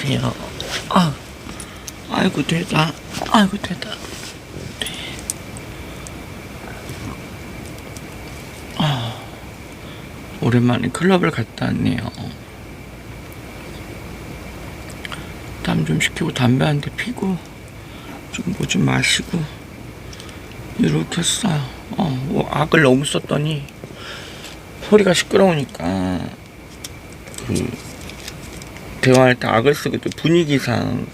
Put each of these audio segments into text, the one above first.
안녕하세요. 아이고 되다. 아이고 되다. 네. 오랜만에 클럽을 갔다 왔네요. 땀 좀 식히고 담배 한 대 피고 좀 뭐 좀 마시고 이렇게 했어요. 악을 너무 썼더니 소리가 시끄러우니까 대화할 때 악을 쓰게 또 분위기상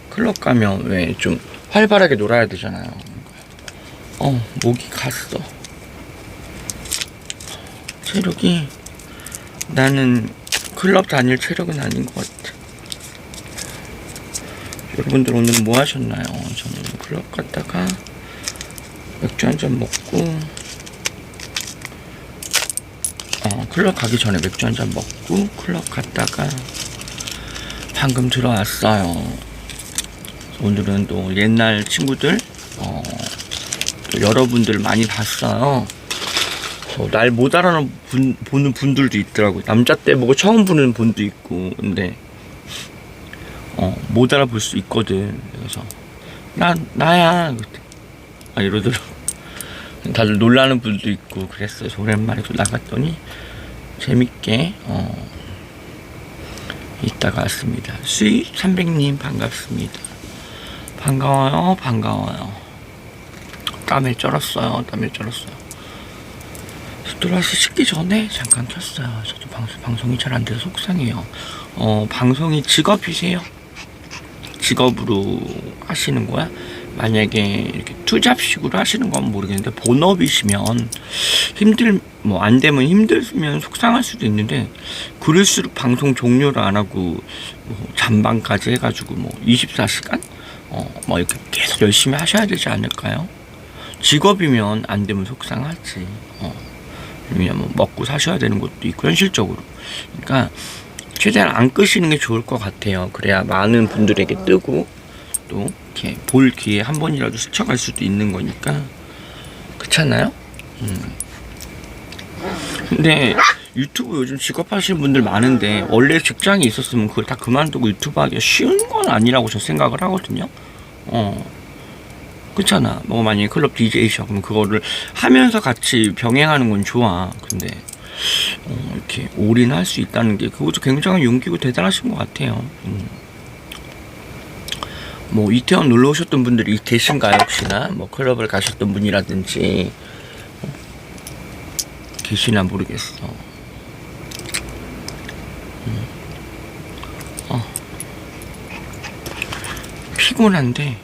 클럽 가면 왜 좀 활발하게 놀아야 되잖아요. 목이 갔어. 체력이 나는 클럽 다닐 체력은 아닌 것 같아. 여러분들 오늘은 뭐 하셨나요? 저는 클럽 갔다가 맥주 한잔 먹고 클럽 가기 전에 맥주 한잔 먹고 클럽 갔다가 방금 들어왔어요. 오늘은 또 옛날 친구들 또 여러분들 많이 봤어요. 날 못 알아보는 분들도 있더라고요. 남자 때 보고 처음 보는 분도 있고. 근데 못 알아볼 수 있거든. 그래서 나야 이러더라고. 다들 놀라는 분도 있고 그랬어요. 오랜만에 또 나갔더니 재밌게 있다가 왔습니다. 수익 300님 반갑습니다. 반가워요. 땀에 쩔었어요. 들어와서 씻기 전에 잠깐 켰어요. 저도 방송이 잘 안 돼서 속상해요. 방송이 직업이세요? 직업으로 하시는 거야? 만약에 이렇게 투잡식으로 하시는 건 모르겠는데 본업이시면 안 되면 힘들면 속상할 수도 있는데, 그럴수록 방송 종료를 안 하고 잠방까지 해가지고 24시간 이렇게 계속 열심히 하셔야 되지 않을까요? 직업이면 안 되면 속상하지. 왜냐면 먹고 사셔야 되는 것도 있고 현실적으로. 그러니까 최대한 안 끄시는 게 좋을 것 같아요. 그래야 많은 분들에게 뜨고 또 이렇게 볼 기회 한 번이라도 스쳐갈 수도 있는 거니까. 그렇잖아요? 근데 유튜브 요즘 직업하시는 분들 많은데 원래 직장이 있었으면 그걸 다 그만두고 유튜브 하기가 쉬운 건 아니라고 저 생각을 하거든요. 그렇잖아. 만약에 클럽 DJ셔 그러면 그거를 하면서 같이 병행하는 건 좋아. 근데 이렇게 올인할 수 있다는 게 그것도 굉장히 용기고 대단하신 것 같아요. 이태원 놀러 오셨던 분들이 계신가요? 혹시나 클럽을 가셨던 분이라든지 계시나 모르겠어. 피곤한데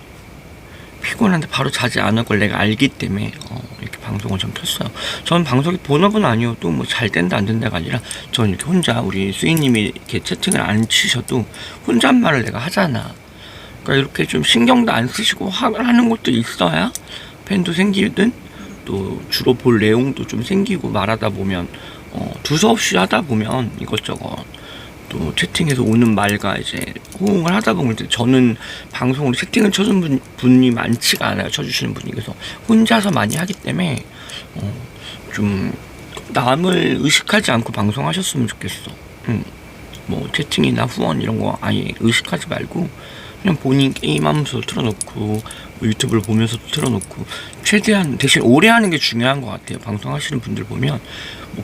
바로 자지 않을 걸 내가 알기 때문에 이렇게 방송을 좀 켰어요. 저는 방송이 본업은 아니어도 잘 된다 안 된다가 아니라 저는 이렇게 혼자, 우리 수인님이 이렇게 채팅을 안 치셔도 혼잣말을 내가 하잖아. 그러니까 이렇게 좀 신경도 안 쓰시고 하는 것도 있어야 팬도 생기든 또 주로 볼 내용도 좀 생기고, 말하다 보면 두서없이 하다 보면 이것저것 또 채팅에서 오는 말과 이제 호응을 하다 보면, 저는 방송으로 채팅을 쳐준 분이 많지가 않아요. 쳐주시는 분이. 그래서 혼자서 많이 하기 때문에 좀 남을 의식하지 않고 방송하셨으면 좋겠어. 채팅이나 후원 이런 거 아예 의식하지 말고 그냥 본인 게임하면서 틀어놓고 유튜브를 보면서도 틀어놓고, 최대한 대신 오래 하는 게 중요한 것 같아요. 방송하시는 분들 보면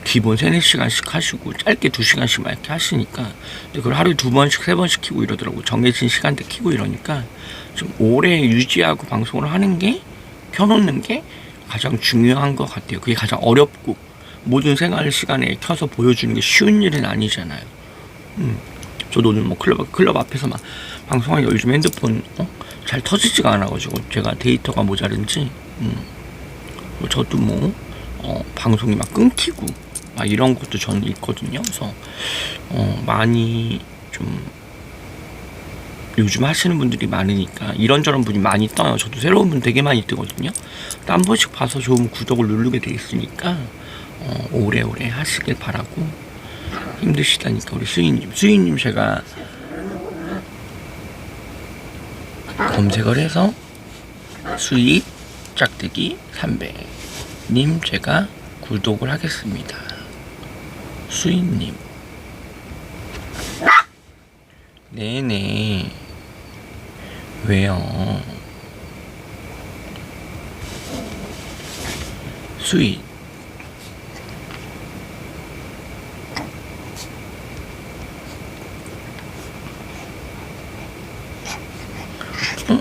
기본 3-4시간씩 하시고 짧게 2시간씩 막 이렇게 하시니까, 근데 그걸 하루에 2번씩 3번씩 키고 이러더라고. 정해진 시간대 키고 이러니까 좀 오래 유지하고 방송을 하는 게, 켜놓는 게 가장 중요한 것 같아요. 그게 가장 어렵고, 모든 생활 시간에 켜서 보여주는 게 쉬운 일은 아니잖아요. 저도 오늘 클럽 앞에서 막 방송하니까 요즘 핸드폰 잘 터지지가 않아가지고 제가 데이터가 모자른지 저도 방송이 막 끊기고 막 이런 것도 저는 있거든요. 그래서 많이 좀 요즘 하시는 분들이 많으니까 이런저런 분이 많이 떠요. 저도 새로운 분 되게 많이 뜨거든요. 또 한 번씩 봐서 좋은 구독을 누르게 돼 있으니까 오래오래 하시길 바라고. 힘드시다니까 우리 수인님 제가 검색을 해서 수익 짝대기 300님 제가 구독을 하겠습니다. 수인님 네네. 왜요? 스윗.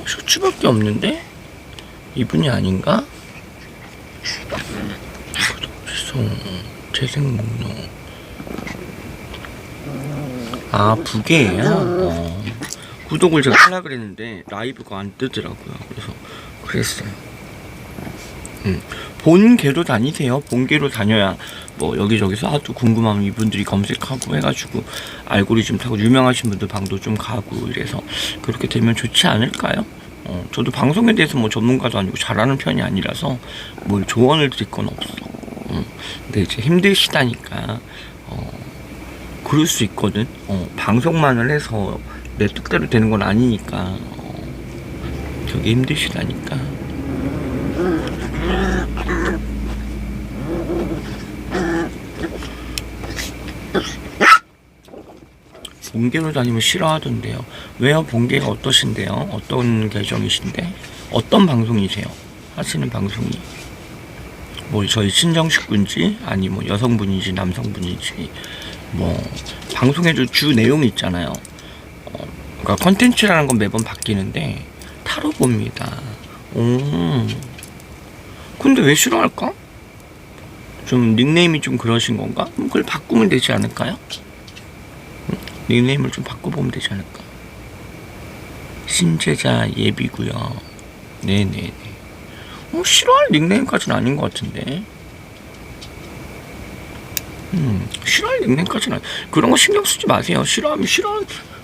셔츠밖에 없는데? 이분이 아닌가? 구독, 재생 목록. 아, 부계예요? 구독을 제가 하려고 그랬는데 라이브가 안 뜨더라고요. 그래서 그랬어요. 본계로 다니세요. 본계로 다녀야 뭐 여기저기서 하도 궁금하면 이분들이 검색하고 해가지고 알고리즘 타고 유명하신 분들 방도 좀 가고 이래서 그렇게 되면 좋지 않을까요? 저도 방송에 대해서 뭐 전문가도 아니고 잘하는 편이 아니라서 뭘 조언을 드릴 건 없어. 근데 이제 힘드시다니까 그럴 수 있거든. 방송만을 해서 내 뜻대로 되는 건 아니니까 되게 힘드시다니까. 본계로 다니면 싫어하던데요. 왜요? 본계가 어떠신데요? 어떤 계정이신데? 어떤 방송이세요? 하시는 방송이 뭐 저희 친정 식구인지 아니 뭐 여성분인지 남성분인지 뭐 방송에도 주 내용이 있잖아요. 그러니까 컨텐츠라는 건 매번 바뀌는데 타로 봅니다. 근데 왜 싫어할까? 좀 닉네임이 좀 그러신 건가? 그걸 바꾸면 되지 않을까요? 닉네임을 좀 바꿔보면 되지 않을까? 신제자 예비구요. 네네네. 싫어할 닉네임까지는 아닌 것 같은데. 싫어할 닉네임까지는 그런 거 신경 쓰지 마세요. 싫어하면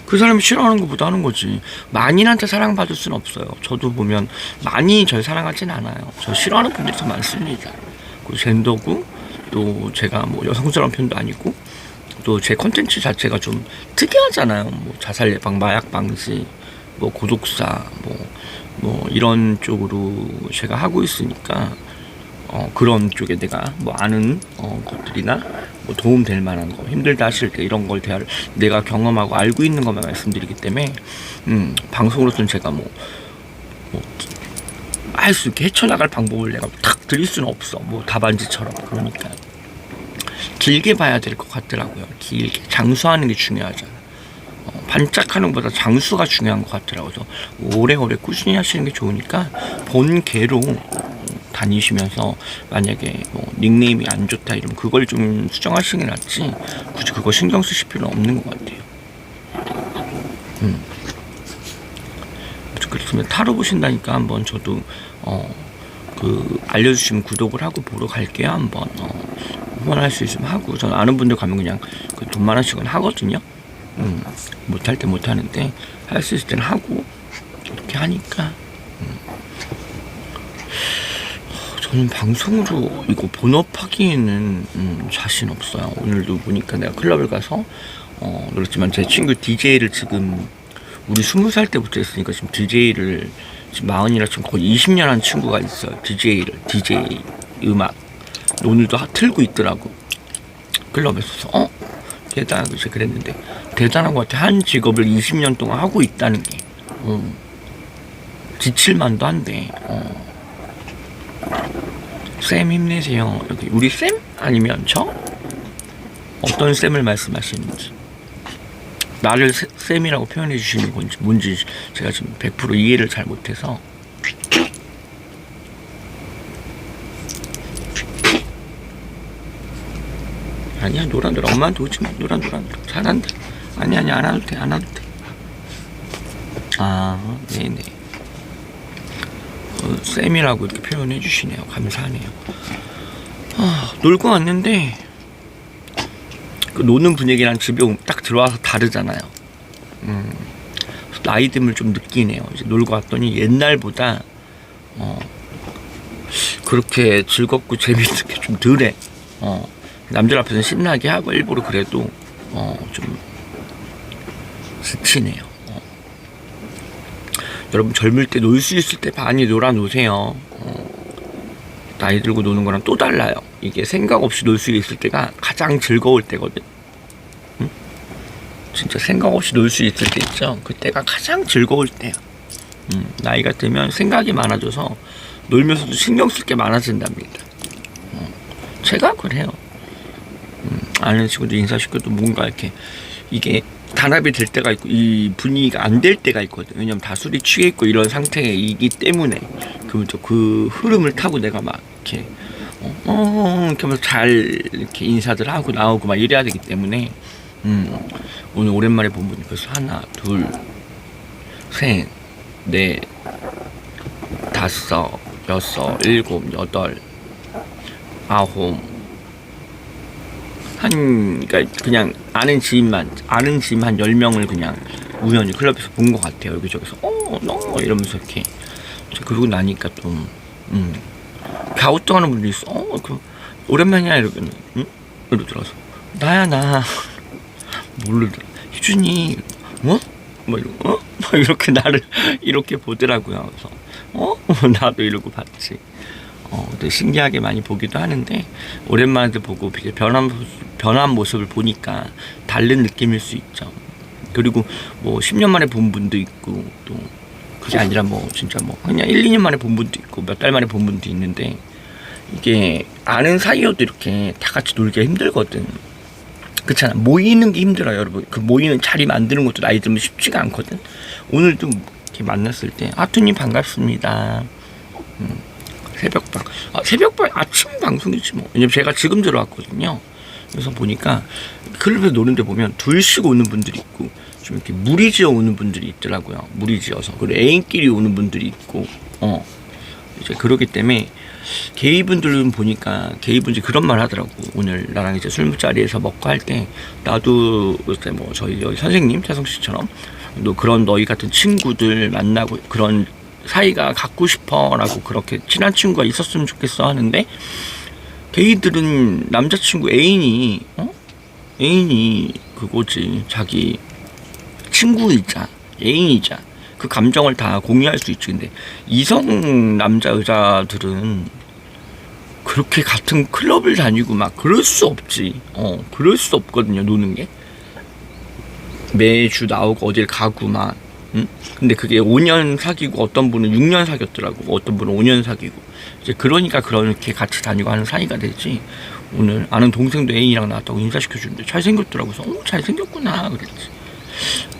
그 사람이 싫어하는 것보다 하는 거지. 만인한테 사랑받을 수는 없어요. 저도 보면 많이 절 사랑하진 않아요. 저 싫어하는 분들이 더 많습니다. 그 젠더고 또 제가 뭐 여성스러운 편도 아니고 또 제 컨텐츠 자체가 좀 특이하잖아요. 뭐 자살 예방, 마약 방지, 뭐 고독사, 뭐 이런 쪽으로 제가 하고 있으니까 그런 쪽에 내가 뭐 아는 것들이나 뭐 도움 될 만한 거, 힘들다 하실 때 이런 걸 내가 경험하고 알고 있는 것만 말씀드리기 때문에 방송으로서는 제가 할 수 있게 헤쳐나갈 방법을 내가 탁 드릴 수는 없어. 뭐 답안지처럼. 그러니까 길게 봐야 될 것 같더라고요. 길게 장수하는 게 중요하잖아. 반짝하는 것보다 장수가 중요한 것 같더라고요. 그래서 오래오래 꾸준히 하시는 게 좋으니까 본계로 다니시면서 만약에 뭐 닉네임이 안 좋다 이러면 그걸 좀 수정하시는 게 낫지 굳이 그거 신경 쓰실 필요는 없는 것 같아요. 그렇습니다. 타로 보신다니까 한번 저도 알려주시면 구독을 하고 보러 갈게요. 한번 후원할 수 있으면 하고 저는 아는 분들 가면 그냥 돈 만 원씩은 하거든요. 못할 때 못하는데 할 수 있을 때는 하고 이렇게 하니까 저는 방송으로 이거 본업하기에는 자신 없어요. 오늘도 보니까 내가 클럽을 가서 그렇지만 제 친구 DJ를 지금 우리 20살 때부터 했으니까 지금 DJ를 지금 40이라 지금 거의 20년 한 친구가 있어요. DJ 음악 오늘도 틀고 있더라고. 클럽에서 대단하고 이제 그랬는데 대단한 것 같아. 한 직업을 20년 동안 하고 있다는 게 지칠만도 한데 쌤 힘내세요. 여기 우리 쌤? 아니면 저? 어떤 쌤을 말씀하시는지 나를 쌤이라고 표현해 주시는 건지 뭔지 제가 지금 100% 이해를 잘 못해서 아니야 노란 엄마한테 오지마. 노란 잘한다. 아니 안 와도 돼. 아 네네. 쌤이라고 이렇게 표현해 주시네요. 감사하네요. 놀고 왔는데 그 노는 분위기랑 집에 딱 들어와서 다르잖아요. 나이듦을 좀 느끼네요. 이제 놀고 왔더니 옛날보다 그렇게 즐겁고 재밌는 게 좀 덜해. 남들 앞에서 신나게 하고 일부러 그래도 좀 지치네요. 여러분 젊을 때 놀 수 있을 때 많이 놀아놓으세요. 나이 들고 노는 거랑 또 달라요. 이게 생각 없이 놀 수 있을 때가 가장 즐거울 때거든. 진짜 생각 없이 놀 수 있을 때 있죠. 그때가 가장 즐거울 때야. 나이가 들면 생각이 많아져서 놀면서도 신경 쓸 게 많아진답니다. 제가 그래요. 아는 친구도 인사시켜도 뭔가 이렇게 이게 단합이 될 때가 있고 이 분위기가 안 될 때가 있거든. 왜냐면 다 술이 취해 있고 이런 상태이기 때문에 그 흐름을 타고 내가 막 이렇게 이렇게 하면서 잘 이렇게 인사들 하고 나오고 막 이래야 되기 때문에 오늘 오랜만에 본 분이 벌써 하나, 둘, 셋, 넷, 다섯, 여섯, 일곱, 여덟, 아홉 그러니까 그냥 아는 지인 한 10명을 그냥 우연히 클럽에서 본 것 같아요. 여기저기서 너 이러면서 이렇게 그러고 나니까 좀 갸우뚱하는 분들이 있어. 그 오랜만이야 이러면 이러더라서 나야 나 모르더라. 희준이 뭐 이러고 막 이렇게 나를 이렇게 보더라고요. 그래서 나도 이러고 봤지. 되게 신기하게 많이 보기도 하는데 오랜만에 보고 이제 변한 모습을 보니까 다른 느낌일 수 있죠. 그리고 뭐 10년 만에 본 분도 있고 또 그게 아니라 뭐 진짜 뭐 그냥 1, 2년 만에 본 분도 있고 몇 달 만에 본 분도 있는데 이게 아는 사이여도 이렇게 다 같이 놀기가 힘들거든. 그렇잖아. 모이는 게 힘들어요, 여러분. 그 모이는 자리 만드는 것도 나이 들면 쉽지가 않거든. 오늘도 이렇게 만났을 때 하투님 반갑습니다. 새벽방. 새벽방 아침 방송이지 뭐. 왜냐면 제가 지금 들어왔거든요. 그래서 보니까 클럽에서 노는데 보면 둘씩 오는 분들이 있고 좀 이렇게 무리지어 오는 분들이 있더라고요. 무리지어서. 그리고 애인끼리 오는 분들이 있고 이제 그러기 때문에 게이분들은 보니까 게이분들이 그런 말 하더라고. 오늘 나랑 이제 술자리에서 먹고 할 때 나도 그때 뭐 저희 여기 선생님 태성 씨처럼 너 그런 너희 같은 친구들 만나고 그런 사이가 갖고 싶어라고 그렇게 친한 친구가 있었으면 좋겠어 하는데 게이들은 남자친구 애인이 그거지. 자기 친구이자 애인이자 그 감정을 다 공유할 수 있지. 근데 이성 남자 여자들은 그렇게 같은 클럽을 다니고 막 그럴 수 없지. 그럴 수 없거든요. 노는 게 매주 나오고 어딜 가고 막 근데 그게 5년 사귀고 어떤 분은 6년 사귀었더라고. 어떤 분은 5년 사귀고 이제 그러니까 그렇게 같이 다니고 하는 사이가 되지. 오늘 아는 동생도 애인이랑 나왔다고 인사시켜주는데 잘생겼더라고. 그래서 잘생겼구나 그랬지.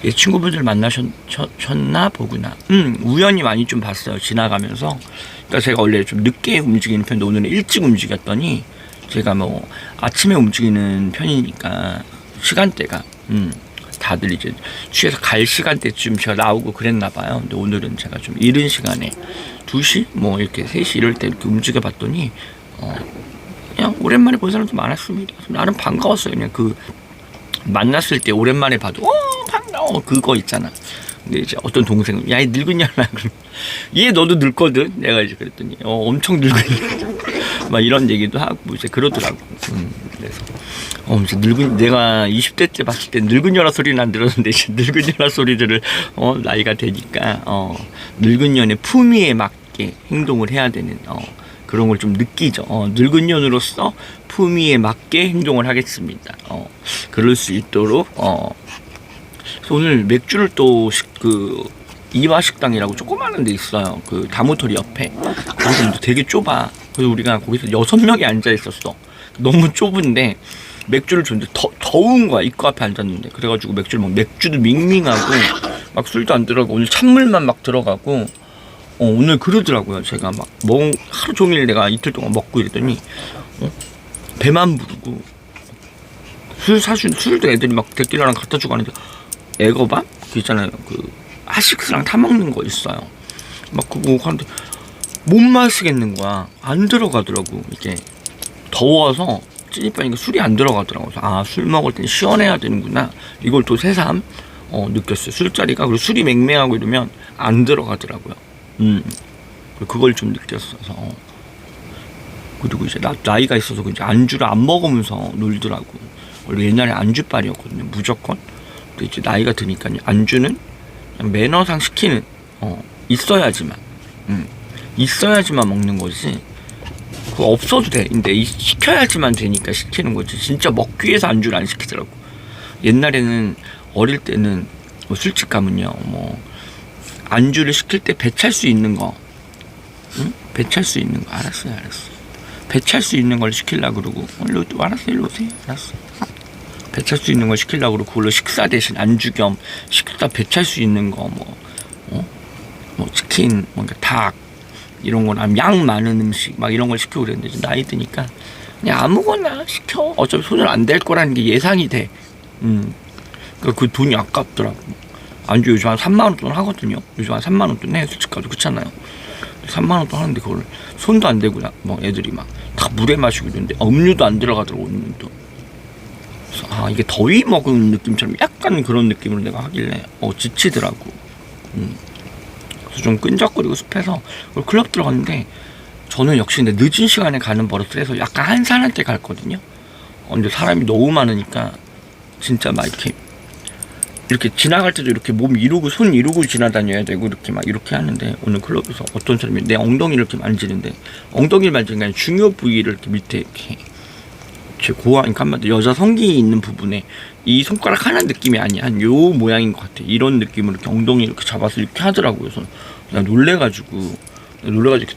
예, 친구분들 만나셨나 보구나. 우연히 많이 좀 봤어요. 지나가면서. 그러니까 제가 원래 좀 늦게 움직이는 편인데 오늘은 일찍 움직였더니 제가 뭐 아침에 움직이는 편이니까 시간대가 다들 이제 취해서 갈 시간대쯤 제가 나오고 그랬나 봐요. 근데 오늘은 제가 좀 이른 시간에 2시 뭐 이렇게 3시 이럴 때 이렇게 움직여 봤더니 그냥 오랜만에 본 사람도 많았습니다. 나름 반가웠어요. 그냥 그 만났을 때 오랜만에 봐도 반가워 그거 있잖아. 근데 이제 어떤 동생은 야 이 늙은년아 얘 너도 늙거든. 내가 이제 그랬더니 엄청 늙은년 막 이런 얘기도 하고 이제 그러더라고. 그래서 이제 내가 20대 때 봤을 때 늙은년아 소리는 안 들었는데 이제 늙은년아 소리들을 나이가 되니까 늙은년의 품위에 맞게 행동을 해야 되는 그런 걸 좀 느끼죠. 늙은년으로서 품위에 맞게 행동을 하겠습니다. 그럴 수 있도록 그래서 오늘 맥주를 또 이화식당이라고 조그마한 데 있어요. 그 다모토리 옆에. 거기서 되게 좁아. 그래서 우리가 거기서 6명이 앉아 있었어. 너무 좁은데 맥주를 줬는데 더운 거야. 입구 앞에 앉았는데. 그래가지고 맥주도 밍밍하고 막 술도 안 들어가고 오늘 찬물만 막 들어가고 오늘 그러더라고요. 제가 막 하루 종일 내가 이틀 동안 먹고 이랬더니 배만 부르고 술도 애들이 막 데킬라랑 갖다 주고 하는데 에거밤? 그 있잖아요. 그 하식스랑 타먹는 거 있어요. 막 그거 하는데 못 마시겠는 거야. 안 들어가더라고. 이게 더워서 찌니빠니까 술이 안 들어가더라고. 그래서 술 먹을 땐 시원해야 되는구나. 이걸 또 새삼 느꼈어요. 술자리가 그리고 술이 맹맹하고 이러면 안 들어가더라고요. 그걸 좀 느꼈어서. 그리고 이제 나이가 있어서 이제 안주를 안 먹으면서 놀더라고. 원래 옛날에 안주빨이었거든요. 무조건. 근데 이제 나이가 드니까 안주는 그냥 매너상 시키는 있어야지만 먹는 거지. 그거 없어도 돼. 근데 시켜야지만 되니까 시키는 거지. 진짜 먹기 위해서 안주를 안 시키더라고. 옛날에는 어릴 때는 뭐 술집 가면요, 뭐 안주를 시킬 때 배 찰 수 있는 거, 응? 배 찰 수 있는 거, 알았어요. 배 찰 수 있는 걸 시키려고 그러고, 알았어, 일로 오세요. 알았어. 배 찰 수 있는 걸 시키려고 그러고, 그걸로 식사 대신 안주 겸 식사 배 찰 수 있는 거, 뭐 치킨, 뭔가 닭, 이런 거나 양 많은 음식, 막 이런 걸 시키고 그랬는데, 이제 나이 드니까 그냥 아무거나 시켜. 어차피 손을 안 댈 거라는 게 예상이 돼. 그러니까 그 돈이 아깝더라고. 안주 요즘 한 3만원 돈 하거든요. 요즘 한 3만원 돈 해, 솔직히 가도 그렇잖아요. 3만원 돈 하는데 그걸 손도 안 대고 뭐 애들이 막 다 물에 마시고 있는데 음료도 안 들어가더라고. 음료도. 그래서 이게 더위 먹은 느낌처럼 약간 그런 느낌으로 내가 하길래 지치더라고. 그래서 좀 끈적거리고 습해서 클럽 들어갔는데, 저는 역시 근데 늦은 시간에 가는 버릇을 해서 약간 한산할 때 갔거든요. 근데 사람이 너무 많으니까 진짜 막 이렇게 지나갈 때도 이렇게 몸 이루고 손 이루고 지나다녀야 되고 이렇게 막 이렇게 하는데, 오늘 클럽에서 어떤 사람이 내 엉덩이를 이렇게 만지는데, 엉덩이를 만지는 게 아니라 중요 부위를 이렇게 밑에 이렇게 제 고안, 그러니까 한마디 여자 성기 있는 부분에 이 손가락 하나 느낌이 아니야, 한 요 모양인 것 같아. 이런 느낌으로 이렇게 엉덩이 이렇게 잡아서 이렇게 하더라고요. 그래서 나 놀래가지고,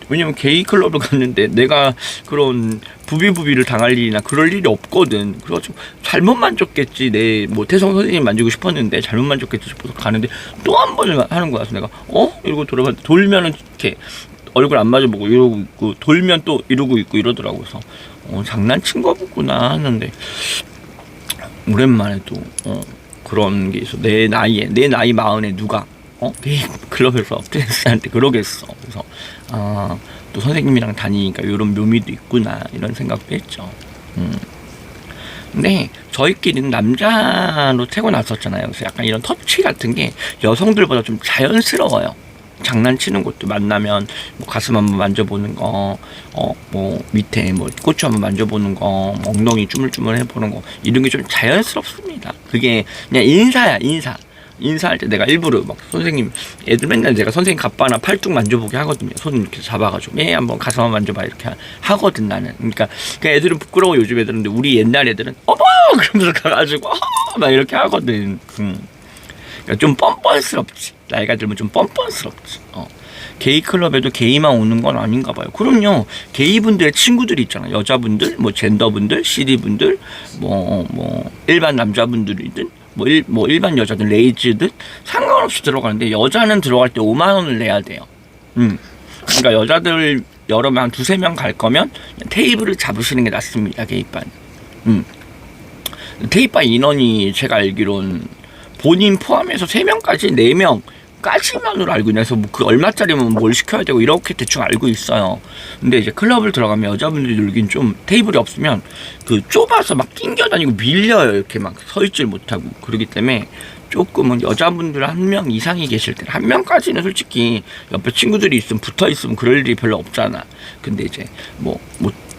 왜냐면 게이 클럽을 갔는데 내가 그런 부비부비를 당할 일이나 그럴 일이 없거든. 그래가지고 잘못 만졌겠지, 내 뭐 태성 선생님 만지고 싶었는데 잘못 만졌겠지 싶어서 가는데 또 한 번을 하는 거야. 그래서 내가 이러고 돌아봤는데, 돌면은 이렇게 얼굴 안 마주보고 이러고 있고, 돌면 또 이러고 있고 이러더라고. 그래서 장난친 거구나 하는데, 오랜만에 또 그런 게 있어. 내 나이 마흔에 누가 게임 클럽에서 프레스한테 그러겠어. 그래서 또 선생님이랑 다니니까 이런 묘미도 있구나, 이런 생각도 했죠. 근데 저희끼리는 남자로 태어났었잖아요. 그래서 약간 이런 터치 같은 게 여성들보다 좀 자연스러워요. 장난치는 것도, 만나면 뭐 가슴 한번 만져보는 거, 뭐 밑에 뭐 고추 한번 만져보는 거, 뭐 엉덩이 쭈물쭈물 해보는 거, 이런 게 좀 자연스럽습니다. 그게 그냥 인사야, 인사할 때 내가 일부러 막 선생님, 애들 맨날 제가 선생님 갑바나 팔뚝 만져보게 하거든요. 손 이렇게 잡아가지고 한번 가슴 한번 만져봐 이렇게 하거든 나는. 그러니까 애들은 부끄러워, 요즘 애들은. 근데 우리 옛날 애들은 어머 그러면서 가가지고 막 이렇게 하거든. 그러니까 좀 뻔뻔스럽지. 나이가 들면 좀 뻔뻔스럽지. 게이 클럽에도 게이만 오는 건 아닌가 봐요. 그럼요. 게이분들의 친구들이 있잖아. 여자분들, 뭐 젠더분들, CD분들, 뭐 일반 남자분들이든 뭐 일반 여자든 레이즈든 상관없이 들어가는데, 여자는 들어갈 때 5만 원을 내야 돼요. 그러니까 여자들 여러 명, 한 두세 명 갈 거면 테이블을 잡으시는 게 낫습니다. 게이반. 테이반 인원이 제가 알기론 본인 포함해서 3명까지 4명까지만으로 알고 있어서 뭐 그 얼마짜리면 뭘 시켜야 되고 이렇게 대충 알고 있어요. 근데 이제 클럽을 들어가면 여자분들이 놀긴 좀, 테이블이 없으면 그 좁아서 막 낑겨 다니고 밀려요. 이렇게 막 서 있질 못하고. 그러기 때문에 조금은 여자분들 1명 이상이 계실 때, 1명까지는 솔직히 옆에 친구들이 있으면 붙어 있으면 그럴 일이 별로 없잖아. 근데 이제 뭐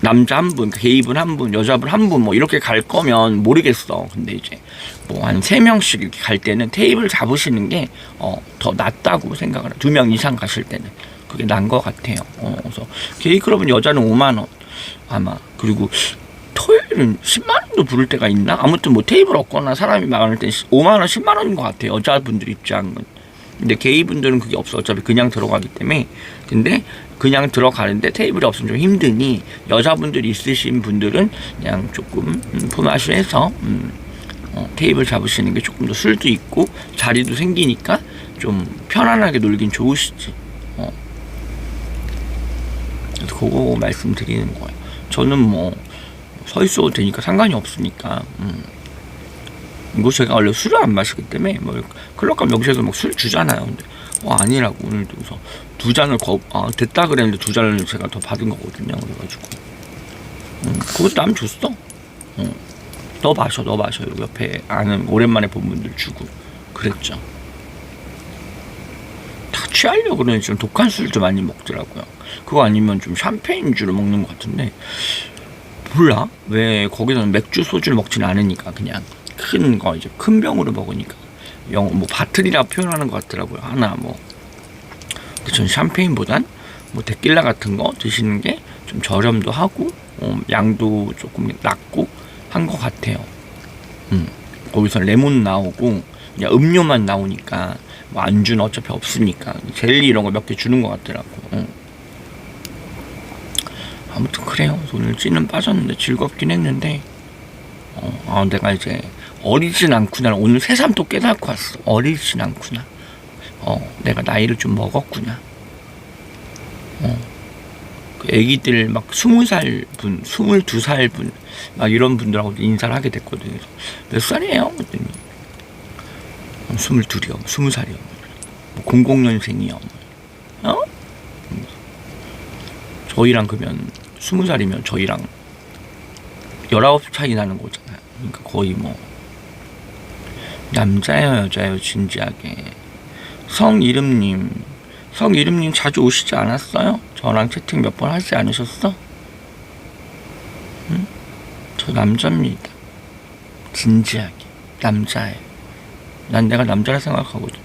남자 한 분, 게이분 한 분, 여자분 한 분, 뭐 이렇게 갈 거면 모르겠어. 근데 이제 뭐 한 3명씩 이렇게 갈 때는 테이블 잡으시는 게 더 낫다고 생각을 해요. 2명 이상 가실 때는 그게 난 것 같아요. 그래서 게이 클럽은 여자는 5만 원 아마. 그리고 토요일은 10만 원도 부를 때가 있나? 아무튼 뭐 테이블 없거나 사람이 많을 때 5만 원, 10만 원인 것 같아요. 여자분들 입장은. 근데 게이분들은 그게 없어. 어차피 그냥 들어가기 때문에. 근데 그냥 들어가는데 테이블이 없으면 좀 힘드니, 여자분들이 있으신 분들은 그냥 조금 품앗이 해서 테이블 잡으시는 게 조금 더 술도 있고 자리도 생기니까 좀 편안하게 놀긴 좋으시지. 그래서 그거 말씀드리는 거예요. 저는 뭐 서 있어도 되니까 상관이 없으니까. 이거 제가 원래 술을 안 마시기 때문에 뭐 클럽 가면 여기서도 막 술 주잖아요. 근데 아니라고. 오늘도 그래서 2잔을 됐다 그랬는데 2잔을 제가 더 받은 거거든요. 그래가지고 그것도 남 줬어. 너 마셔. 이러고 옆에 아는 오랜만에 본 분들 주고 그랬죠. 다 취하려고 그러는지 좀 독한 술도 많이 먹더라고요. 그거 아니면 좀 샴페인주를 먹는 것 같은데, 몰라 왜 거기서는 맥주 소주를 먹진 않으니까 그냥 큰 거, 이제 큰 병으로 먹으니까 뭐 바틀이라 표현하는 것 같더라고요. 하나 뭐. 근데 전 샴페인보단 뭐 데킬라 같은 거 드시는 게 좀 저렴도 하고 양도 조금 낮고 한 것 같아요. 거기서 레몬 나오고 그냥 음료만 나오니까 뭐 안주는 어차피 없으니까 젤리 이런 거 몇 개 주는 것 같더라고. 아무튼 그래요. 오늘 찌는 빠졌는데 즐겁긴 했는데 내가 이제 어리진 않구나. 오늘 새삼 또 깨닫고 왔어. 어리진 않구나. 내가 나이를 좀 먹었구나. 그 애기들 막 20살 분, 22살 분, 막 이런 분들하고 인사를 하게 됐거든요. 그래서 몇 살이에요? 그랬더니 22이요, 20살이요, 00년생이요. 저희랑 그러면 20살이면 저희랑 19 차이 나는 거잖아요. 그러니까 거의 뭐 남자예요, 여자예요, 진지하게. 성이름님 자주 오시지 않았어요? 저랑 채팅 몇 번 하지 않으셨어? 응? 저 남자입니다. 진지하게 남자예요. 난 내가 남자라 생각하거든.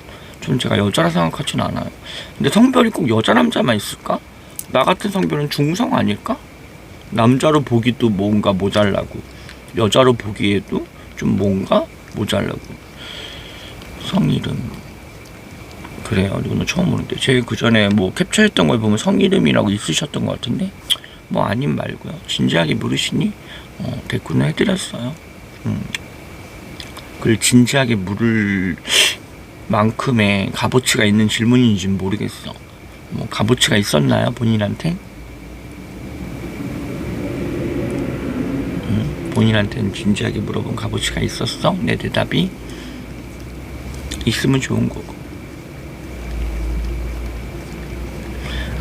전 제가 여자라 생각하진 않아요. 근데 성별이 꼭 여자 남자만 있을까? 나 같은 성별은 중성 아닐까? 남자로 보기도 뭔가 모자라고, 여자로 보기에도 좀 뭔가 모자라고. 성이름 그래요. 오늘 처음 보는데 제일 그 전에 뭐 캡처했던 걸 보면 성이름이라고 있으셨던 것 같은데 뭐 아님 말고요. 진지하게 물으시니 댓글을 해드렸어요. 그걸 진지하게 물을 만큼의 값어치가 있는 질문인지는 모르겠어. 뭐 값어치가 있었나요, 본인한테? 본인한테는 진지하게 물어본 값어치가 있었어? 내 대답이 있으면 좋은 거고.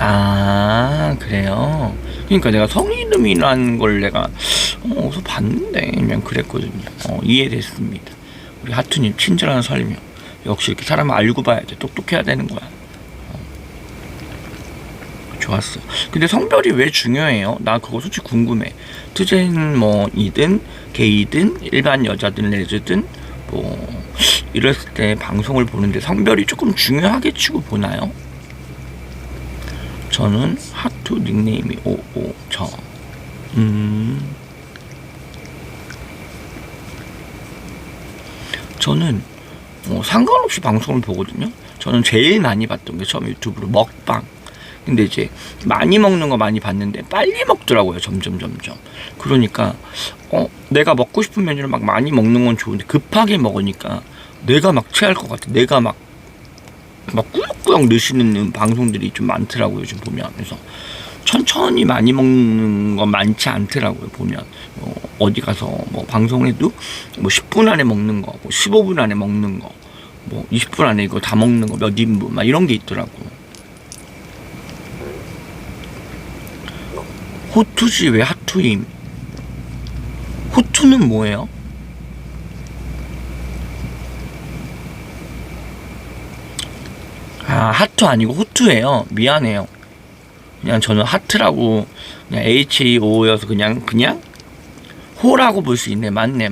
아, 그래요? 그러니까 내가 성이름이라는 걸 내가 어디서 봤는데 그냥 그랬거든요. 이해됐습니다. 우리 하투님 친절한 설명. 역시 이렇게 사람을 알고 봐야 돼. 똑똑해야 되는 거야. 좋았어. 근데 성별이 왜 중요해요? 나 그거 솔직히 궁금해. 트젠 뭐 이든 게이든 일반 여자든 레즈든 뭐 이랬을 때 방송을 보는데 성별이 조금 중요하게 치고 보나요? 저는 하투 닉네임이 오오저. 저는 상관없이 방송을 보거든요. 저는 제일 많이 봤던 게 처음 유튜브로 먹방. 근데 이제 많이 먹는 거 많이 봤는데 빨리 먹더라고요. 점점. 그러니까 내가 먹고 싶은 메뉴를 막 많이 먹는 건 좋은데 급하게 먹으니까 내가 막 체할 것 같아. 내가 막 꾸역꾸역 넣으시는 방송들이 좀 많더라고요. 요즘 보면. 그래서 천천히 많이 먹는 건 많지 않더라고요. 보면 어디 가서 뭐 방송해도 뭐 10분 안에 먹는 거, 뭐 15분 안에 먹는 거, 뭐 20분 안에 이거 다 먹는 거 몇 인분 막 이런 게 있더라고. 호투지 왜 하투임? 호투는 뭐예요? 아, 하투 아니고 호투예요. 미안해요. 그냥 저는 하트라고 그냥 HO여서 그냥 호라고 볼 수 있네. 맞네.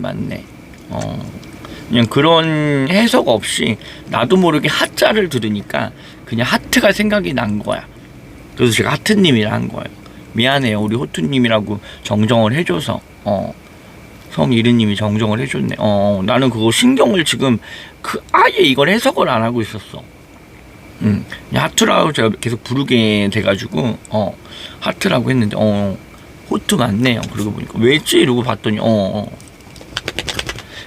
그냥 그런 해석 없이 나도 모르게 하자를 들으니까 그냥 하트가 생각이 난 거야. 그래서 제가 하트님이라 한 거예요. 미안해요. 우리 호투님이라고 정정을 해줘서 성이르님이 정정을 해줬네. 나는 그거 신경을 지금 아예 이걸 해석을 안 하고 있었어. 하트라고 제가 계속 부르게 돼가지고 하트라고 했는데 호투 맞네요. 그러고 보니까 왜지? 이러고 봤더니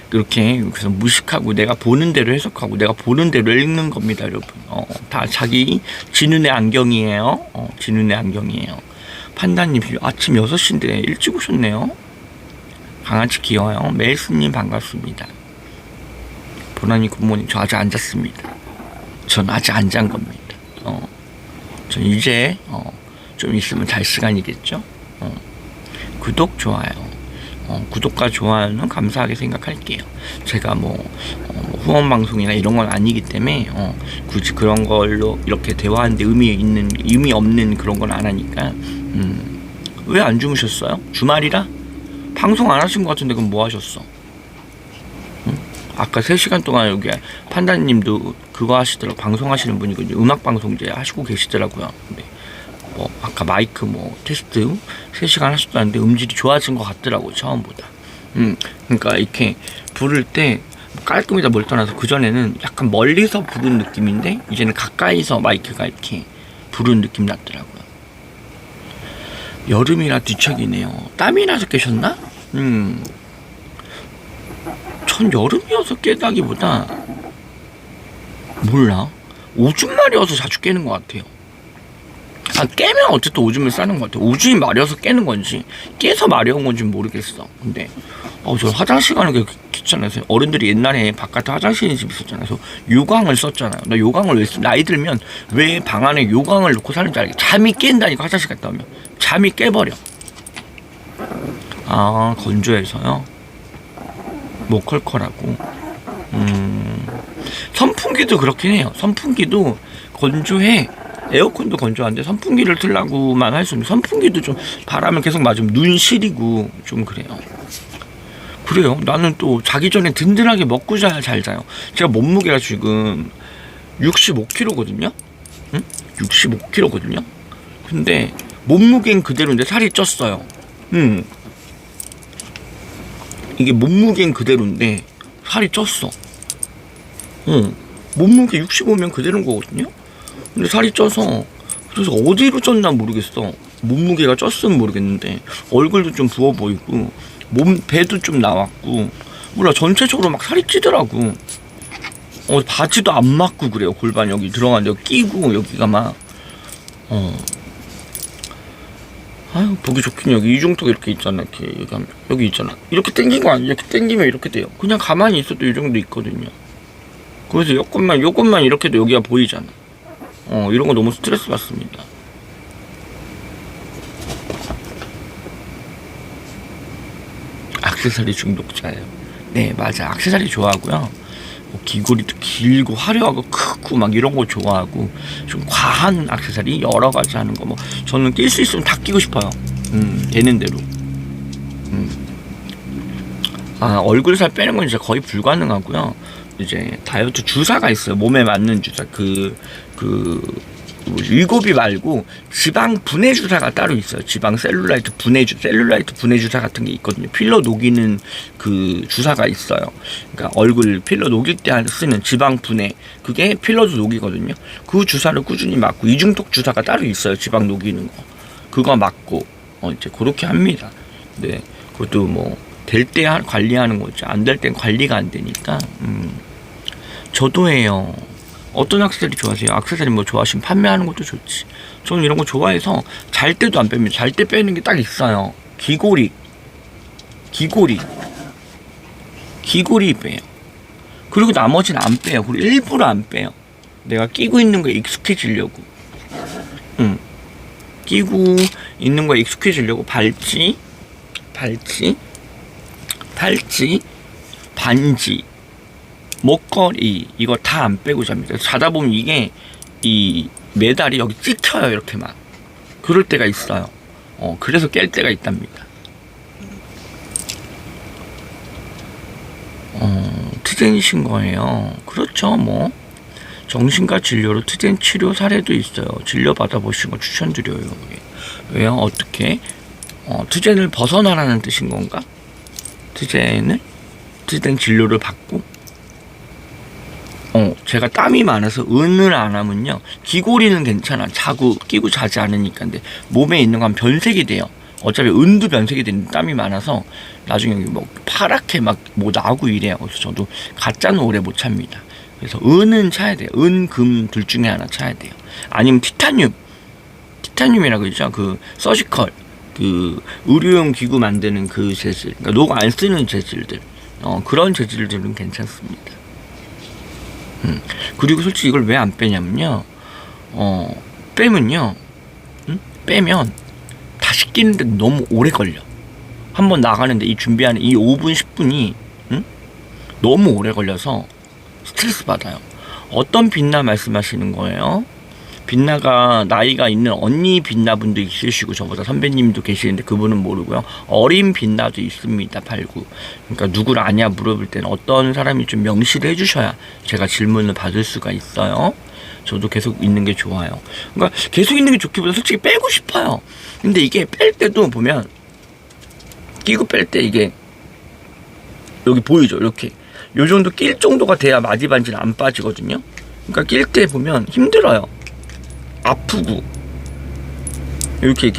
그렇게 그래서 무식하고 내가 보는 대로 해석하고 내가 보는 대로 읽는 겁니다, 여러분. 다 자기 진운의 안경이에요. 진운의 안경이에요. 판다님 아침 6시인데 일찍 오셨네요. 강아지 귀여워요. 멜스님 반갑습니다. 보나니 굿모닝. 저 아직 안 잤습니다. 전 아직 안 잔 겁니다. 전 이제 좀 있으면 잘 시간이겠죠. 구독 좋아요. 구독과 좋아요는 감사하게 생각할게요. 제가 뭐 후원 방송이나 이런 건 아니기 때문에 굳이 그런 걸로 이렇게 대화하는데 의미 없는 그런 건 안 하니까. 왜 안 주무셨어요? 주말이라? 방송 안 하신 것 같은데 그럼 뭐 하셨어? 아까 3시간 동안 여기 판다님도 그거 하시더라고. 방송하시는 분이거든요. 음악방송제 하시고 계시더라고요. 근데 뭐 아까 마이크 뭐 테스트 3시간 하셨다는데 음질이 좋아진 것 같더라고요. 처음보다. 그러니까 이렇게 부를 때 깔끔이다 뭘 떠나서 그전에는 약간 멀리서 부른 느낌인데 이제는 가까이서 마이크가 이렇게 부른 느낌 났더라고요. 여름이라 뒤척이네요. 땀이 나서 깨셨나? 전 여름이어서 깨다기보다 몰라, 오줌 마려워서 자주 깨는 것 같아요. 깨면 어쨌든 오줌을 싸는 것 같아요. 오줌이 마려워서 깨는 건지 깨서 마려운 건지 모르겠어. 근데 저 화장실 가는 게 귀찮아서, 어른들이 옛날에 바깥에 화장실 집 있었잖아요. 그래서 요강을 썼잖아요. 나 요강을 왜 나이 들면 왜 방 안에 요강을 놓고 사는지 알겠어. 잠이 깬다니까. 화장실 갔다 오면 잠이 깨버려. 건조해서요? 콜컬하고. 선풍기도 그렇긴 해요. 선풍기도 건조해. 에어컨도 건조한데 선풍기를 틀라고만 할 수 없는, 선풍기도 좀 바람을 계속 맞으면 눈 시리고 좀 그래요. 나는 또 자기 전에 든든하게 먹고 자야 잘 자요. 제가 몸무게가 지금 65kg거든요. 65kg거든요. 근데 몸무게는 그대로인데 살이 쪘어요. 이게 몸무게는 그대로인데 살이 쪘어. 몸무게 65면 그대로인 거거든요. 근데 살이 쪄서, 그래서 어디로 쪘나 모르겠어. 몸무게가 쪘으면 모르겠는데 얼굴도 좀 부어 보이고 배도 좀 나왔고, 몰라, 전체적으로 막 살이 찌더라고. 바지도 안 맞고 그래요. 골반 여기 들어간 데 끼고 여기가 막 보기 좋긴. 여기 이중턱 이렇게 있잖아. 이렇게 여기 있잖아. 이렇게 당긴 거 아니야? 이렇게 당기면 이렇게 돼요. 그냥 가만히 있어도 이 정도 있거든요. 그래서 요것만 이렇게 해도 여기가 보이잖아. 이런 거 너무 스트레스 받습니다. 액세서리 중독자예요. 네, 맞아. 액세서리 좋아하고요. 귀걸이도 길고 화려하고 크고 막 이런 거 좋아하고, 좀 과한 액세서리 여러 가지 하는 거, 저는 낄 수 있으면 다 끼고 싶어요. 되는 대로. 얼굴 살 빼는 건 이제 거의 불가능하고요. 이제 다이어트 주사가 있어요. 몸에 맞는 주사. 위고비 말고 지방 분해 주사가 따로 있어요. 지방 셀룰라이트 분해 주사 같은 게 있거든요. 필러 녹이는 그 주사가 있어요. 그러니까 얼굴 필러 녹일 때 쓰는 지방 분해, 그게 필러도 녹이거든요. 그 주사를 꾸준히 맞고, 이중턱 주사가 따로 있어요. 지방 녹이는 거, 그거 맞고 이제 그렇게 합니다. 네, 그것도 될 때 관리하는 거죠. 안 될 땐 관리가 안 되니까. 저도 해요. 어떤 액세서리 좋아하세요? 액세서리 좋아하시면 판매하는 것도 좋지. 저는 이런 거 좋아해서 잘 때도 안 뺍니다. 잘 때 빼는 게 딱 있어요. 귀걸이 빼요. 그리고 나머지는 안 빼요. 그리고 일부러 안 빼요. 내가 끼고 있는 거에 익숙해지려고. 끼고 있는 거에 익숙해지려고. 팔찌, 반지, 목걸이, 이거 다 안 빼고 잡니다. 자다 보면 이게 이 메달이 여기 찍혀요. 이렇게 막. 그럴 때가 있어요. 그래서 깰 때가 있답니다. 트젠이신 거예요. 그렇죠. 정신과 진료로 트젠 치료 사례도 있어요. 진료 받아보시는 거 추천드려요. 왜요? 어떻게? 트젠을 벗어나라는 뜻인 건가? 트젠 진료를 받고, 제가 땀이 많아서 은을 안 하면요, 귀걸이는 괜찮아. 끼고 자지 않으니까. 근데 몸에 있는 건 변색이 돼요. 어차피 은도 변색이 되는데 땀이 많아서 나중에 파랗게 나고 이래요. 그래서 저도 가짜는 오래 못 찹니다. 그래서 은은 차야 돼요. 은, 금 둘 중에 하나 차야 돼요. 아니면 티타늄이라고 있죠. 서지컬, 의료용 기구 만드는 그 재질, 그러니까 녹 안 쓰는 재질들, 그런 재질들은 괜찮습니다. 그리고 솔직히 이걸 왜 안 빼냐면요, 빼면 다시 끼는데 너무 오래 걸려. 한번 나가는데 이 준비하는 이 5분 10분이 너무 오래 걸려서 스트레스 받아요. 어떤 빛나 말씀하시는 거예요? 빛나가 나이가 있는 언니 빛나분도 있으시고, 저보다 선배님도 계시는데 그분은 모르고요. 어린 빛나도 있습니다. 89. 그러니까 누구를 아냐 물어볼 때는 어떤 사람이 좀 명시를 해주셔야 제가 질문을 받을 수가 있어요. 저도 계속 있는 게 좋아요. 그러니까 계속 있는 게 좋기보다 솔직히 빼고 싶어요. 근데 이게 뺄 때도 보면, 끼고 뺄 때 이게 여기 보이죠? 이렇게 요 정도 낄 정도가 돼야 마디 반지는 안 빠지거든요. 그러니까 낄 때 보면 힘들어요. 아프고 이렇게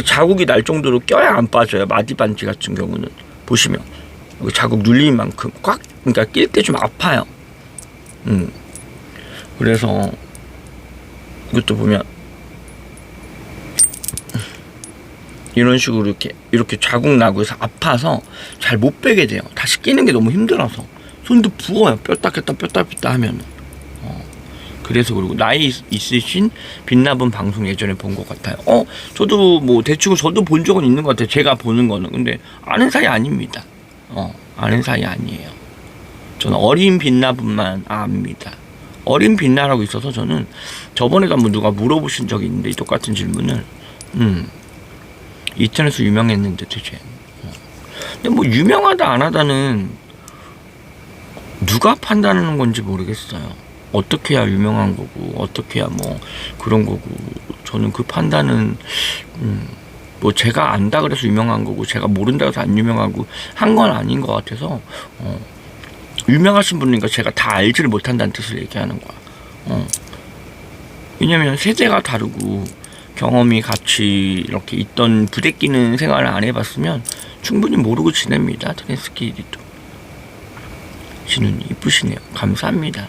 자국이 날 정도로 껴야 안 빠져요. 마디 반지 같은 경우는 보시면 여기 자국 눌린 만큼 꽉, 그러니까 낄 때 좀 아파요. 그래서 이것도 보면 이런 식으로 이렇게 자국 나고 해서 아파서 잘 못 빼게 돼요. 다시 끼는 게 너무 힘들어서 손도 부어요. 뼈다 뺐다 하면. 그래서. 그리고 나이 있으신 빛나분 방송 예전에 본 것 같아요. 저도 뭐 대충 저도 본 적은 있는 것 같아요. 제가 보는 거는. 근데 아는 사이 아닙니다. 아는 사이 아니에요. 저는 어린 빛나분만 압니다. 어린 빛나라고 있어서 저는 저번에도 한번 누가 물어보신 적이 있는데 이 똑같은 질문을 인터넷에서 유명했는데 대체. 근데 뭐 유명하다 안 하다는 누가 판단하는 건지 모르겠어요. 어떻게 해야 유명한 거고 어떻게 해야 뭐 그런 거고 저는 그 판단은 뭐 제가 안다 그래서 유명한 거고 제가 모른다 그래서 안 유명하고 한 건 아닌 것 같아서 유명하신 분이니까 제가 다 알지를 못한다는 뜻을 얘기하는 거야. 왜냐면 세대가 다르고 경험이 같이 이렇게 있던 부대끼는 생활을 안 해봤으면 충분히 모르고 지냅니다. 트랜스끼리도. 진우님 이쁘시네요. 감사합니다.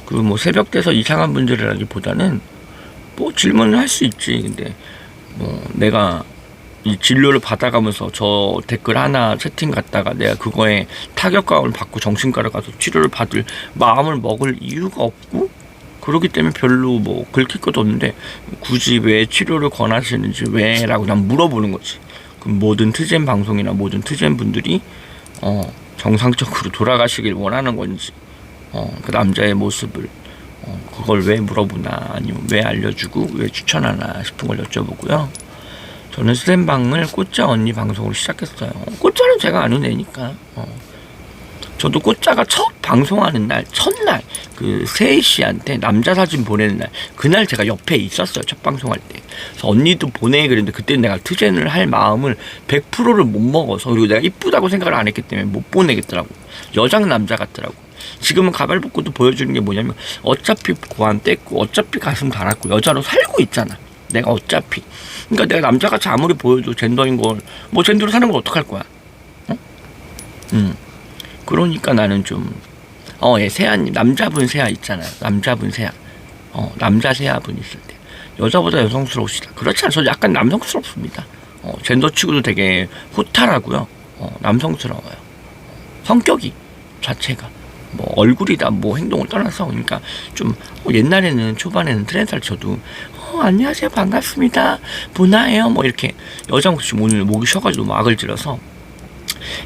그리고 뭐 새벽돼서 이상한 분들이라기보다는 뭐 질문을 할 수 있지. 근데 뭐 내가 이 진료를 받아가면서 저 댓글 하나 채팅 갔다가 내가 그거에 타격감을 받고 정신과를 가서 치료를 받을 마음을 먹을 이유가 없고 그렇기 때문에 별로 뭐 긁힐 것도 없는데 굳이 왜 치료를 권하시는지 왜라고 그냥 물어보는 거지. 그럼 모든 트젠 방송이나 모든 트젠 분들이 정상적으로 돌아가시길 원하는 건지 그 남자의 모습을 그걸 왜 물어보나 아니면 왜 알려주고 왜 추천하나 싶은 걸 여쭤보고요. 저는 스탠방을 꽃자 언니 방송으로 시작했어요. 꽃자는 제가 아는 애니까. 저도 꽃자가 첫 방송하는 날, 첫날, 그 세희 씨한테 남자 사진 보내는 날, 그날 제가 옆에 있었어요. 첫 방송할 때. 그래서 언니도 보내 그랬는데 그때 내가 트젠을 할 마음을 100%를 못 먹어서 그리고 내가 이쁘다고 생각을 안 했기 때문에 못 보내겠더라고. 여장 남자 같더라고. 지금은 가발 벗고도 보여주는 게 뭐냐면 어차피 고안 뗐고 어차피 가슴 달았고 여자로 살고 있잖아. 내가 어차피. 그러니까 내가 남자같이 아무리 보여도 젠더인 걸 뭐 젠더로 사는 걸 어떡할 거야. 그러니까 나는 좀 예, 세아님 남자분 세아 있잖아요. 남자분 세아. 남자 세아분 있을 때 여자보다 여성스러우시다. 그렇지 않아요. 저 약간 남성스럽습니다. 젠더 치고도 되게 호탈하고요. 남성스러워요. 성격이 자체가 뭐 얼굴이다 뭐 행동을 떠나서 그러니까 좀 옛날에는 초반에는 트렌드를 쳐도 안녕하세요 반갑습니다 보나예요 뭐 이렇게 여자 목소리 오늘 목이 쉬어가지고 너무 악을 질러서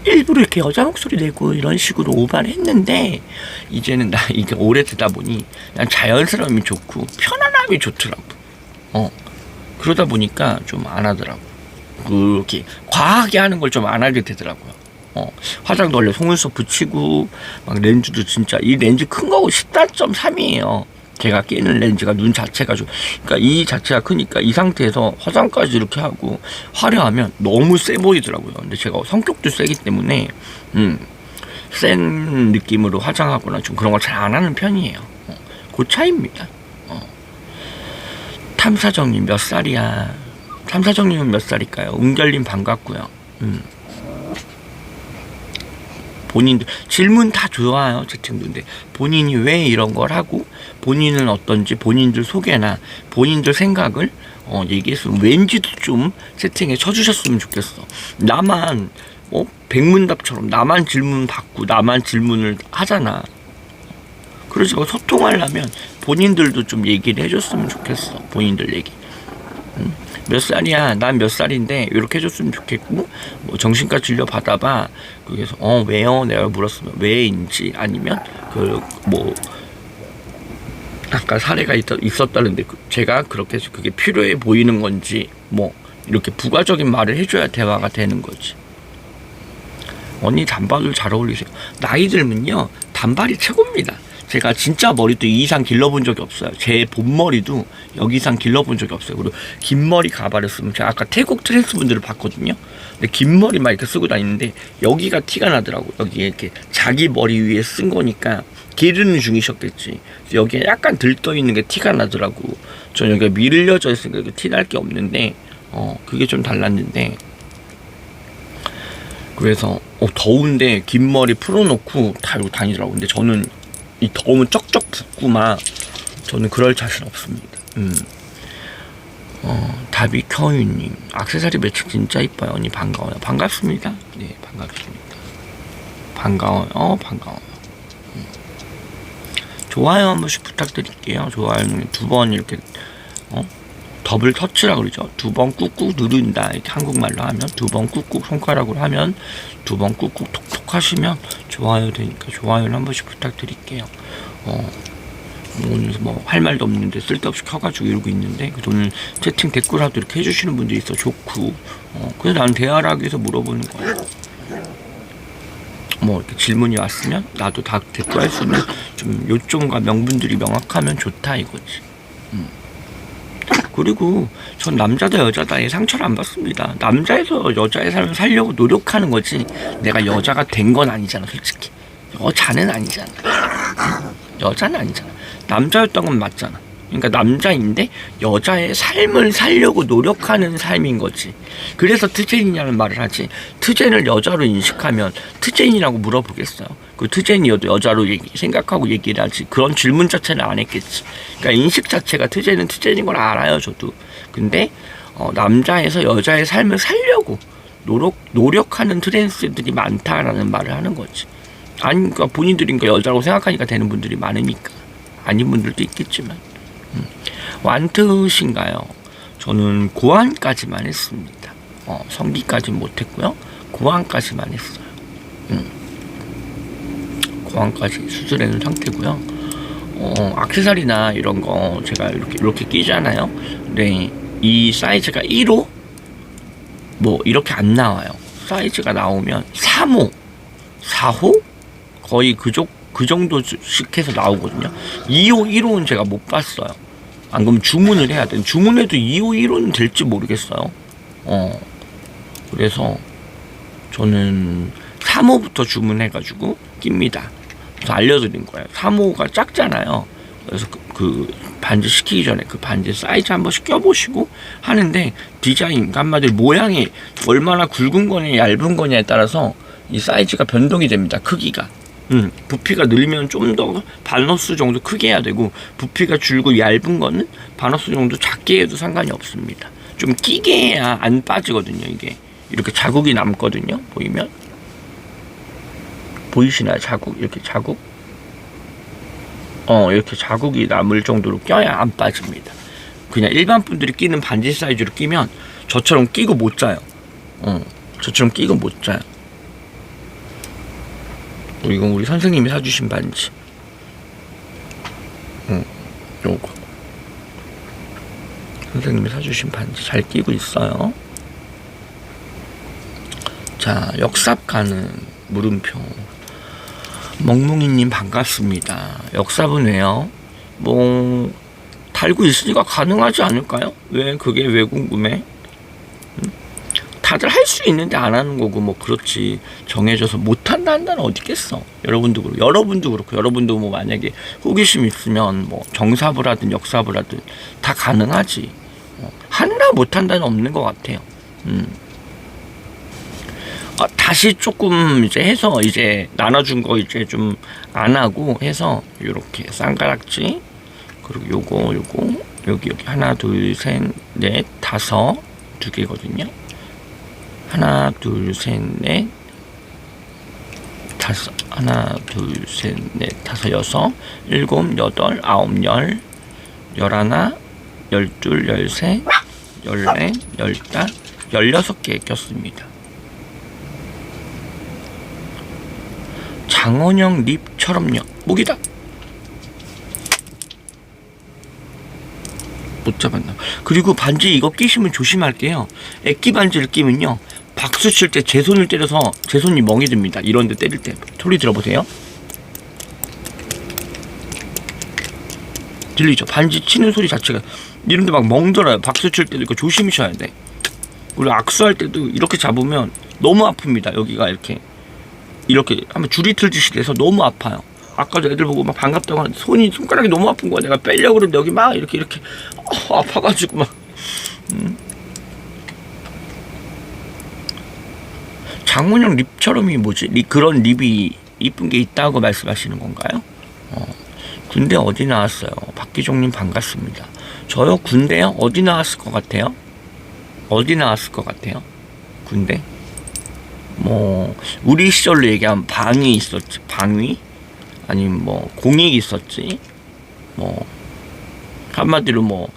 일부러 이렇게 여자 목소리 내고 이런 식으로 오바를 했는데 이제는 나 이게 오래 듣다 보니 난 자연스러움이 좋고 편안함이 좋더라고. 그러다 보니까 좀 안 하더라고. 그렇게 과하게 하는 걸 좀 안 하게 되더라고요. 화장도 원래 속눈썹 붙이고 막 렌즈도 진짜 이 렌즈 큰 거고 14.3이에요. 제가 끼는 렌즈가 눈 자체가 좀 그러니까 이 자체가 크니까 이 상태에서 화장까지 이렇게 하고 화려하면 너무 세 보이더라고요. 근데 제가 성격도 세기 때문에 센 느낌으로 화장하거나 좀 그런 걸 잘 안 하는 편이에요. 그 차이입니다. 탐사정님 몇 살이야? 탐사정님은 몇 살일까요? 은결님 반갑고요. 본인들 질문 다 좋아요. 채팅도인데 본인이 왜 이런 걸 하고 본인은 어떤지 본인들 소개나 본인들 생각을 얘기했으면 왠지도 좀 채팅에 쳐주셨으면 좋겠어. 나만 백문답처럼 나만 질문 받고 나만 질문을 하잖아. 그래서 소통하려면 본인들도 좀 얘기를 해줬으면 좋겠어. 본인들 얘기. 몇 살이야? 난 몇 살인데 이렇게 해줬으면 좋겠고 뭐 정신과 진료 받아봐. 그래서 왜요? 내가 물었으면 왜인지 아니면 그 뭐 아까 사례가 있었다는데 제가 그렇게 해서 그게 필요해 보이는 건지 뭐 이렇게 부가적인 말을 해줘야 대화가 되는 거지. 언니 단발을 잘 어울리세요. 나이 들면요 단발이 최고입니다. 제가 진짜 머리도 이 이상 길러본 적이 없어요. 제 본머리도 여기 이상 길러본 적이 없어요. 그리고 긴 머리 가발을 쓰면 제가 아까 태국 트랜스 분들을 봤거든요. 근데 긴 머리 막 이렇게 쓰고 다니는데 여기가 티가 나더라고. 여기에 이렇게 자기 머리 위에 쓴 거니까 기르는 중이셨겠지. 여기에 약간 들떠 있는 게 티가 나더라고. 전 여기가 밀려져 있으니까 티 날 게 없는데 그게 좀 달랐는데, 그래서 더운데 긴 머리 풀어놓고 달고 다니더라고. 근데 저는 이 더우면 쩍쩍 붓고 막 저는 그럴 자신 없습니다. 다비 켜유님, 액세서리 매칭 진짜 이뻐요. 언니 반가워요. 반갑습니다. 네, 반갑습니다. 반가워요. 반가워요. 좋아요 한 번씩 부탁드릴게요. 좋아요는 2번 이렇게 더블 터치라 그러죠. 2번 꾹꾹 누른다. 이렇게 한국말로 하면 2번 꾹꾹 손가락으로 하면 2번 꾹꾹 톡톡 하시면 좋아요 되니까 좋아요를 한 번씩 부탁드릴게요. 오늘 뭐 할 말도 없는데 쓸데없이 켜가지고 이러고 있는데, 오늘 채팅 댓글라도 이렇게 해주시는 분들이 있어 좋고, 그래서 나는 대화를 하기 위해서 물어보는 거야. 뭐 이렇게 질문이 왔으면 나도 다 댓글 할 수 있는 좀 요점과 명분들이 명확하면 좋다 이거지. 그리고 전 남자다 여자다의 상처를 안 받습니다. 남자에서 여자의 삶을 살려고 노력하는 거지, 내가 여자가 된 건 아니잖아. 솔직히 여자는 아니잖아. 여자는 아니잖아. 남자였던 건 맞잖아. 그러니까 남자인데 여자의 삶을 살려고 노력하는 삶인 거지. 그래서 트젠이냐는 말을 하지, 트젠을 여자로 인식하면 트젠이라고 물어보겠어요? 그 트젠이어도 여자로 생각하고 얘기를 하지, 그런 질문 자체는 안 했겠지. 그러니까 인식 자체가 트젠은 트젠인 걸 알아요, 저도. 근데 남자에서 여자의 삶을 살려고 노력하는 트랜스들이 많다라는 말을 하는 거지. 아니, 그러니까 본인들이 여자라고 생각하니까 되는 분들이 많으니까. 아닌 분들도 있겠지만. 완트신가요? 저는 고안까지만 했습니다. 성기까지는 못했고요. 고안까지만 했어요. 고안까지 수술해놓은 상태고요. 액세서리나 이런 거 제가 이렇게 끼잖아요. 근데 이 사이즈가 1호 뭐 이렇게 안 나와요. 사이즈가 나오면 3호, 4호 거의 그 정도씩 해서 나오거든요. 2호, 1호는 제가 못 봤어요. 안 그러면 주문을 해야 돼. 주문해도 2호, 1호는 될지 모르겠어요. 그래서 저는 3호부터 주문해가지고 낍니다. 그래서 알려드린 거예요. 3호가 작잖아요. 그래서 그 반지 시키기 전에 그 반지 사이즈 한 번씩 껴보시고 하는데, 디자인, 한마디로 모양이 얼마나 굵은 거냐 얇은 거냐에 따라서 이 사이즈가 변동이 됩니다. 크기가. 부피가 늘면 좀 더 바너스 정도 크게 해야 되고, 부피가 줄고 얇은 거는 바너스 정도 작게 해도 상관이 없습니다. 좀 끼게 해야 안 빠지거든요. 이게 이렇게 자국이 남거든요. 보이면 보이시나요? 자국, 이렇게 자국. 이렇게 자국이 남을 정도로 껴야 안 빠집니다. 그냥 일반 분들이 끼는 반지 사이즈로 끼면 저처럼 끼고 못 자요. 저처럼 끼고 못 자요. 이건 우리 선생님이 사주신 반지. 요거 선생님이 사주신 반지 잘 끼고 있어요. 자, 역삽 가는 물음표. 멍뭉이님 반갑습니다. 역삽은 왜요? 뭐 달고 있으니까 가능하지 않을까요? 그게 왜 궁금해? 다들 할 수 있는데 안 하는 거고, 뭐 그렇지 정해져서 못한다 한다는 어디 있겠어. 여러분도 그렇고 여러분도 뭐 만약에 호기심 있으면 뭐 정삽을 하든 역삽을 하든 다 가능하지. 한다 못한다는 없는 것 같아요. 다시 조금 이제 해서 이제 나눠준 거 이제 좀 안 하고 해서 요렇게 쌍가락지, 그리고 요거 여기 하나 둘 셋 넷 다섯, 두 개거든요. 하나 둘 셋 넷 다섯, 하나 둘 셋 넷 다섯 여섯 일곱 여덟 아홉 열 열하나 열둘 열셋 열넷 열다 16개 꼈습니다. 장원영 립처럼요. 목이다. 못 잡았나. 그리고 반지 이거 끼시면 조심할게요. 액기 반지를 끼면요, 박수 칠 때 제 손을 때려서 제 손이 멍이 듭니다. 이런 데 때릴 때 소리 들어보세요. 들리죠? 반지 치는 소리 자체가. 이런데 막 멍들어요. 박수 칠 때도 이거 조심히셔야 돼. 그리고 악수할 때도 이렇게 잡으면 너무 아픕니다. 여기가 이렇게 하면 줄이 틀듯이 돼서 너무 아파요. 아까도 애들 보고 막 반갑다고 하는데 손가락이 너무 아픈 거야. 내가 빼려고 그러는데 여기 막 이렇게 아파가지고 막. 장문형 립처럼이 뭐지? 그런 립이 이쁜 게 있다고 말씀하시는 건가요? 군대 어디 나왔어요? 박기종님 반갑습니다. 저요? 군대요? 어디 나왔을 것 같아요? 어디 나왔을 것 같아요? 군대? 뭐 우리 시절로 얘기하면 방위 있었지. 방위? 아니면 뭐 공익 있었지. 뭐 한마디로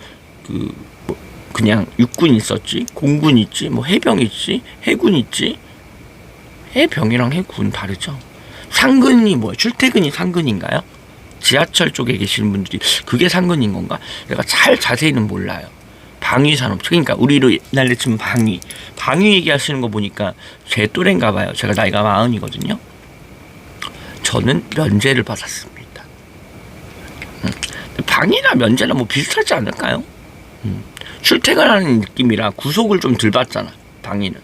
그냥 육군 있었지. 공군 있지. 뭐 해병 있지. 해군 있지. 해병이랑 해군 다르죠. 상근이 뭐예요? 출퇴근이 상근인가요? 지하철 쪽에 계시는 분들이 그게 상근인 건가? 내가 자세히는 몰라요. 방위산업, 그러니까 우리로 옛날에 치면 방위 얘기하시는 거 보니까 제 또래인가 봐요. 제가 나이가 40이거든요. 저는 면제를 받았습니다. 방위나 면제나 뭐 비슷하지 않을까요? 출퇴근하는 느낌이라 구속을 좀 덜 받잖아, 방위는.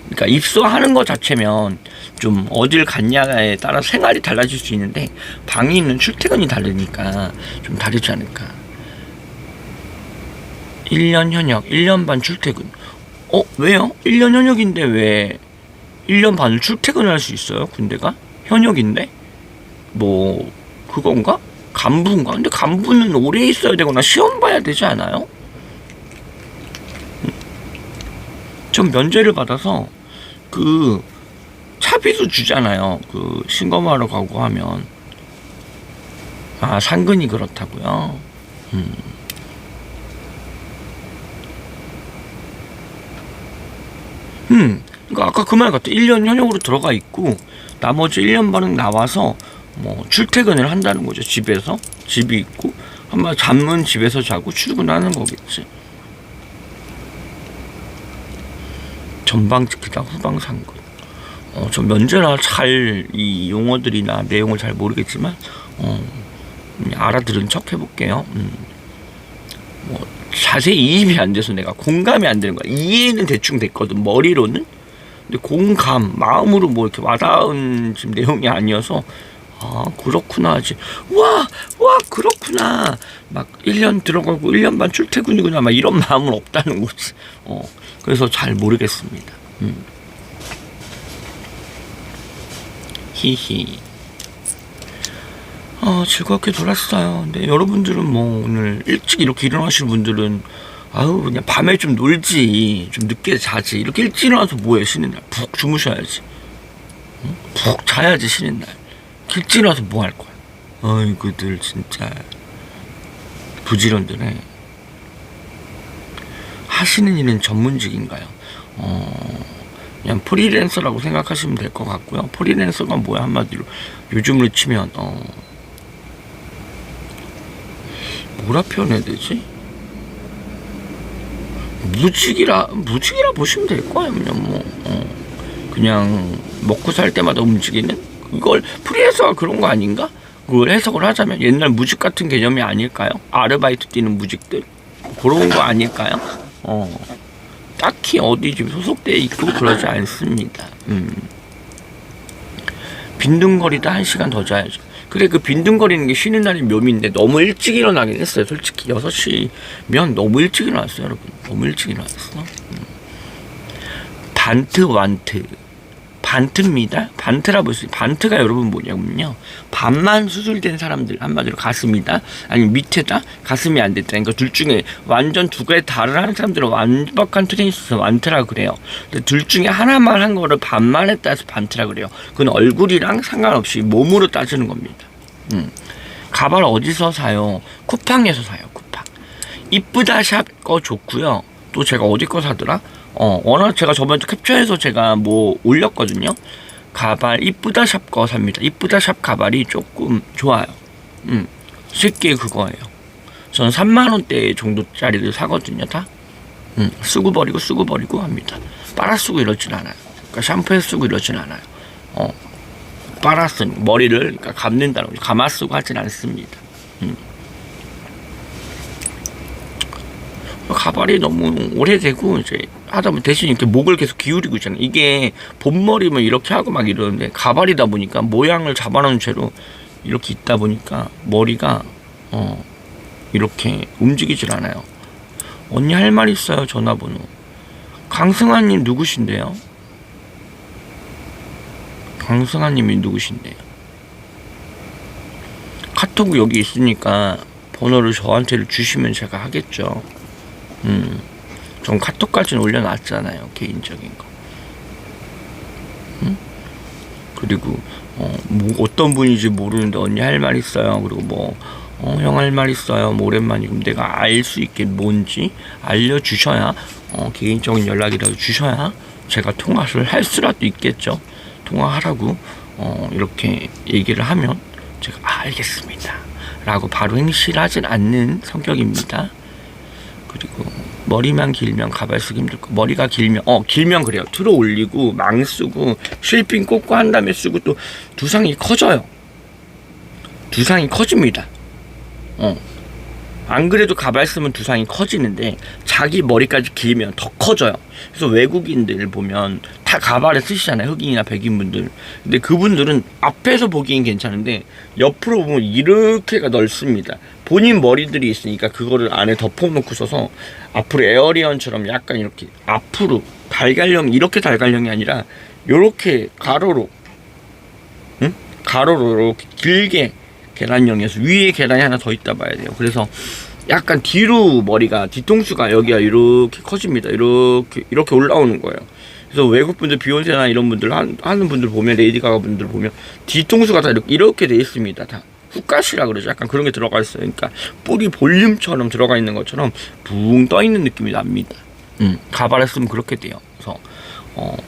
그러니까 입소하는 것 자체면 좀 어딜 갔냐에 따라 생활이 달라질 수 있는데 방위는 출퇴근이 다르니까 좀 다르지 않을까. 1년 현역, 1년 반 출퇴근. 왜요? 1년 현역인데 왜 1년 반을 출퇴근을 할 수 있어요? 군대가? 현역인데? 뭐 그건가? 간부인가? 근데 간부는 오래 있어야 되거나 시험 봐야 되지 않아요? 전 면제를 받아서 차비도 주잖아요. 신검하러 가고 하면. 상근이 그렇다고요? 그러니까 아까 그 말 같아. 1년 현역으로 들어가 있고 나머지 1년 반은 나와서 뭐 출퇴근을 한다는 거죠. 집에서. 집이 있고 한번 잠은 집에서 자고 출근하는 거겠지. 전방 지키다 후방 상근. 저 면제라 잘 이 용어들이나 내용을 잘 모르겠지만 알아들은 척 해볼게요. 뭐 자세히 이입이 안 돼서 내가 공감이 안 되는 거야. 이해는 대충 됐거든, 머리로는. 근데 공감, 마음으로 뭐 이렇게 와닿은 지금 내용이 아니어서 그렇구나 하지. 와 그렇구나. 막 1년 들어가고 1년 반 출퇴근이구나. 막 이런 마음은 없다는 거지. 그래서 잘 모르겠습니다. 히히. 즐겁게 놀았어요. 근데 여러분들은 뭐 오늘 일찍 이렇게 일어나시는 분들은 그냥 밤에 좀 놀지, 좀 늦게 자지. 이렇게 일찍 일어나서 뭐해? 쉬는 날 푹 주무셔야지. 푹 자야지 쉬는 날. 일찍 일어나서 뭐 할 거야? 아이고들 진짜 부지런드네. 하시는 일은 전문직인가요? 그냥 프리랜서라고 생각하시면 될 것 같고요. 프리랜서가 뭐야? 한마디로 요즘으로 치면 뭐라 표현해야 되지? 무직이라 보시면 될 거예요. 그냥 먹고 살 때마다 움직이는 그걸 프리랜서가 그런 거 아닌가? 그걸 해석을 하자면 옛날 무직 같은 개념이 아닐까요? 아르바이트 뛰는 무직들 그런 거 아닐까요? 딱히 어디 좀 소속돼 있고 그러지 않습니다. 빈둥거리다 1시간 더 자야죠. 그래, 그 빈둥거리는 게 쉬는 날이 묘미인데 너무 일찍 일어나긴 했어요. 솔직히 6시면 너무 일찍 일어났어요, 여러분. 너무 일찍 일어났어. 반트, 완트. 반트입니다. 반트라 볼 수 있어요. 반트가 여러분 뭐냐면요, 반만 수술된 사람들, 한마디로 가슴이다 아니면 밑에다 가슴이 안 됐다. 그러니까 둘 중에 완전 두 개의 다를 하는 사람들은 완벽한 트레이닝 있어서 완트라 그래요. 근데 둘 중에 하나만 한 거를 반만 했다 해서 반트라 그래요. 그건 얼굴이랑 상관없이 몸으로 따지는 겁니다. 가발 어디서 사요? 쿠팡에서 사요. 쿠팡. 이쁘다 샵 거 좋고요. 또 제가 어디 거 사더라? 워낙 제가 저번에 캡처해서 제가 뭐 올렸거든요. 가발 이쁘다 샵 거 삽니다. 이쁘다 샵 가발이 조금 좋아요. 쉽게 그거예요. 저는 3만원대 정도짜리를 사거든요, 다. 쓰고 버리고 합니다. 빨아 쓰고 이러진 않아요. 그러니까 샴푸에 쓰고 이러진 않아요. 빨아 쓰는 머리를 그러니까 감는다는 거죠. 감아 쓰고 하진 않습니다. 가발이 너무 오래되고 이제 하다 보면 대신 이렇게 목을 계속 기울이고 있잖아요. 이게 본머리면 이렇게 하고 막 이러는데 가발이다 보니까 모양을 잡아놓은 채로 이렇게 있다 보니까 머리가 이렇게 움직이질 않아요. 언니 할 말 있어요. 전화번호. 강승아님 누구신데요? 강승아님이 누구신데요? 카톡 여기 있으니까 번호를 저한테 주시면 제가 하겠죠. 전 카톡까지는 올려놨잖아요. 개인적인 거. 그리고 뭐 어떤 분인지 모르는데 언니 할 말 있어요. 그리고 뭐 형 할 말 있어요. 뭐 오랜만이고 내가 알 수 있게 뭔지 알려주셔야 개인적인 연락이라도 주셔야 제가 통화를 할 수라도 있겠죠. 통화하라고 이렇게 얘기를 하면 제가 알겠습니다 라고 바로 행실을 하진 않는 성격입니다. 그리고 머리만 길면 가발 쓰기 힘들 거. 머리가 길면 그래요. 틀어 올리고 망 쓰고 실핀 꽂고 한 다음에 쓰고 또 두상이 커져요. 두상이 커집니다. 안 그래도 가발 쓰면 두상이 커지는데 자기 머리까지 길면 더 커져요. 그래서 외국인들 보면 다 가발을 쓰시잖아요. 흑인이나 백인분들. 근데 그분들은 앞에서 보기엔 괜찮은데 옆으로 보면 이렇게가 넓습니다. 본인 머리들이 있으니까 그거를 안에 덮어놓고 써서 앞으로 에어리언처럼 약간 이렇게 앞으로 달걀형, 이렇게 달걀형이 아니라 요렇게 가로로 가로로 이렇게 길게 계란형이어서 위에 계란이 하나 더 있다 봐야 돼요. 그래서 약간 뒤로 머리가, 뒤통수가 여기가 이렇게 커집니다. 이렇게 올라오는 거예요. 그래서 외국분들, 비욘세나 이런 분들 하는 분들 보면, 레이디 가가 분들 보면 뒤통수가 다 이렇게 돼 있습니다. 다 훅갓이라 그러죠. 약간 그런 게 들어가 있어요. 그러니까 뿌리 볼륨처럼 들어가 있는 것처럼 붕 떠 있는 느낌이 납니다. 가발을 쓰면 그렇게 돼요. 그래서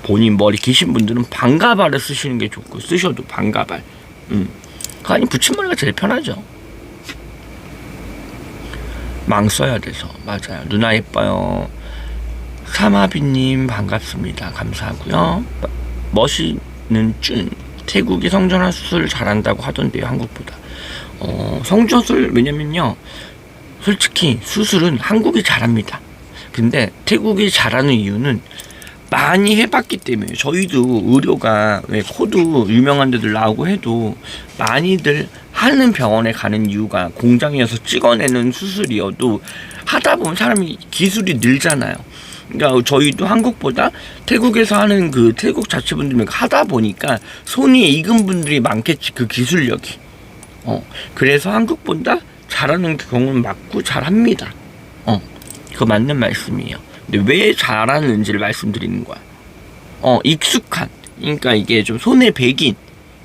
본인 머리 기신 분들은 반가발을 쓰시는 게 좋고, 쓰셔도 반가발. 아니 붙임머리가 제일 편하죠. 망 써야 돼서. 맞아요. 누나 예뻐요. 사마비님 반갑습니다. 감사하고요. 멋있는 준. 태국이 성전환 수술 잘한다고 하던데요. 한국보다. 성전술, 왜냐면요, 솔직히 수술은 한국이 잘합니다. 근데 태국이 잘하는 이유는 많이 해봤기 때문에. 저희도 의료가 왜 코드 유명한 데들 나오고 해도 많이들 하는 병원에 가는 이유가 공장에서 찍어내는 수술이어도 하다 보면 사람이 기술이 늘잖아요. 그러니까 저희도 한국보다 태국에서 하는 그 태국 자체분들이 하다 보니까 손이 익은 분들이 많겠지, 그 기술력이. 그래서 한국보다 잘하는 경우는 맞고 잘합니다. 그거 맞는 말씀이에요. 근데 왜 잘하는지를 말씀드리는 거야. 익숙한, 그러니까 이게 좀 손에 배긴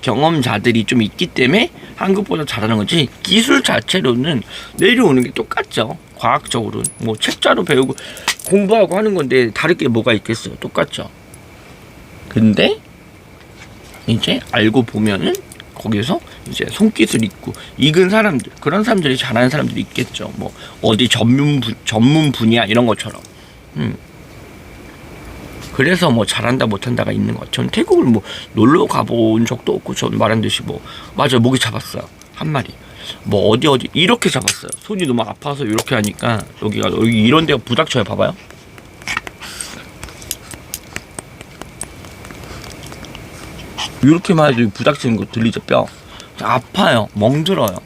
경험자들이 좀 있기 때문에 한국보다 잘하는 거지, 기술 자체로는 내려오는 게 똑같죠. 과학적으로는 뭐 책자로 배우고 공부하고 하는 건데 다를 게 뭐가 있겠어요. 똑같죠. 근데 이제 알고 보면은 거기서 이제 손기술 있고 익은 사람들, 그런 사람들이 잘하는 사람들이 있겠죠. 뭐 어디 전문 분야 이런 것처럼. 그래서 뭐 잘한다 못한다가 있는 것. 전 태국을 뭐 놀러 가본 적도 없고, 전 말한 듯이 뭐, 맞아요, 모기 잡았어요. 한 마리. 뭐 어디 이렇게 잡았어요. 손이 너무 아파서 이렇게 하니까 여기 이런 데가 부닥쳐요. 봐봐요. 이렇게만 해도 부닥치는 거 들리죠? 뼈 아파요. 멍들어요.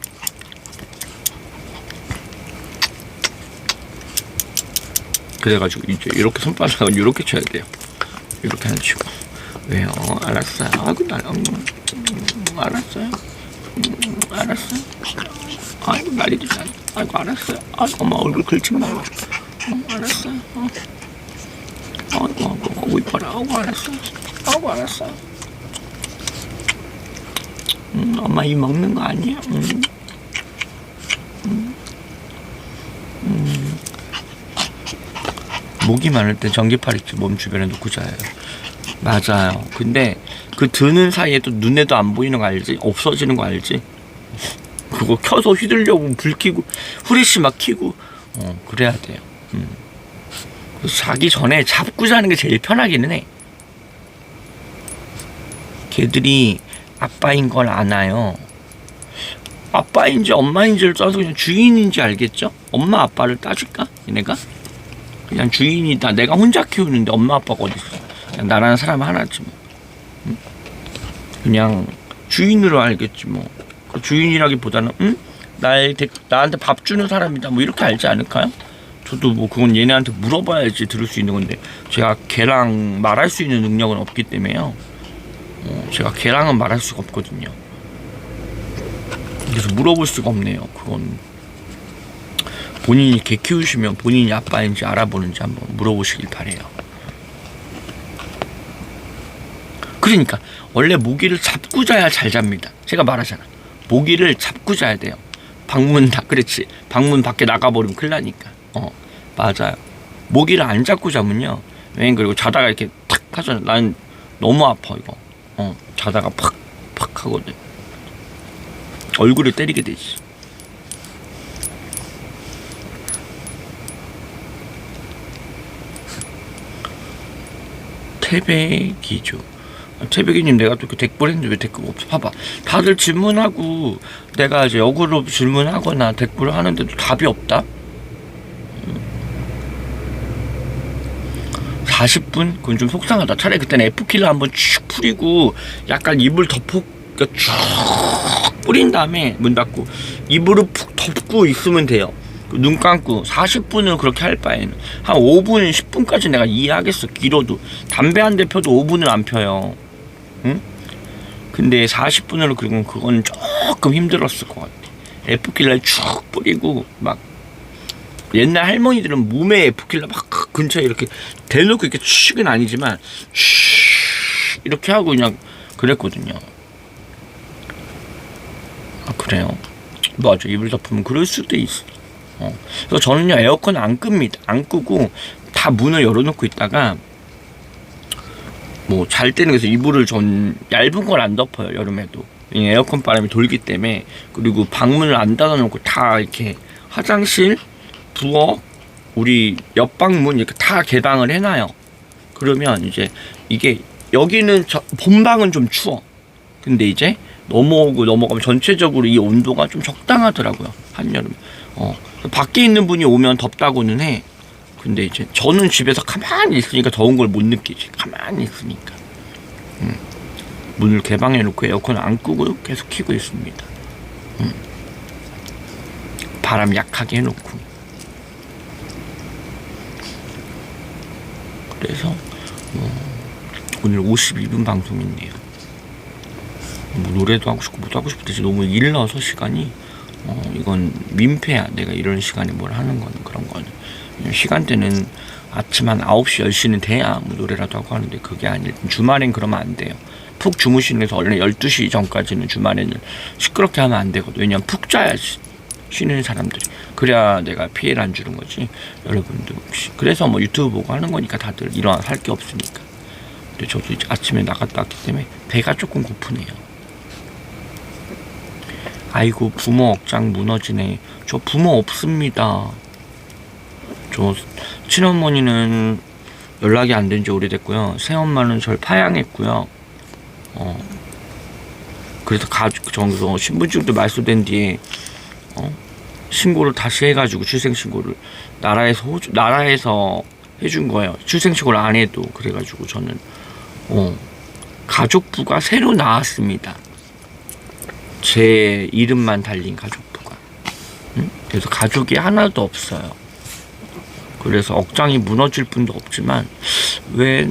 그래가지고 이제 이렇게 손바닥은 이렇게 쳐야 돼요. 이렇게 안 치고. 왜요? 알았어요. 아이고 알았어요. 알았어요. 아이고 난리도 나. 아이고 알았어요. 아이고 엄마 얼굴 긁지 말고. 알았어요. 아이고 이뻐라. 아이고 알았어요. 아이고 알았어요. 엄마 이 먹는 거 아니야? 목이 많을 때 전기팔 있지, 몸 주변에 놓고 자요. 맞아요. 근데 그 드는 사이에 또 눈에도 안 보이는 거 알지? 없어지는 거 알지? 그거 켜서 휘두르려고 불 켜고 후레쉬 막 켜고 그래야 돼요. 그래서 자기 전에 잡고 자는 게 제일 편하기는 해. 걔들이 아빠인 걸 아나요. 아빠인지 엄마인지를 떠서 그냥 주인인지 알겠죠? 엄마 아빠를 따줄까? 얘네가? 그냥 주인이다. 내가 혼자 키우는데 엄마 아빠가 어디 있어? 그냥 나라는 사람 하나지 뭐. 응? 그냥 주인으로 알겠지 뭐. 그 주인이라기보다는 응? 나한테 밥 주는 사람이다. 뭐 이렇게 알지 않을까요? 저도 뭐 그건 얘네한테 물어봐야지 들을 수 있는 건데 제가 걔랑 말할 수 있는 능력은 없기 때문에요. 제가 걔랑은 말할 수가 없거든요. 그래서 물어볼 수가 없네요. 그건 본인이 개 키우시면 본인이 아빠인지 알아보는지 한번 물어보시길 바래요. 그러니까 원래 모기를 잡고 자야 잘 잡니다. 제가 말하잖아. 모기를 잡고 자야 돼요. 방문 다 그렇지. 방문 밖에 나가버리면 큰일 나니까. 맞아요. 모기를 안 잡고 자면요. 그리고 자다가 이렇게 탁 하잖아. 난 너무 아파 이거. 자다가 팍 하거든. 얼굴을 때리게 되지. 태백이죠. 태백이님 내가 또 댓글 했는데 왜 댓글 없어? 봐봐. 다들 질문하고 내가 이제 역으로 질문하거나 댓글을 하는데도 답이 없다? 40분? 그건 좀 속상하다. 차라리 그때는 F킬러 한번 쭉 뿌리고 약간 이불 쭉 뿌린 다음에 문 닫고 이불을 푹 덮고 있으면 돼요. 눈 감고 40분을 그렇게 할 바에는 한 5분, 10분까지 내가 이해하겠어. 길어도 담배 한 대 펴도 5분을 안 펴요. 응? 근데 40분으로 그건 조금 힘들었을 것 같아. F킬러 쭉 뿌리고 막 옛날 할머니들은 몸에 F킬러 막 근처에 이렇게 대놓고 이렇게 슉은 아니지만 슉 이렇게 하고 그냥 그랬거든요. 아 그래요? 맞아. 이불 덮으면 그럴 수도 있어. 그래서 저는요 에어컨 안 끕니다. 안 끄고 다 문을 열어놓고 있다가 뭐 잘 때는 그래서 이불을 전 얇은 걸 안 덮어요. 여름에도 에어컨 바람이 돌기 때문에. 그리고 방문을 안 닫아놓고 다 이렇게 화장실, 부엌, 우리 옆방문 이렇게 다 개방을 해놔요. 그러면 이제 이게 여기는 본방은 좀 추워. 근데 이제 넘어가면 전체적으로 이 온도가 좀 적당하더라고요. 한여름. 밖에 있는 분이 오면 덥다고는 해. 근데 이제 저는 집에서 가만히 있으니까 더운 걸 못 느끼지. 가만히 있으니까. 문을 개방해 놓고 에어컨 안 끄고 계속 켜고 있습니다. 바람 약하게 해놓고. 그래서 오늘 52분 방송이네요. 뭐 노래도 하고 싶고 뭐도 하고 싶은데 너무 일러서 시간이 이건 민폐야. 내가 이런 시간에 뭘 하는 거는. 그런 거는 시간대는 아침 한 9시 10시는 돼야 뭐 노래라도 하고 하는데 그게 아니라 주말엔 그러면 안 돼요. 푹 주무시는 데서 원래 12시 전까지는 주말에는 시끄럽게 하면 안 되거든. 왜냐면 푹 자야지 쉬는 사람들이. 그래야 내가 피해를 안 주는 거지. 여러분도 혹시 그래서 뭐 유튜브 보고 하는 거니까 다들 일어나서 할 게 없으니까. 근데 저도 이제 아침에 나갔다 왔기 때문에 배가 조금 고프네요. 아이고 부모 억장 무너지네. 저 부모 없습니다. 저 친어머니는 연락이 안 된 지 오래됐고요. 새엄마는 절 파양했고요. 그래서 저기서 신분증도 말소된 뒤에 신고를 다시 해가지고 출생신고를 나라에서 해준 거예요. 출생신고를 안 해도. 그래가지고 저는 가족부가 새로 나왔습니다. 제 이름만 달린 가족부가. 그래서 가족이 하나도 없어요. 그래서 억장이 무너질 분도 없지만 왜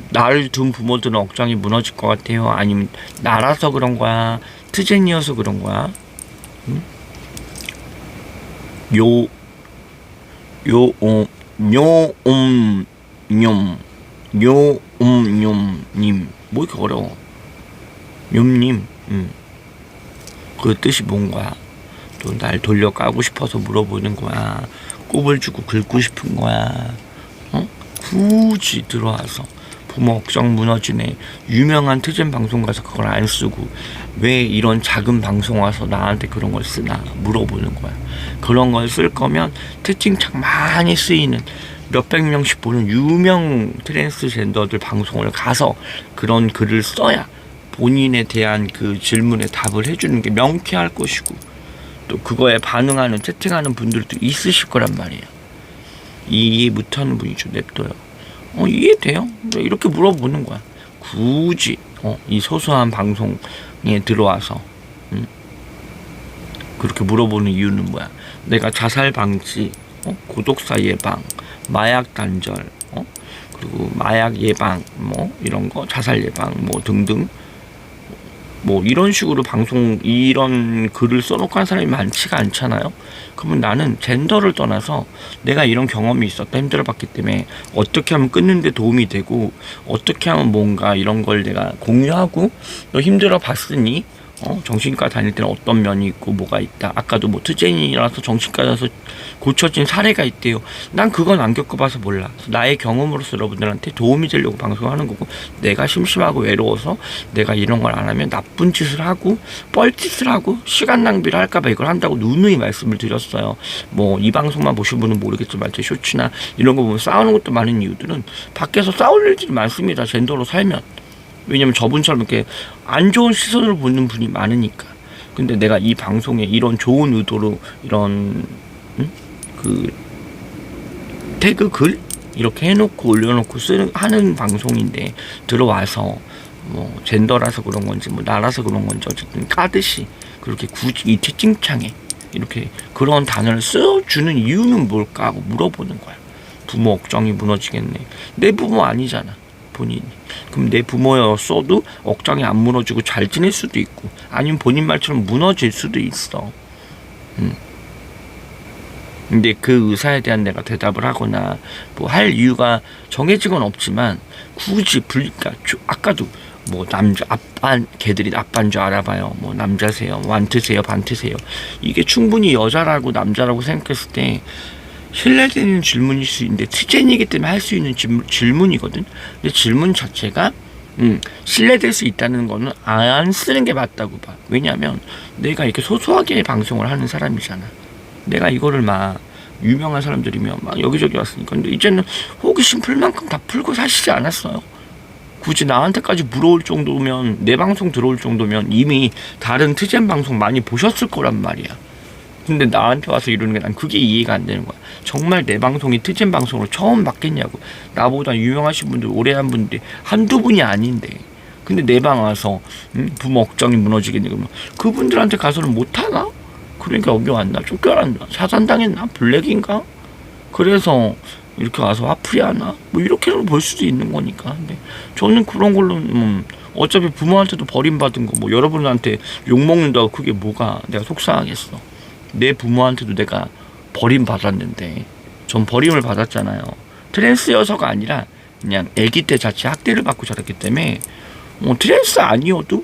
나를 둔 부모들은 억장이 무너질 것 같아요? 아니면 나라서 그런 거야? 트젠이어서 그런 거야? 님 뭐 이렇게 어려워. 뇽님 그 뜻이 뭔 거야? 또 날 돌려 까고 싶어서 물어보는 거야? 꼽을 주고 긁고 싶은 거야? 굳이 들어와서 부모 억장 무너지네. 유명한 트젠 방송 가서 그걸 안 쓰고 왜 이런 작은 방송 와서 나한테 그런 걸 쓰나 물어보는 거야. 그런 걸 쓸 거면 채팅창 많이 쓰이는 몇백 명씩 보는 유명 트랜스젠더들 방송을 가서 그런 글을 써야 본인에 대한 그 질문에 답을 해주는 게 명쾌할 것이고 또 그거에 반응하는 채팅하는 분들도 있으실 거란 말이에요. 이해 못하는 분이죠. 냅둬요. 이해돼요? 이렇게 물어보는 거야. 굳이 이 소소한 방송에 들어와서 그렇게 물어보는 이유는 뭐야? 내가 자살 방지, 고독사 예방, 마약 단절, 그리고 마약 예방, 뭐 이런 거, 자살 예방, 뭐 등등, 뭐 이런 식으로 방송 이런 글을 써놓고 한 사람이 많지가 않잖아요. 그러면 나는 젠더를 떠나서 내가 이런 경험이 있었다, 힘들어봤기 때문에 어떻게 하면 끊는 데 도움이 되고 어떻게 하면 뭔가 이런 걸 내가 공유하고 너 힘들어봤으니 정신과 다닐 때는 어떤 면이 있고 뭐가 있다. 아까도 뭐 트제인이라서 정신과 가서 고쳐진 사례가 있대요. 난 그건 안 겪어봐서 몰라. 나의 경험으로서 여러분들한테 도움이 되려고 방송하는 거고, 내가 심심하고 외로워서 내가 이런 걸 안 하면 나쁜 짓을 하고 뻘짓을 하고 시간 낭비를 할까봐 이걸 한다고 누누이 말씀을 드렸어요. 뭐 이 방송만 보신 분은 모르겠지만 제 쇼츠나 이런 거 보면 싸우는 것도 많은 이유들은 밖에서 싸울 일들이 많습니다. 젠더로 살면. 왜냐면 저분처럼 이렇게 안 좋은 시선을 보는 분이 많으니까. 근데 내가 이 방송에 이런 좋은 의도로 이런 그 태그 글 이렇게 해놓고 올려놓고 하는 방송인데 들어와서 뭐 젠더라서 그런 건지 뭐 나라서 그런 건지 어쨌든 까듯이 그렇게 굳이 이 채팅창에 이렇게 그런 단어를 써주는 이유는 뭘까 하고 물어보는 거야. 부모 억장이 무너지겠네. 내 부모 아니잖아, 본인이. 그럼 내 부모였어도 억장이 안 무너지고 잘 지낼 수도 있고, 아니면 본인 말처럼 무너질 수도 있어. 근데 그 의사에 대한 내가 대답을 하거나 뭐 할 이유가 정해진 건 없지만, 굳이 그러니까 아까도 뭐 남자 아빠, 걔들이 아빠인 줄 알아봐요. 뭐 남자세요, 완트세요, 반트세요. 이게 충분히 여자라고 남자라고 생각했을 때 신뢰되는 질문일 수 있는데, 트젠이기 때문에 할 수 있는 질문이거든. 근데 질문 자체가 신뢰될 수 있다는 거는 안 쓰는 게 맞다고 봐. 왜냐면 내가 이렇게 소소하게 방송을 하는 사람이잖아. 내가 이거를 막 유명한 사람들이면 막 여기저기 왔으니까. 근데 이제는 호기심 풀 만큼 다 풀고 사시지 않았어요. 굳이 나한테까지 물어올 정도면, 내 방송 들어올 정도면 이미 다른 트젠 방송 많이 보셨을 거란 말이야. 근데 나한테 와서 이러는 게 난 그게 이해가 안 되는 거야. 정말 내 방송이 트젠 방송으로 처음 받겠냐고. 나보다 유명하신 분들, 오래 한 분들이 한두 분이 아닌데. 근데 내 방 와서 부모 억장이 무너지겠네 그러면 그분들한테 가서는 못하나? 그러니까 여기 왔나? 쫓겨났나? 사산당했나? 블랙인가? 그래서 이렇게 와서 화풀이 하나? 뭐 이렇게는 볼 수도 있는 거니까. 근데 저는 그런 걸로 어차피 부모한테도 버림받은 거 뭐 여러분한테 욕먹는다고 그게 뭐가 내가 속상하겠어. 내 부모한테도 내가 버림받았는데, 전 버림을 받았잖아요. 트랜스여서가 아니라 그냥 아기 때 자체 학대를 받고 자랐기 때문에 트랜스 아니어도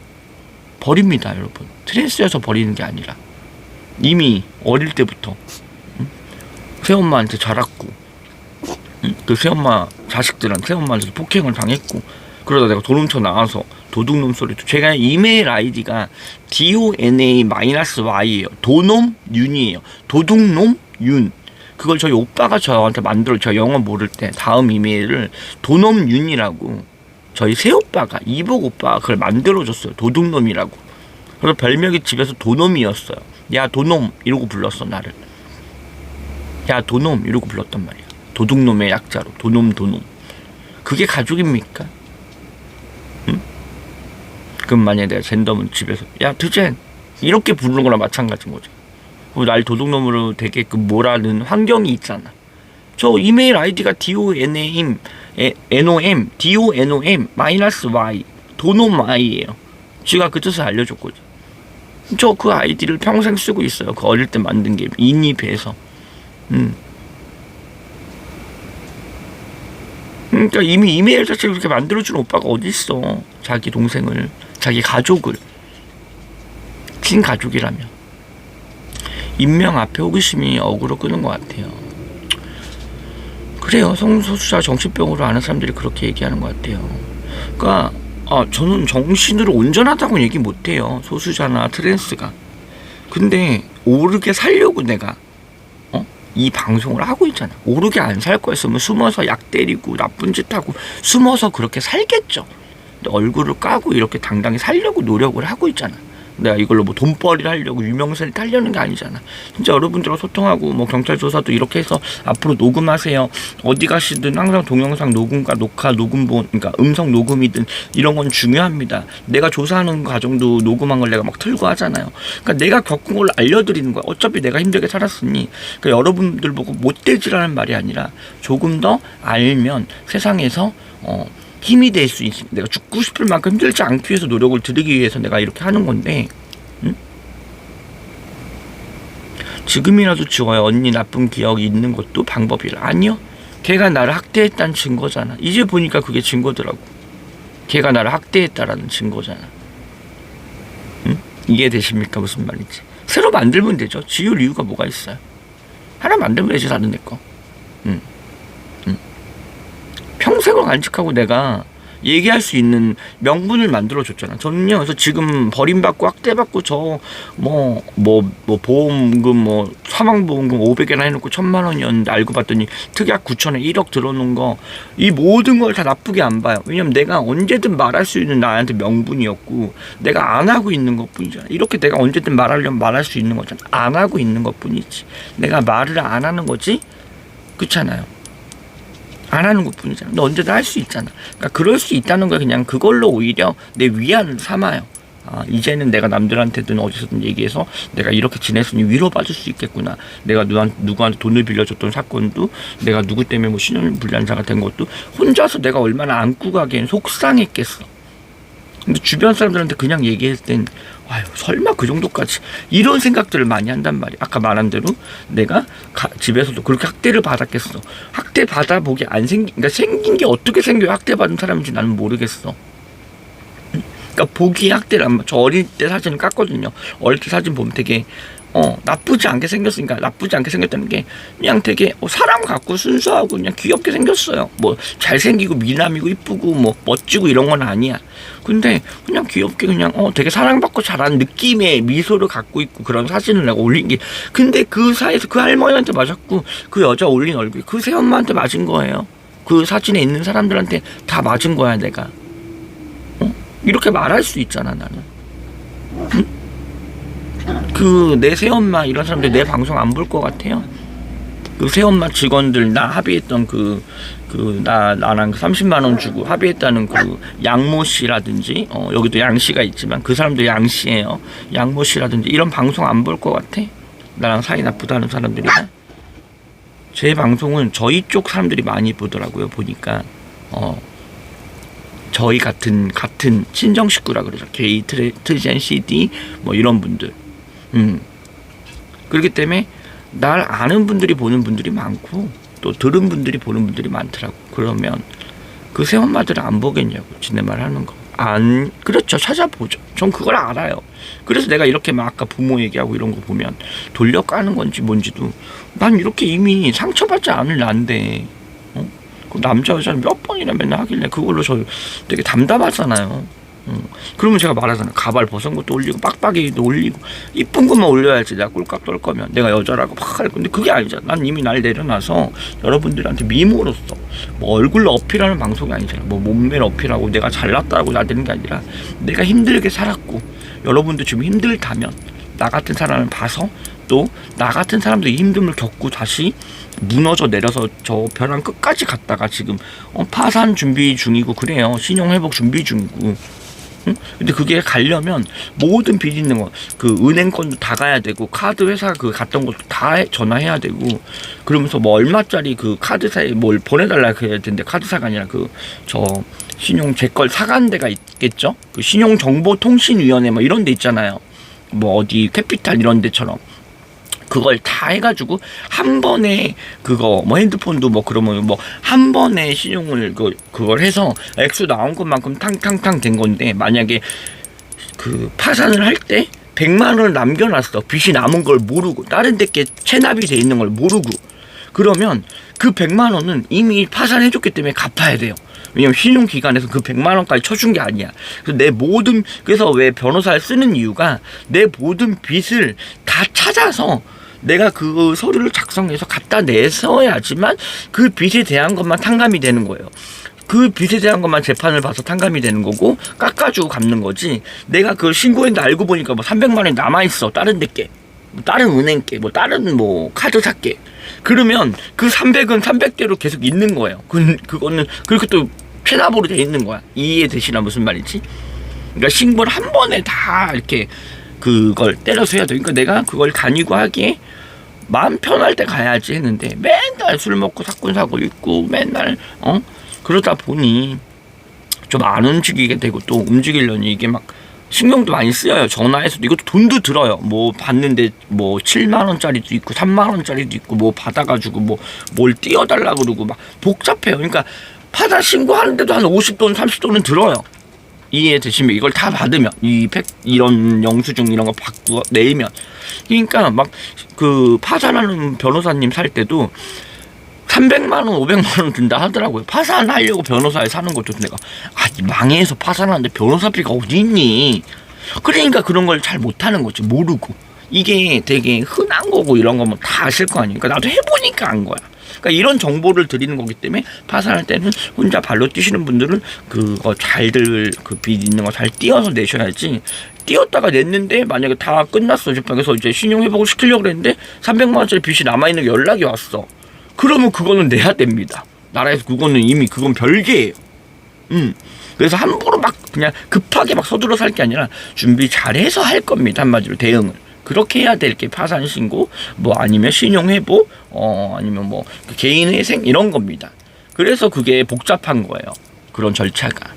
버립니다, 여러분. 트랜스여서 버리는 게 아니라 이미 어릴 때부터 새엄마한테 자랐고, 그 새엄마 자식들은 새엄마한테도 폭행을 당했고, 그러다 내가 돈 훔쳐 나와서 도둑놈 소리도. 제가 이메일 아이디가 DONA-Y예요. 도놈 윤이에요. 도둑놈 윤. 그걸 저희 오빠가 저한테 제가 영어 모를 때 다음 이메일을 도놈 윤이라고 저희 새오빠가, 이복 오빠가 그걸 만들어줬어요. 도둑놈이라고. 그래서 별명이 집에서 도놈이었어요. 야 도놈 이러고 불렀어, 나를. 야 도놈 이러고 불렀단 말이야. 도둑놈의 약자로 도놈. 그게 가족입니까? 그럼 만약에 내가 젠더면 집에서 야 트젠 이렇게 부르는 거랑 마찬가지인 거죠. 날 도둑놈으로 되게끔 뭐라는 환경이 있잖아. 저 이메일 아이디가 DONAM -Y 도놈 Y예요. 지가 그 뜻을 알려줬거든. 저 그 아이디를 평생 쓰고 있어요. 그 어릴 때 만든 게 인이 배서. 그러니까 이미 이메일 자체를 그렇게 만들어준 오빠가 어딨어. 자기 동생을, 자기 가족을, 친가족이라면. 인명 앞에 호기심이 어그로 끄는 것 같아요. 그래요. 성소수자 정신병으로 아는 사람들이 그렇게 얘기하는 것 같아요. 그러니까 저는 정신으로 온전하다고 얘기 못해요. 소수자나 트랜스가. 근데 오르게 살려고 내가 이 방송을 하고 있잖아. 오르게 안 살 거였으면 숨어서 약 때리고 나쁜 짓 하고 숨어서 그렇게 살겠죠. 근데 얼굴을 까고 이렇게 당당히 살려고 노력을 하고 있잖아. 내가 이걸로 뭐 돈벌이를 하려고 유명세를 타려는 게 아니잖아. 진짜 여러분들과 소통하고 뭐 경찰 조사도 이렇게 해서 앞으로 녹음하세요. 어디 가시든 항상 동영상 녹음과 녹화, 녹음본, 그러니까 음성 녹음이든 이런 건 중요합니다. 내가 조사하는 과정도 녹음한 걸 내가 막 틀고 하잖아요. 그러니까 내가 겪은 걸 알려드리는 거야. 어차피 내가 힘들게 살았으니. 그러니까 여러분들 보고 못되지라는 말이 아니라 조금 더 알면 세상에서 힘이 될 수 있습니다. 내가 죽고 싶을 만큼 힘들지 않기 위해서 노력을 들이기 위해서 내가 이렇게 하는 건데, 응? 지금이라도 지워요. 언니 나쁜 기억이 있는 것도 방법이라. 아니요. 걔가 나를 학대했다는 증거잖아. 이제 보니까 그게 증거더라고. 걔가 나를 학대했다라는 증거잖아. 응? 이해되십니까? 무슨 말인지. 새로 만들면 되죠. 지울 이유가 뭐가 있어요? 하나 만들면 되지, 다른 내 거. 응. 평생을 간직하고 내가 얘기할 수 있는 명분을 만들어줬잖아. 저는요, 그래서 지금 버림받고 학대받고 보험금 사망보험금 500개나 해놓고 1000만 원이었는데 알고 봤더니 특약 9천에 1억 들어놓은 거, 이 모든 걸 다 나쁘게 안 봐요. 왜냐면 내가 언제든 말할 수 있는 나한테 명분이었고, 내가 안 하고 있는 것 뿐이잖아. 이렇게 내가 언제든 말하려면 말할 수 있는 거잖아. 안 하고 있는 것 뿐이지. 내가 말을 안 하는 거지? 그렇잖아요. 안 하는 것 뿐이잖아. 너 언제든 할 수 있잖아. 그러니까 그럴 수 있다는 걸 그냥 그걸로 오히려 내 위안을 삼아요. 이제는 내가 남들한테든 어디서든 얘기해서 내가 이렇게 지냈으니 위로받을 수 있겠구나. 내가 누구한테 돈을 빌려줬던 사건도, 내가 누구 때문에 뭐 신용불량자가 된 것도 혼자서 내가 얼마나 안고 가기엔 속상했겠어. 근데 주변 사람들한테 그냥 얘기했을 땐 아유, 설마 그 정도까지, 이런 생각들을 많이 한단 말이야. 아까 말한 대로 내가 집에서도 그렇게 학대를 받았겠어. 학대 받아보게 안 그러니까 생긴 게 어떻게 생겨야 학대 받은 사람인지 나는 모르겠어. 그러니까 보기에 학대를 안, 저 어릴 때 사진을 깠거든요. 어릴 때 사진 보면 되게 나쁘지 않게 생겼으니까, 나쁘지 않게 생겼다는 게 그냥 되게 사람 같고 순수하고 그냥 귀엽게 생겼어요. 뭐 잘생기고 미남이고 이쁘고 뭐 멋지고 이런 건 아니야. 근데 그냥 귀엽게 그냥 되게 사랑받고 잘하는 느낌의 미소를 갖고 있고 그런 사진을 내가 올린 게, 근데 그 사이에서 그 할머니한테 맞았고 그 여자 올린 얼굴이 그 새엄마한테 맞은 거예요. 그 사진에 있는 사람들한테 다 맞은 거야 내가. 이렇게 말할 수 있잖아 나는. 응? 그 내 새엄마 이런 사람들 내 방송 안 볼 것 같아요? 그 새엄마 직원들 나 합의했던 나랑 30만 원 주고 합의했다는 그 양모 씨라든지 여기도 양 씨가 있지만 그 사람도 양 씨예요. 양모 씨라든지 이런 방송 안 볼 것 같아? 나랑 사이 나쁘다는 사람들이나? 제 방송은 저희 쪽 사람들이 많이 보더라고요. 보니까 저희 같은 친정 식구라 그러죠. 게이, 트리젠, CD 뭐 이런 분들. 그렇기 때문에 날 아는 분들이 보는 분들이 많고 또 들은 분들이 보는 분들이 많더라고. 그러면 그 새엄마들은 안 보겠냐고, 지네 말 하는 거. 안, 그렇죠. 찾아보죠. 전 그걸 알아요. 그래서 내가 이렇게 막 아까 부모 얘기하고 이런 거 보면 돌려 까는 건지 뭔지도, 난 이렇게 이미 상처받지 않을 난데 그 남자 여자는 몇 번이나 맨날 하길래 그걸로 저 되게 담담하잖아요. 그러면 제가 말하잖아요. 가발 벗은 것도 올리고 빡빡이도 올리고 이쁜 것만 올려야지. 내가 꿀깍 떨 거면 내가 여자라고 막 할 건데 그게 아니잖아. 난 이미 날 내려놔서 여러분들한테 미모로서 뭐 얼굴로 어필하는 방송이 아니잖아. 뭐 몸매를 어필하고 내가 잘났다고 나대는 게 아니라 내가 힘들게 살았고 여러분도 지금 힘들다면 나 같은 사람을 봐서 또 나 같은 사람들이 힘듦을 겪고 다시 무너져 내려서 저 벼랑 끝까지 갔다가 지금 파산 준비 중이고 그래요. 신용회복 준비 중이고. 응? 근데 그게 가려면 모든 빚 있는 거, 그 은행권도 다 가야 되고 카드 회사 그 갔던 것도 다 전화해야 되고, 그러면서 뭐 얼마짜리 그 카드사에 뭘 보내달라 그래야 되는데 카드사가 아니라 그 저 신용 제 걸 사간 데가 있겠죠. 그 신용정보통신위원회 뭐 이런 데 있잖아요. 뭐 어디 캐피탈 이런 데처럼. 그걸 다 해가지고 한 번에 그거 뭐 핸드폰도 뭐 그러면 뭐 한 번에 신용을 그걸 해서 액수 나온 것만큼 탕탕탕 된 건데, 만약에 그 파산을 할 때 100만 원을 남겨놨어. 빚이 남은 걸 모르고 다른 데께 체납이 돼 있는 걸 모르고, 그러면 그 100만 원은 이미 파산해줬기 때문에 갚아야 돼요. 왜냐면 신용기관에서 그 100만 원까지 쳐준 게 아니야. 그래서 왜 변호사를 쓰는 이유가 내 모든 빚을 다 찾아서 내가 그 서류를 작성해서 갖다 내서야지만 그 빚에 대한 것만 탕감이 되는 거예요. 그 빚에 대한 것만 재판을 봐서 탕감이 되는 거고 깎아주고 갚는 거지. 내가 그걸 신고했는데 알고 보니까 뭐 300만 원이 남아있어. 다른 데께, 뭐 다른 은행께, 뭐 다른 뭐 카드사께. 그러면 그 300은 300대로 계속 있는 거예요. 그거는 그렇게 또 체납으로 돼 있는 거야. 이해되시나 무슨 말인지? 그러니까 신고를 한 번에 다 이렇게 그걸 때려서 해야 돼. 그러니까 내가 그걸 다니고 하기에 마음 편할 때 가야지 했는데 맨날 술 먹고 사건 사고 있고 맨날 그러다 보니 좀 안 움직이게 되고, 또 움직이려니 이게 막 신경도 많이 쓰여요. 전화해서도 이것도 돈도 들어요. 뭐 받는데 뭐 7만 원짜리도 있고 3만 원짜리도 있고 뭐 받아가지고 뭐 뭘 띄워달라 그러고 막 복잡해요. 그러니까 파산 신고하는데도 한 50돈 30돈은 들어요. 이해되시면 이걸 다 받으면 이런 영수증 이런 거 받고 내면, 그러니까 막 그 파산하는 변호사님 살 때도 300만 원, 500만 원 든다 하더라고요. 파산하려고 변호사에 사는 것도 내가 망해서 파산하는데 변호사비가 어디 있니? 그러니까 그런 걸 잘 못하는 거지. 모르고. 이게 되게 흔한 거고 이런 거면 다 아실 거 아니에요. 그러니까 나도 해보니까 안 거야. 그러니까 이런 정보를 드리는 거기 때문에 파산할 때는 혼자 발로 뛰시는 분들은 그거 잘들 그 빚 있는 거 잘 띄어서 내셔야지. 띄었다가 냈는데 만약에 다 끝났어. 그래서 이제 신용 회복을 시키려고 그랬는데 300만 원짜리 빚이 남아있는 게 연락이 왔어. 그러면 그거는 내야 됩니다. 나라에서 그거는 이미 그건 별개예요. 그래서 함부로 막 그냥 급하게 막 서둘러 살 게 아니라 준비 잘해서 할 겁니다. 한마디로 대응을. 그렇게 해야 될 게 파산 신고, 뭐 아니면 신용 회복, 아니면 뭐 개인 회생 이런 겁니다. 그래서 그게 복잡한 거예요. 그런 절차가.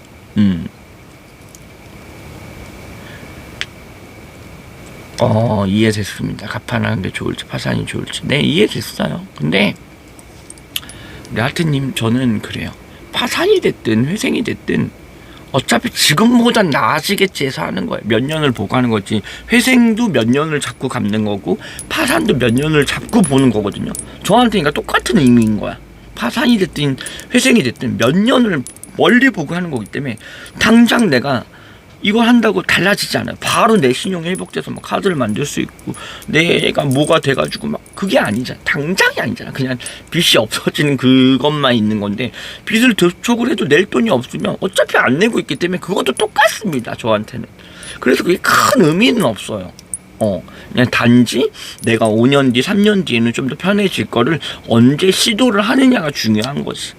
이해됐습니다. 가판하는 게 좋을지 파산이 좋을지. 네, 이해됐어요. 근데 우리 하트님, 저는 그래요. 파산이 됐든 회생이 됐든 어차피 지금보단 나아지겠지 해서 하는 거예요. 몇 년을 보고 하는 거지. 회생도 몇 년을 잡고 갚는 거고 파산도 몇 년을 잡고 보는 거거든요. 저한테 그러니까 똑같은 의미인 거야. 파산이 됐든 회생이 됐든 몇 년을 멀리 보고 하는 거기 때문에 당장 내가 이걸 한다고 달라지지 않아요. 바로 내 신용이 회복돼서 막 카드를 만들 수 있고 내가 뭐가 돼가지고 막 그게 아니잖아. 당장이 아니잖아. 그냥 빚이 없어지는 그것만 있는 건데, 빚을 저촉을 해도 낼 돈이 없으면 어차피 안 내고 있기 때문에 그것도 똑같습니다. 저한테는. 그래서 그게 큰 의미는 없어요. 그냥 단지 내가 5년 뒤 3년 뒤에는 좀 더 편해질 거를 언제 시도를 하느냐가 중요한 거지.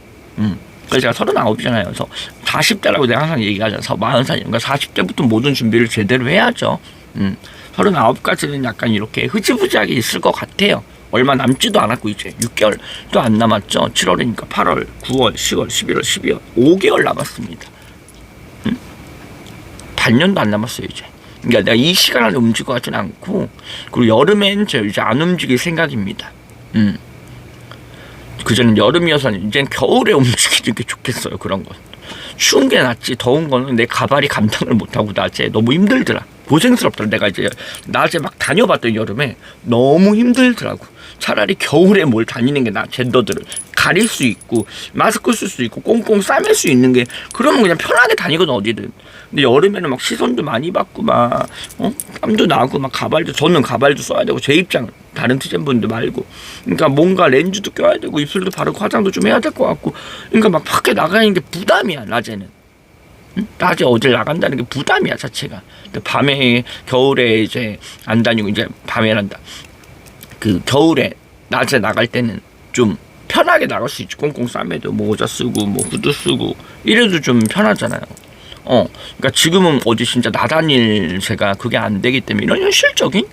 그래서 제가 39이잖아요. 그래서 40대라고 내가 항상 얘기하잖아. 40살. 그러니까 40대부터 모든 준비를 제대로 해야죠. 39까지는 약간 이렇게 흐지부지하게 있을 것 같아요. 얼마 남지도 않았고 이제 6개월도 안 남았죠. 7월이니까 8월, 9월, 10월, 11월, 12월 5개월 남았습니다. 반년도 안 남았어요 이제. 그러니까 내가 이 시간 안에 움직일 것 같지는 않고, 그리고 여름엔 저 이제 안 움직일 생각입니다. 그전엔 여름이어서 이젠 겨울에 움직이는 게 좋겠어요. 그런 건 추운 게 낫지. 더운 거는 내 가발이 감당을 못하고 낮에 너무 힘들더라. 고생스럽더라. 내가 이제 낮에 막 다녀봤더니 여름에 너무 힘들더라고. 차라리 겨울에 뭘 다니는 게 나아. 젠더들을 가릴 수 있고 마스크 쓸 수 있고 꽁꽁 싸맬 수 있는 게, 그러면 그냥 편하게 다니거든 어디든. 근데 여름에는 막 시선도 많이 받고 막 땀도 나고 막 저는 가발도 써야 되고, 제 입장 다른 티젠분들 말고, 그러니까 뭔가 렌즈도 껴야 되고 입술도 바르고 화장도 좀 해야 될 것 같고, 그러니까 막 밖에 나가는 게 부담이야. 낮에는 낮에 어딜 나간다는 게 부담이야 자체가. 근데 밤에 겨울에 이제 안 다니고 이제 밤에 난다. 그 겨울에 낮에 나갈 때는 좀 편하게 나갈 수 있지. 꽁꽁 싸매도 모자 쓰고 뭐 후드 쓰고 이래도 좀 편하잖아요. 그러니까 지금은 어디 진짜 나다닐 제가 그게 안 되기 때문에 이런 현실적인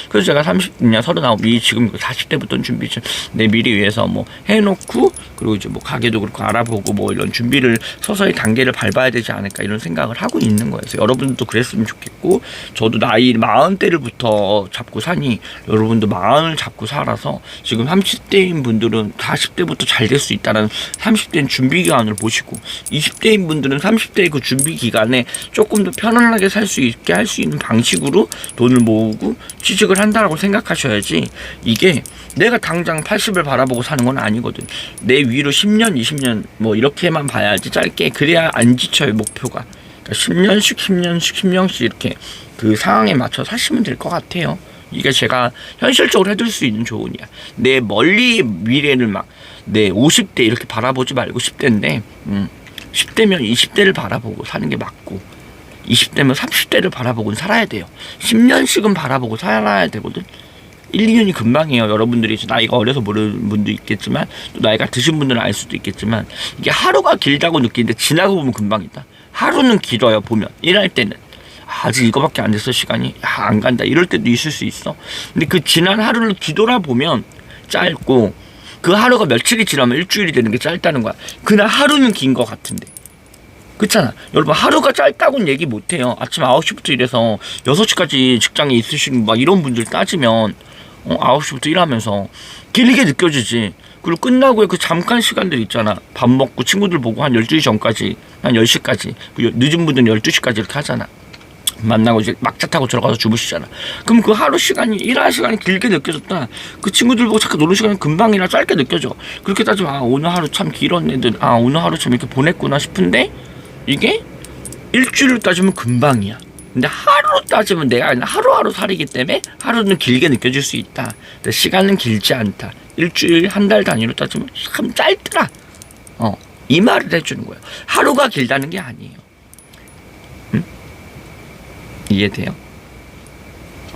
그래서 제가 30년 39이 지금 40대부터 준비 내 미리 위해서 뭐 해놓고, 그리고 이제 뭐 가게도 그렇고 알아보고 뭐 이런 준비를 서서히 단계를 밟아야 되지 않을까 이런 생각을 하고 있는 거예요. 그래서 여러분들도 그랬으면 좋겠고, 저도 나이 40대를부터 잡고 사니 여러분도 40을 잡고 살아서 지금 30대인 분들은 40대부터 잘 될 수 있다는 30대인 준비 기간을 보시고, 20대인 분들은 30대의 그 준비 기간에 조금 더 편안하게 살 수 있게 할 수 있는 방식으로 돈을 모으고 취직을 한다라고 생각하셔야지, 이게 내가 당장 80을 바라보고 사는 건 아니거든. 내 위로 10년, 20년 뭐 이렇게만 봐야지, 짧게. 그래야 안 지쳐요 목표가. 그러니까 10년씩 이렇게 그 상황에 맞춰 사시면 될 것 같아요. 이게 제가 현실적으로 해둘 수 있는 조언이야. 내 멀리 미래를 막 내 50대 이렇게 바라보지 말고 10대인데 10대면 20대를 바라보고 사는 게 맞고 20대면 30대를 바라보고 살아야 돼요. 10년씩은 바라보고 살아야 되거든. 1, 2년이 금방이에요. 여러분들이 나이가 어려서 모르는 분도 있겠지만 또 나이가 드신 분들은 알 수도 있겠지만 이게 하루가 길다고 느끼는데 지나고 보면 금방이다. 하루는 길어요. 보면 일할 때는 아직 이거밖에 안 됐어 시간이 안 간다 이럴 때도 있을 수 있어. 근데 그 지난 하루를 뒤돌아보면 짧고 그 하루가 며칠이 지나면 일주일이 되는 게 짧다는 거야. 그날 하루는 긴 거 같은데 그렇잖아. 여러분 하루가 짧다고는 얘기 못해요. 아침 9시부터 일해서 6시까지 직장에 있으시는 막 이런 분들 따지면 9시부터 일하면서 길게 느껴지지. 그리고 끝나고의 그 잠깐 시간들 있잖아. 밥 먹고 친구들 보고 한 12시 전까지 한 10시까지 그리고 늦은 분들은 12시까지 이렇게 하잖아. 만나고 이제 막차 타고 들어가서 주무시잖아. 그럼 그 하루 시간이 일하는 시간이 길게 느껴졌다. 그 친구들 보고 잠깐 노는 시간이 금방이나 짧게 느껴져. 그렇게 따지면 오늘 하루 참 길었네. 오늘 하루 참 이렇게 보냈구나 싶은데 이게 일주일로 따지면 금방이야. 근데 하루로 따지면 내가 하루하루 살이기 때문에 하루는 길게 느껴질 수 있다. 근데 시간은 길지 않다. 일주일 한 달 단위로 따지면 참 짧더라. 이 말을 해주는 거예요. 하루가 길다는 게 아니에요. 이해돼요?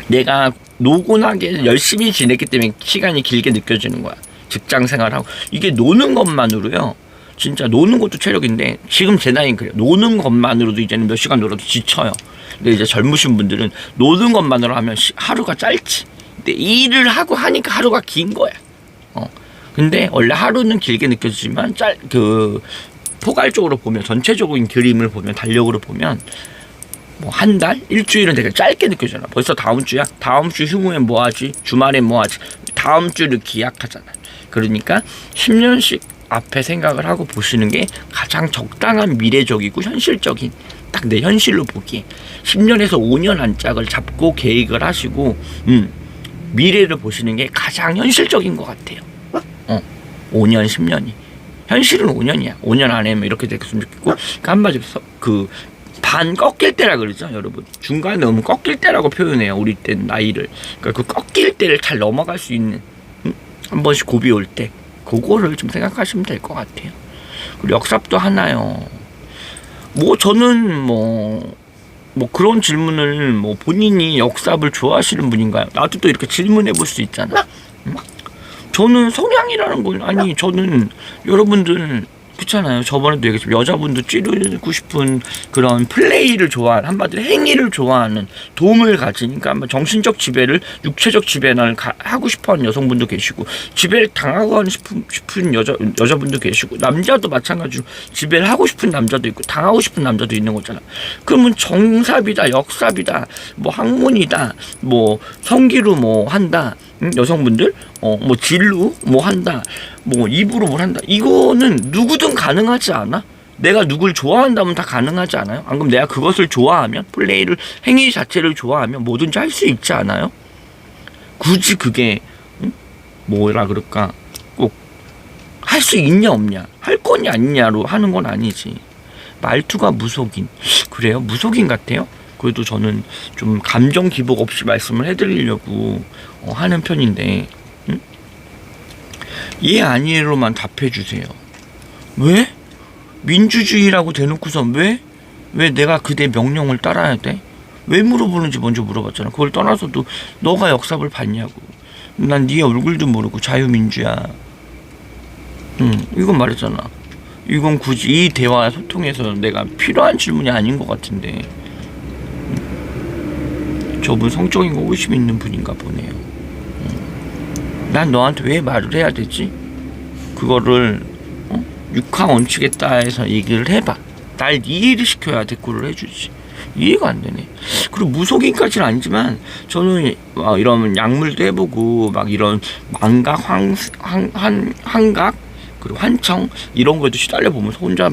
내가 노곤하게 열심히 지냈기 때문에 시간이 길게 느껴지는 거야. 직장 생활하고 이게 노는 것만으로요. 진짜 노는 것도 체력인데 지금 제 나이는 그래요. 노는 것만으로도 이제는 몇 시간 놀아도 지쳐요. 근데 이제 젊으신 분들은 노는 것만으로 하면 하루가 짧지. 근데 일을 하고 하니까 하루가 긴 거야. 근데 원래 하루는 길게 느껴지지만 포괄적으로 보면 전체적인 그림을 보면 달력으로 보면 뭐 한 달, 일주일은 되게 짧게 느껴지잖아. 벌써 다음 주야. 다음 주 휴무엔 뭐 하지? 주말엔 뭐 하지? 다음 주를 기약하잖아. 그러니까 10년씩 앞에 생각을 하고 보시는 게 가장 적당한 미래적이고 현실적인 딱 내 현실로 보기에 10년에서 5년 안짝을 잡고 계획을 하시고 미래를 보시는 게 가장 현실적인 것 같아요. 5년, 10년이. 현실은 5년이야. 5년 안에 이렇게 됐으면 좋겠고 한마디로 반 꺾일 때라 그러죠, 여러분. 중간에 너무 꺾일 때라고 표현해요. 우리 때 나이를. 그러니까 그 꺾일 때를 잘 넘어갈 수 있는 한 번씩 고비 올 때 그거를 좀 생각하시면 될 것 같아요. 그리고 역삽도 하나요. 저는 뭐 그런 질문을 본인이 역삽을 좋아하시는 분인가요? 나도 또 이렇게 질문해 볼 수 있잖아. 저는 성향이라는 건 저는 여러분들 그렇잖아요. 저번에도 얘기했지만 여자분도 찌르고 싶은 그런 플레이를 좋아하는 한마디로 행위를 좋아하는 도움을 가지니까 정신적 지배를 육체적 지배를 하고 싶어하는 여성분도 계시고 지배를 당하고 싶은 여자분도 계시고 남자도 마찬가지로 지배를 하고 싶은 남자도 있고 당하고 싶은 남자도 있는 거잖아. 그러면 정삽이다 역삽이다 학문이다 성기로 한다 여성분들 진루 한다 입으로 뭘 한다 이거는 누구든 가능하지 않아? 내가 누굴 좋아한다면 다 가능하지 않아요? 안 그럼 내가 그것을 좋아하면 플레이를 행위 자체를 좋아하면 뭐든지 할 수 있지 않아요? 굳이 그게 뭐라 그럴까 꼭 할 수 있냐 없냐 할 거냐 아니냐로 하는 건 아니지. 말투가 무속인 그래요? 무속인 같아요? 그래도 저는 좀 감정 기복 없이 말씀을 해드리려고 하는 편인데 예 아니에로만 답해주세요. 왜? 민주주의라고 대놓고선 왜 내가 그대 명령을 따라야 돼? 왜 물어보는지 먼저 물어봤잖아. 그걸 떠나서도 너가 역삽을 봤냐고. 난 네 얼굴도 모르고 자유민주야. 이건 말했잖아. 이건 굳이 이 대화 소통에서 내가 필요한 질문이 아닌 것 같은데 저분 성적인 거 의심 있는 분인가 보네요. 난 너한테 왜 말을 해야 되지? 그거를 육하 원칙에 따라서 얘기를 해봐. 날 이해를 시켜야 대꾸를 해주지. 이해가 안 되네. 그리고 무속인까지는 아니지만 저는 이런 약물도 해보고 이런 망각, 환각 그리고 환청 이런 거에도 시달려 보면서 혼자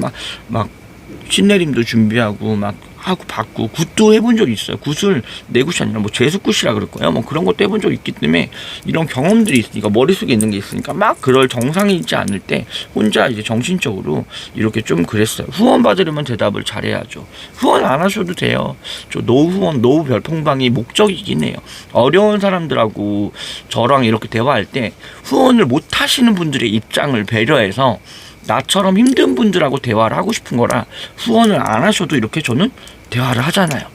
신내림도 준비하고 하고 받고 굿도 해본 적이 있어요. 굿을 내 굿이 아니라 제수굿이라 그럴 거예요. 그런 것도 해본 적이 있기 때문에 이런 경험들이 있으니까 머릿속에 있는 게 있으니까 그럴 정상이 있지 않을 때 혼자 이제 정신적으로 이렇게 좀 그랬어요. 후원 받으려면 대답을 잘해야죠. 후원 안 하셔도 돼요. 저 노후 후원, 노후 별풍방이 목적이긴 해요. 어려운 사람들하고 저랑 이렇게 대화할 때 후원을 못 하시는 분들의 입장을 배려해서 나처럼 힘든 분들하고 대화를 하고 싶은 거라 후원을 안 하셔도 이렇게 저는 대화를 하잖아요.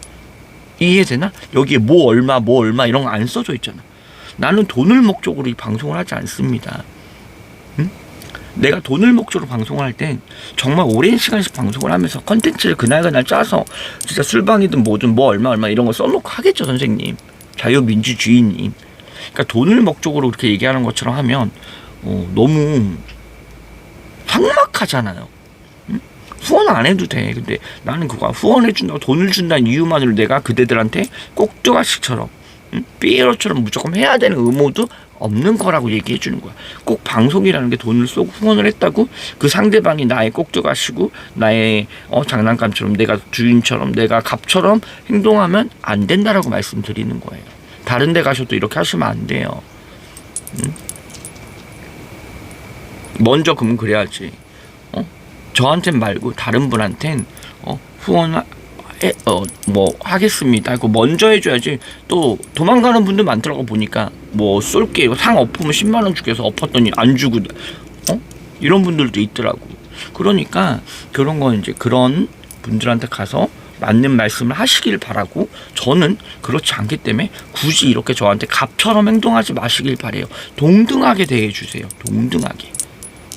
이해되나? 여기에 뭐 얼마 이런 거 안 써져 있잖아. 나는 돈을 목적으로 이 방송을 하지 않습니다. 응? 내가 돈을 목적으로 방송을 할 땐 정말 오랜 시간씩 방송을 하면서 컨텐츠를 그날 짜서 진짜 술방이든 뭐든 뭐 얼마 이런 거 써놓고 하겠죠, 선생님. 자유민주주의님. 그러니까 돈을 목적으로 그렇게 얘기하는 것처럼 하면 너무 삭막하잖아요. 응? 후원 안 해도 돼. 근데 나는 그거 후원해준다고 돈을 준다는 이유만으로 내가 그대들한테 꼭두가식처럼 삐에로처럼 무조건 해야 되는 의무도 없는 거라고 얘기해 주는 거야. 꼭 방송이라는 게 돈을 쏘고 후원을 했다고 그 상대방이 나의 꼭두가시고 나의 장난감처럼 내가 주인처럼 내가 갑처럼 행동하면 안 된다라고 말씀드리는 거예요. 다른 데 가셔도 이렇게 하시면 안 돼요. 먼저 그러면 그래야지. 저한텐 말고 다른 분한텐 후원 뭐 하겠습니다. 그거 먼저 해줘야지. 또 도망가는 분들 많더라고. 보니까 뭐 쏠게 상 엎으면 10만원 주게 해서 엎었더니 안 주고 이런 분들도 있더라고. 그러니까 그런 건 이제 그런 분들한테 가서 맞는 말씀을 하시길 바라고, 저는 그렇지 않기 때문에 굳이 이렇게 저한테 갑처럼 행동하지 마시길 바래요. 동등하게 대해주세요. 동등하게.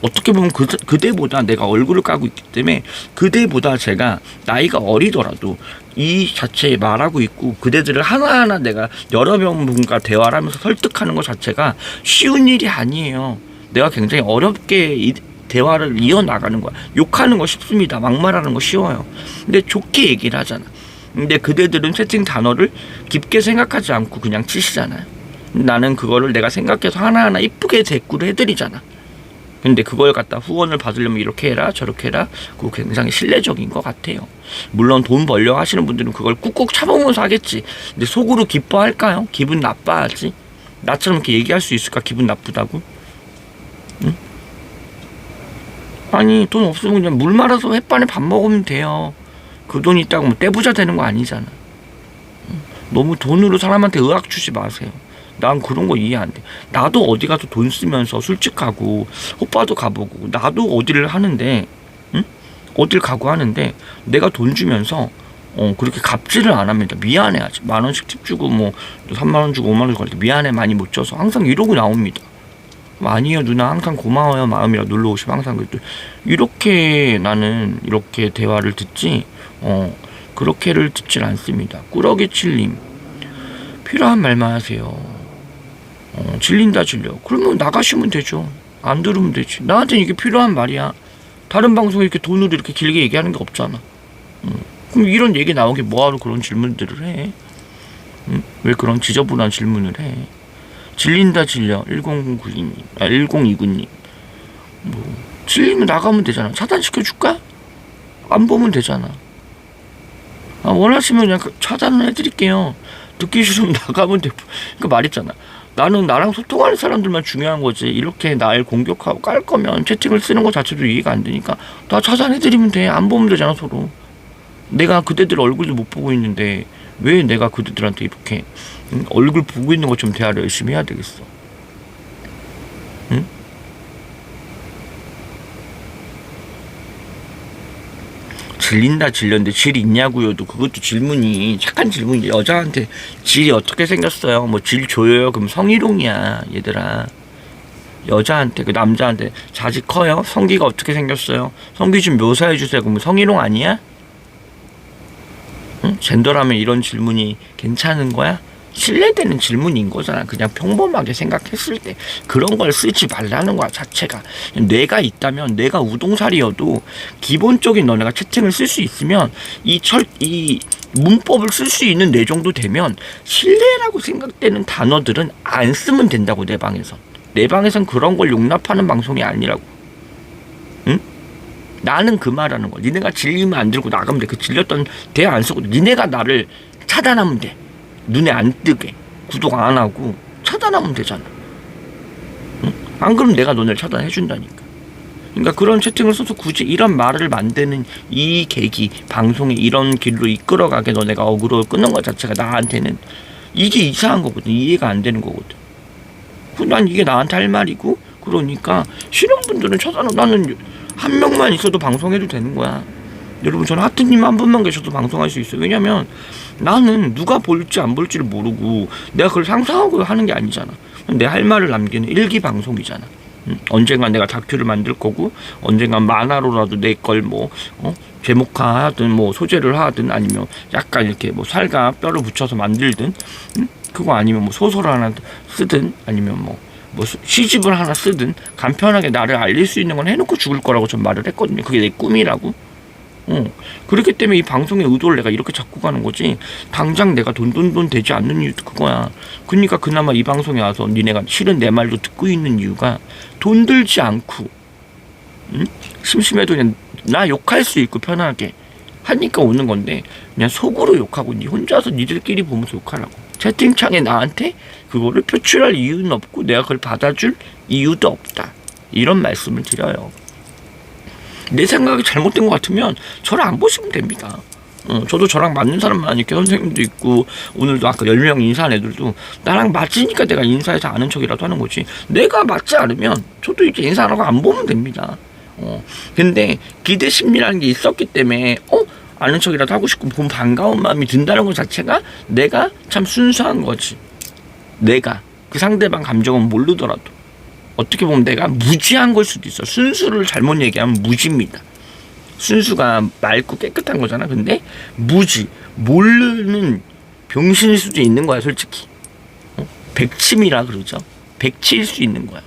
어떻게 보면 그대보다 내가 얼굴을 까고 있기 때문에 그대보다 제가 나이가 어리더라도 이 자체에 말하고 있고 그대들을 하나하나 내가 여러 명분과 대화를 하면서 설득하는 것 자체가 쉬운 일이 아니에요. 내가 굉장히 어렵게 대화를 이어나가는 거야. 욕하는 거 쉽습니다. 막말하는 거 쉬워요. 근데 좋게 얘기를 하잖아. 근데 그대들은 채팅 단어를 깊게 생각하지 않고 그냥 치시잖아요. 나는 그거를 내가 생각해서 하나하나 이쁘게 대꾸를 해드리잖아. 근데 그걸 갖다 후원을 받으려면 이렇게 해라 저렇게 해라, 그거 굉장히 신뢰적인 것 같아요. 물론 돈 벌려고 하시는 분들은 그걸 꾹꾹 참으면서 하겠지. 근데 속으로 기뻐할까요? 기분 나빠하지. 나처럼 이렇게 얘기할 수 있을까? 기분 나쁘다고? 응? 아니 돈 없으면 그냥 물 말아서 햇반에 밥 먹으면 돼요. 그 돈 있다고 뭐 떼부자 되는 거 아니잖아. 응? 너무 돈으로 사람한테 의학 주지 마세요. 난 그런 거 이해 안 돼. 나도 어디 가서 돈 쓰면서 술집가고 오빠도 가보고 나도 어디를 하는데, 응? 어딜 가고 하는데 내가 돈 주면서 그렇게 갑질을 안 합니다. 미안해하지. 10,000원씩 팁 주고 뭐 3만원 주고 5만원 주고 할 때 미안해 많이 못 줘서 항상 이러고 나옵니다. 아니에요 누나 항상 고마워요 마음이라 놀러 오시면 항상 그래도 이렇게 나는 이렇게 대화를 듣지 그렇게를 듣질 않습니다. 꾸러기 칠님 필요한 말만 하세요. 질린다 질려. 그러면 나가시면 되죠. 안 들으면 되지. 나한테는 이게 필요한 말이야. 다른 방송에 이렇게 돈으로 이렇게 길게 얘기하는 게 없잖아. 그럼 이런 얘기 나오게 뭐하러 그런 질문들을 해? 왜 그런 지저분한 질문을 해? 질린다 질려. 1029님. 뭐 질리면 나가면 되잖아. 차단시켜줄까? 안 보면 되잖아. 원하시면 그냥 차단을 해드릴게요. 듣기 싫으면 나가면 되고. 그러니까 말했잖아. 나는 나랑 소통하는 사람들만 중요한 거지. 이렇게 날 공격하고 깔 거면 채팅을 쓰는 것 자체도 이해가 안 되니까 나 차단해드리면 돼. 안 보면 되잖아 서로. 내가 그대들 얼굴도 못 보고 있는데 왜 내가 그대들한테 이렇게 얼굴 보고 있는 것처럼 대화를 열심히 해야 되겠어. 응? 질린다 질렸는데 질이 있냐고요도 그것도 질문이 착한 질문이. 여자한테 질이 어떻게 생겼어요? 뭐 질 줘요? 그럼 성희롱이야 얘들아. 여자한테 그 남자한테 자지 커요? 성기가 어떻게 생겼어요? 성기 좀 묘사해 주세요. 그럼 성희롱 아니야? 응? 젠더라면 이런 질문이 괜찮은 거야? 신뢰되는 질문인 거잖아. 그냥 평범하게 생각했을 때 그런 걸 쓰지 말라는 거야 자체가. 뇌가 있다면 뇌가 우동살이어도 기본적인 너네가 채팅을 쓸 수 있으면 이 문법을 쓸 수 있는 뇌 정도 되면 신뢰라고 생각되는 단어들은 안 쓰면 된다고. 내 방에선 그런 걸 용납하는 방송이 아니라고. 응? 나는 그 말하는 거야. 니네가 질리면 안 들고 나가면 돼. 그 질렸던 대화 안 쓰고 니네가 나를 차단하면 돼. 눈에 안 뜨게 구독 안 하고 차단하면 되잖아. 응? 안 그러면 내가 너네를 차단해 준다니까. 그러니까 그런 채팅을 써서 굳이 이런 말을 만드는 이 계기, 방송에 이런 길로 이끌어가게 너네가 어그로 끄는 것 자체가 나한테는 이게 이상한 거거든. 이해가 안 되는 거거든. 난 이게 나한테 할 말이고, 그러니까 싫은 분들은 차단하고 나는 한 명만 있어도 방송해도 되는 거야. 여러분, 저는 하트님 한 분만 계셔도 방송할 수 있어요. 왜냐면 나는 누가 볼지 안 볼지를 모르고 내가 그걸 상상하고 하는 게 아니잖아. 내 할 말을 남기는 일기 방송이잖아. 언젠간 내가 다큐를 만들 거고, 언젠간 만화로라도 내 걸 뭐 제목화하든 뭐 소재를 하든, 아니면 약간 이렇게 뭐 살과 뼈를 붙여서 만들든, 그거 아니면 뭐 소설 하나 쓰든, 아니면 뭐 시집을 하나 쓰든 간편하게 나를 알릴 수 있는 건 해놓고 죽을 거라고 전 말을 했거든요. 그게 내 꿈이라고. 그렇기 때문에 이 방송의 의도를 내가 이렇게 잡고 가는 거지, 당장 내가 돈 되지 않는 이유도 그거야. 그러니까 그나마 이 방송에 와서 니네가 실은 내 말도 듣고 있는 이유가, 돈 들지 않고 심심해도 그냥 나 욕할 수 있고 편하게 하니까 오는 건데, 그냥 속으로 욕하고 니 혼자서 니들끼리 보면서 욕하라고. 채팅창에 나한테 그거를 표출할 이유는 없고 내가 그걸 받아줄 이유도 없다, 이런 말씀을 드려요. 내 생각이 잘못된 것 같으면 저를 안 보시면 됩니다. 저도 저랑 맞는 사람만 이렇게 선생님도 있고, 오늘도 아까 10명 인사한 애들도 나랑 맞으니까 내가 인사해서 아는 척이라도 하는 거지, 내가 맞지 않으면 저도 이렇게 인사 안 하고 안 보면 됩니다. 근데 기대 심리라는 게 있었기 때문에 아는 척이라도 하고 싶고 보면 반가운 마음이 든다는 것 자체가 내가 참 순수한 거지. 내가 그 상대방 감정은 모르더라도 어떻게 보면 내가 무지한 걸 수도 있어. 순수를 잘못 얘기하면 무지입니다. 순수가 맑고 깨끗한 거잖아. 근데 무지, 모르는 병신일 수도 있는 거야, 솔직히. 백침이라 그러죠. 백치일 수 있는 거야.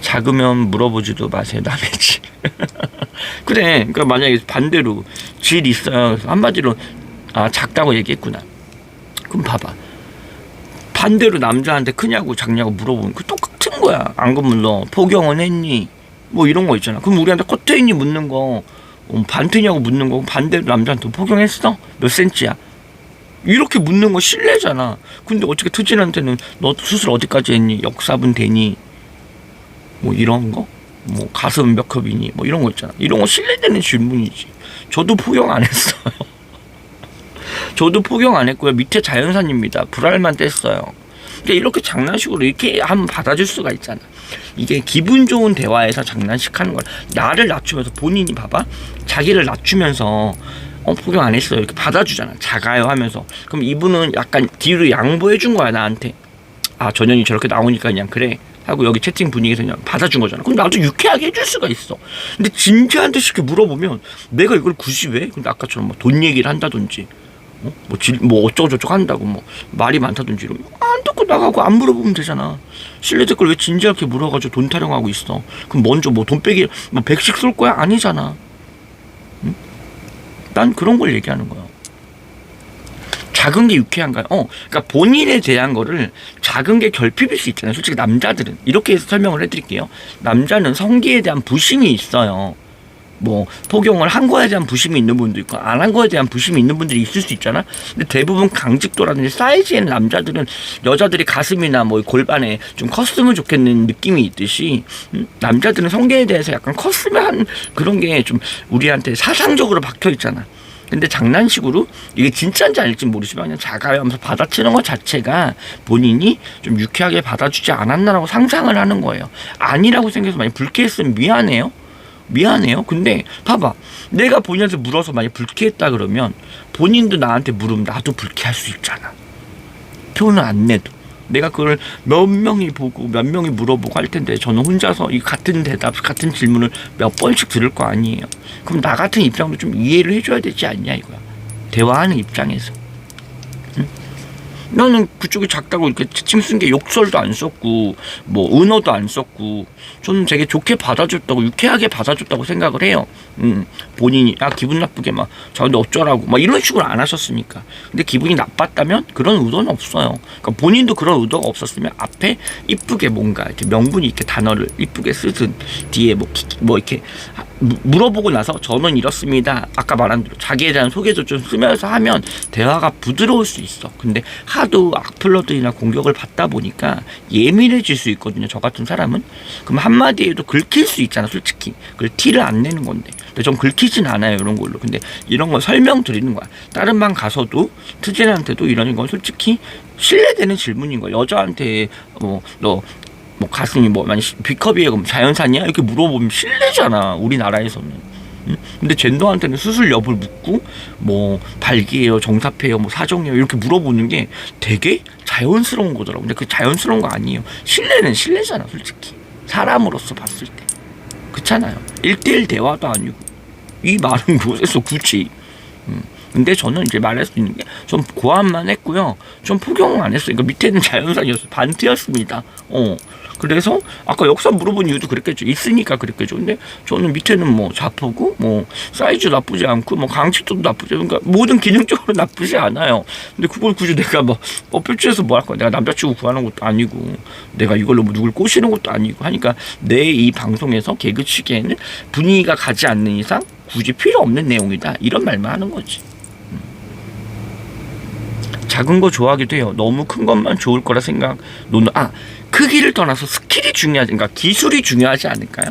작으면 물어보지도 마세요, 남의 질. 그래. 그러니까 만약에 반대로 질 있어요. 한마디로 작다고 얘기했구나. 그럼 봐봐. 반대로 남자한테 크냐고 작냐고 물어보면 그 똑같은 거야. 안 그러면 너 포경은 했니? 뭐 이런 거 있잖아. 그럼 우리한테 커트 했니 묻는 거, 반트냐고 묻는 거, 반대로 남자한테 포경했어? 몇 센치야? 이렇게 묻는 거 실례잖아. 근데 어떻게 트진한테는 너 수술 어디까지 했니? 역삽은 되니? 뭐 이런 거? 뭐 가슴 몇 컵이니? 뭐 이런 거 있잖아. 이런 거 실례되는 질문이지. 저도 포경 안 했어요. 저도 포경 안 했고요. 밑에 자연산입니다. 불알만 뗐어요. 그러니까 이렇게 장난식으로 이렇게 하면 받아줄 수가 있잖아. 이게 기분 좋은 대화에서 장난식 하는 거야. 나를 낮추면서 본인이 봐봐. 자기를 낮추면서 포경 안 했어요. 이렇게 받아주잖아. 작아요 하면서. 그럼 이분은 약간 뒤로 양보해 준 거야, 나한테. 전현이 저렇게 나오니까 그냥 그래 하고 여기 채팅 분위기에서 그냥 받아준 거잖아. 그럼 나도 유쾌하게 해줄 수가 있어. 근데 진지한 듯이 이렇게 물어보면 내가 이걸 굳이 왜? 근데 아까처럼 뭐 돈 얘기를 한다든지, 뭐 어쩌고저쩌고 한다고 뭐 말이 많다든지 이러면 안 듣고 나가고 안 물어보면 되잖아. 실내 댓글 왜 진지하게 물어가지고 돈 타령하고 있어? 그럼 먼저 뭐 돈 빼기 뭐 100씩 쏠 거야? 아니잖아. 응? 난 그런 걸 얘기하는 거야. 작은 게 유쾌한가요? 그러니까 본인에 대한 거를 작은 게 결핍일 수 있잖아요. 솔직히 남자들은 이렇게 해서 설명을 해드릴게요. 남자는 성기에 대한 부심이 있어요. 뭐 포경을 한 거에 대한 부심이 있는 분도 있고 안 한 거에 대한 부심이 있는 분들이 있을 수 있잖아. 근데 대부분 강직도라든지 사이즈에는 남자들은 여자들이 가슴이나 뭐 골반에 좀 컸으면 좋겠는 느낌이 있듯이, 남자들은 성기에 대해서 약간 컸으면 한 그런 게 좀 우리한테 사상적으로 박혀 있잖아. 근데 장난식으로 이게 진짜인지 아닐지 모르지만 그냥 작아요 하면서 받아치는 것 자체가 본인이 좀 유쾌하게 받아주지 않았나라고 상상을 하는 거예요. 아니라고 생각해서 많이 불쾌했으면 미안해요. 근데 봐봐, 내가 본인한테 물어서 많이 불쾌했다 그러면 본인도 나한테 물으면 나도 불쾌할 수 있잖아. 표는 안 내도. 내가 그걸 몇 명이 보고 몇 명이 물어보고 할 텐데 저는 혼자서 이 같은 대답, 같은 질문을 몇 번씩 들을 거 아니에요. 그럼 나 같은 입장도 좀 이해를 해줘야 되지 않냐 이거야. 대화하는 입장에서. 응? 나는 그쪽이 작다고 이렇게 채팅 쓴 게 욕설도 안 썼고 뭐 은어도 안 썼고 저는 되게 좋게 받아줬다고, 유쾌하게 받아줬다고 생각을 해요. 본인이 기분 나쁘게 막 근데 어쩌라고 막 이런 식으로 안 하셨으니까. 근데 기분이 나빴다면 그런 의도는 없어요. 그러니까 본인도 그런 의도가 없었으면 앞에 이쁘게 뭔가 이렇게 명분이 있게 단어를 이쁘게 쓰든 뒤에 뭐 이렇게 물어보고 나서 저는 이렇습니다. 아까 말한 대로 자기에 대한 소개도 좀 쓰면서 하면 대화가 부드러울 수 있어. 근데 하도 악플러들이나 공격을 받다 보니까 예민해질 수 있거든요. 저 같은 사람은. 그럼 한마디에도 긁힐 수 있잖아, 솔직히. 그걸 티를 안 내는 건데. 근데 전 긁히진 않아요, 이런 걸로. 근데 이런 거 설명드리는 거야. 다른 방 가서도 트진한테도 이런 건 솔직히 신뢰되는 질문인 거야. 여자한테 너 뭐 가슴이 뭐 많이 B컵이에요 그럼 자연산이야? 이렇게 물어보면 실례잖아 우리나라에서는. 응? 근데 젠더한테는 수술 여부를 묻고 뭐 발기예요 정사폐예요 뭐 사정이에요 이렇게 물어보는 게 되게 자연스러운 거더라고. 근데 그 자연스러운 거 아니에요. 실례는 실례잖아 솔직히 사람으로서 봤을 때. 그렇잖아요. 1대1 대화도 아니고 이 말은 곳에서 굳이. 근데 저는 이제 말할 수 있는 게 좀 고안만 했고요. 좀 포경은 안 했어요. 그러니까 밑에는 자연산이었어요. 반트였습니다. 그래서 아까 역사 물어본 이유도 그랬겠죠. 있으니까 그랬겠죠. 근데 저는 밑에는 뭐 자프고 뭐 사이즈 나쁘지 않고 뭐 강직도도 나쁘지 않고 그러니까 모든 기능적으로 나쁘지 않아요. 근데 그걸 굳이 내가 뭐 표출해서 뭐 할 거야. 내가 남자친구 구하는 것도 아니고 내가 이걸로 뭐 누굴 꼬시는 것도 아니고 하니까 내 이 방송에서 개그치기에는 분위기가 가지 않는 이상 굳이 필요 없는 내용이다. 이런 말만 하는 거지. 작은 거 좋아하기도 해요. 너무 큰 것만 좋을 거라 생각. 크기를 떠나서 스킬이 중요하지, 그러니까 기술이 중요하지 않을까요?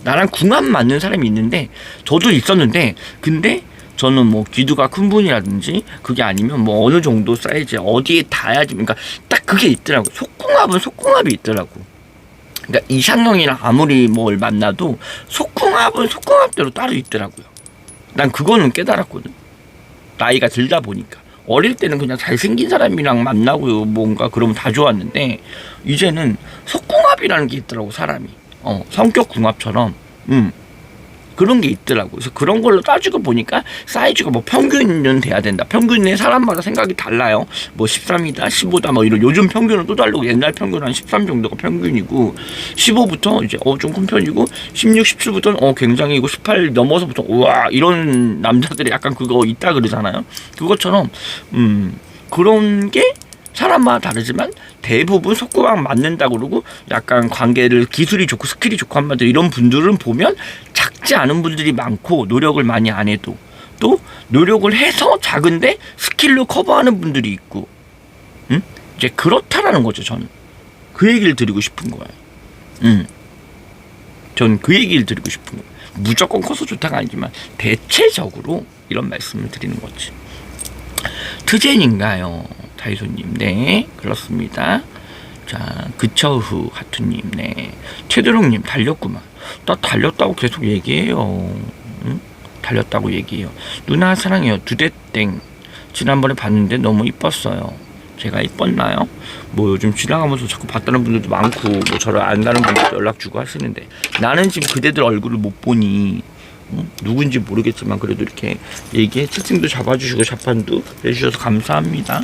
나랑 궁합 맞는 사람이 있는데, 저도 있었는데, 근데 저는 뭐 기두가 큰 분이라든지, 그게 아니면 뭐 어느 정도 사이즈, 어디에 닿아야지, 그러니까 딱 그게 있더라고. 속궁합은 속궁합이 있더라고. 그러니까 이상형이랑 아무리 뭘 만나도 속궁합은 속궁합대로 따로 있더라고요. 난 그거는 깨달았거든. 나이가 들다 보니까. 어릴 때는 그냥 잘생긴 사람이랑 만나고 뭔가 그러면 다 좋았는데 이제는 속궁합이라는 게 있더라고 사람이. 성격 궁합처럼 그런 게 있더라고. 그래서 그런 걸로 따지고 보니까 사이즈가 뭐 평균은 돼야 된다. 평균에 사람마다 생각이 달라요. 뭐 13이다 15다 뭐 이런. 요즘 평균은 또 다르고 옛날 평균은 한 13 정도가 평균이고 15부터 이제 좀 큰 편이고 16, 17부터는 굉장히고 18 넘어서부터 우와 이런 남자들이 약간 그거 있다 그러잖아요. 그것처럼 그런 게 사람마다 다르지만 대부분 속궁합 맞는다 그러고 약간 관계를 기술이 좋고 스킬이 좋고 한마디로 이런 분들은 보면 작지 않은 분들이 많고 노력을 많이 안 해도 또 노력을 해서 작은데 스킬로 커버하는 분들이 있고 이제 그렇다라는 거죠. 저는 그 얘기를 드리고 싶은 거예요. 전 그 얘기를 드리고 싶은 거예요. 무조건 커서 좋다가 아니지만 대체적으로 이런 말씀을 드리는 거지. 트젠인가요? 다이소님, 네, 그렇습니다. 자, 그처후 하투님, 네. 최드롱님, 달렸구만. 나 달렸다고 계속 얘기해요. 응? 달렸다고 얘기해요. 누나 사랑해요. 두대땡. 지난번에 봤는데 너무 이뻤어요. 제가 이뻤나요? 뭐 요즘 지나가면서 자꾸 봤다는 분들도 많고, 뭐 저를 안다는 분들도 연락 주고 하시는데, 나는 지금 그대들 얼굴을 못 보니, 누군지 모르겠지만 그래도 이렇게 얘기해 채팅도 잡아주시고 자판도 해주셔서 감사합니다.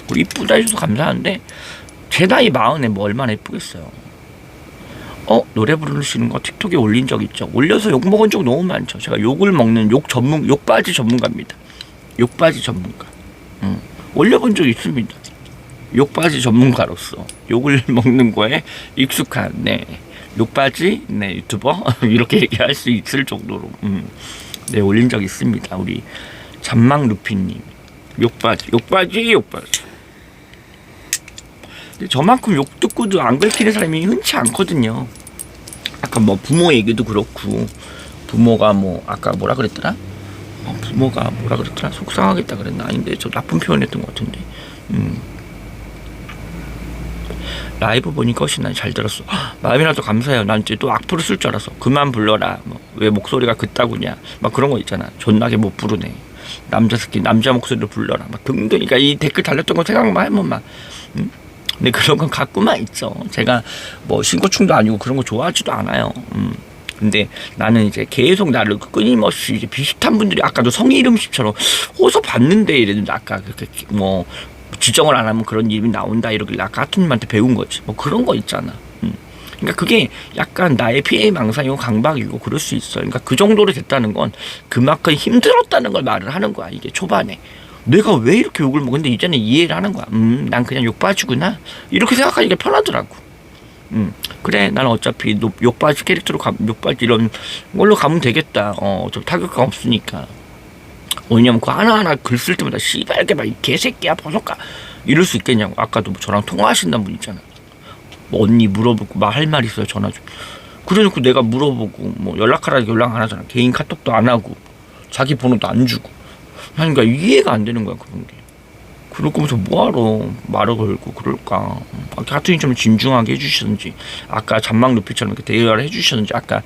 우리 이쁘다 해줘서 감사한데 제 나이 40에 뭐 얼마나 이쁘겠어요. 노래 부르시는 거 틱톡에 올린 적 있죠. 올려서 욕 먹은 적 너무 많죠. 제가 욕을 먹는 욕바지 전문가입니다. 욕바지 전문가. 올려본 적 있습니다. 욕바지 전문가로서 욕을 먹는 거에 익숙한 욕바지 유튜버 이렇게 얘기할 수 있을 정도로 올린 적 있습니다. 우리 잔망 루피님 욕바지. 근데 저만큼 욕 듣고도 안 긁히는 사람이 흔치 않거든요. 아까 뭐 부모 얘기도 그렇고 부모가 뭐 아까 뭐라 그랬더라? 부모가 뭐라 그랬더라? 속상하겠다 그랬나? 아닌데 저 나쁜 표현했던 것 같은데. 라이브 보니까 훨씬 난 잘 들었어. 마음이라도 감사해요. 난 이제 또 악플을 쓸 줄 알았어. 그만 불러라. 왜 목소리가 그따구냐. 막 그런 거 있잖아. 존나게 못 부르네. 남자 목소리로 불러라. 막 등등. 그러니까 이 댓글 달렸던 거 생각만 해보면 막. 근데 그런 건 갖고만 있죠. 제가 뭐 신고충도 아니고 그런 거 좋아하지도 않아요. 근데 나는 이제 계속 나를 끊임없이 이제 비슷한 분들이 아까도 성의 이름식처럼 어디서 봤는데 이랬는데 아까 그렇게 뭐 지정을 안 하면 그런 이름이 나온다 이러길래 아까 하트님한테 배운 거지. 뭐 그런 거 있잖아. 그러니까 그게 약간 나의 피해망상이고 강박이고 그럴 수 있어. 그러니까 그 정도로 됐다는 건 그만큼 힘들었다는 걸 말을 하는 거야. 이게 초반에 내가 왜 이렇게 욕을 먹었는데 이제는 이해를 하는 거야. 난 그냥 욕바지구나 이렇게 생각하니까 편하더라고. 그래 나는 어차피 욕바지 캐릭터로 욕바지 이런 걸로 가면 되겠다. 좀 타격감 없으니까. 왜냐면 그 하나하나 글 쓸 때마다 씨발게 막 이 개새끼야 벗어가 이럴 수 있겠냐고. 아까도 저랑 통화하신다는 분 있잖아. 뭐 언니 물어보고 막 할 말 있어요 전화 좀. 그래놓고 내가 물어보고 뭐 연락하라 연락 안 하잖아. 개인 카톡도 안 하고 자기 번호도 안 주고 하니까 이해가 안 되는 거야 그런 게. 그럴 거면서 뭐하러 말을 걸고 그럴까. 하여튼 좀 진중하게 해주시든지, 아까 잔망 루피처럼 이렇게 대화를 해주시든지, 아까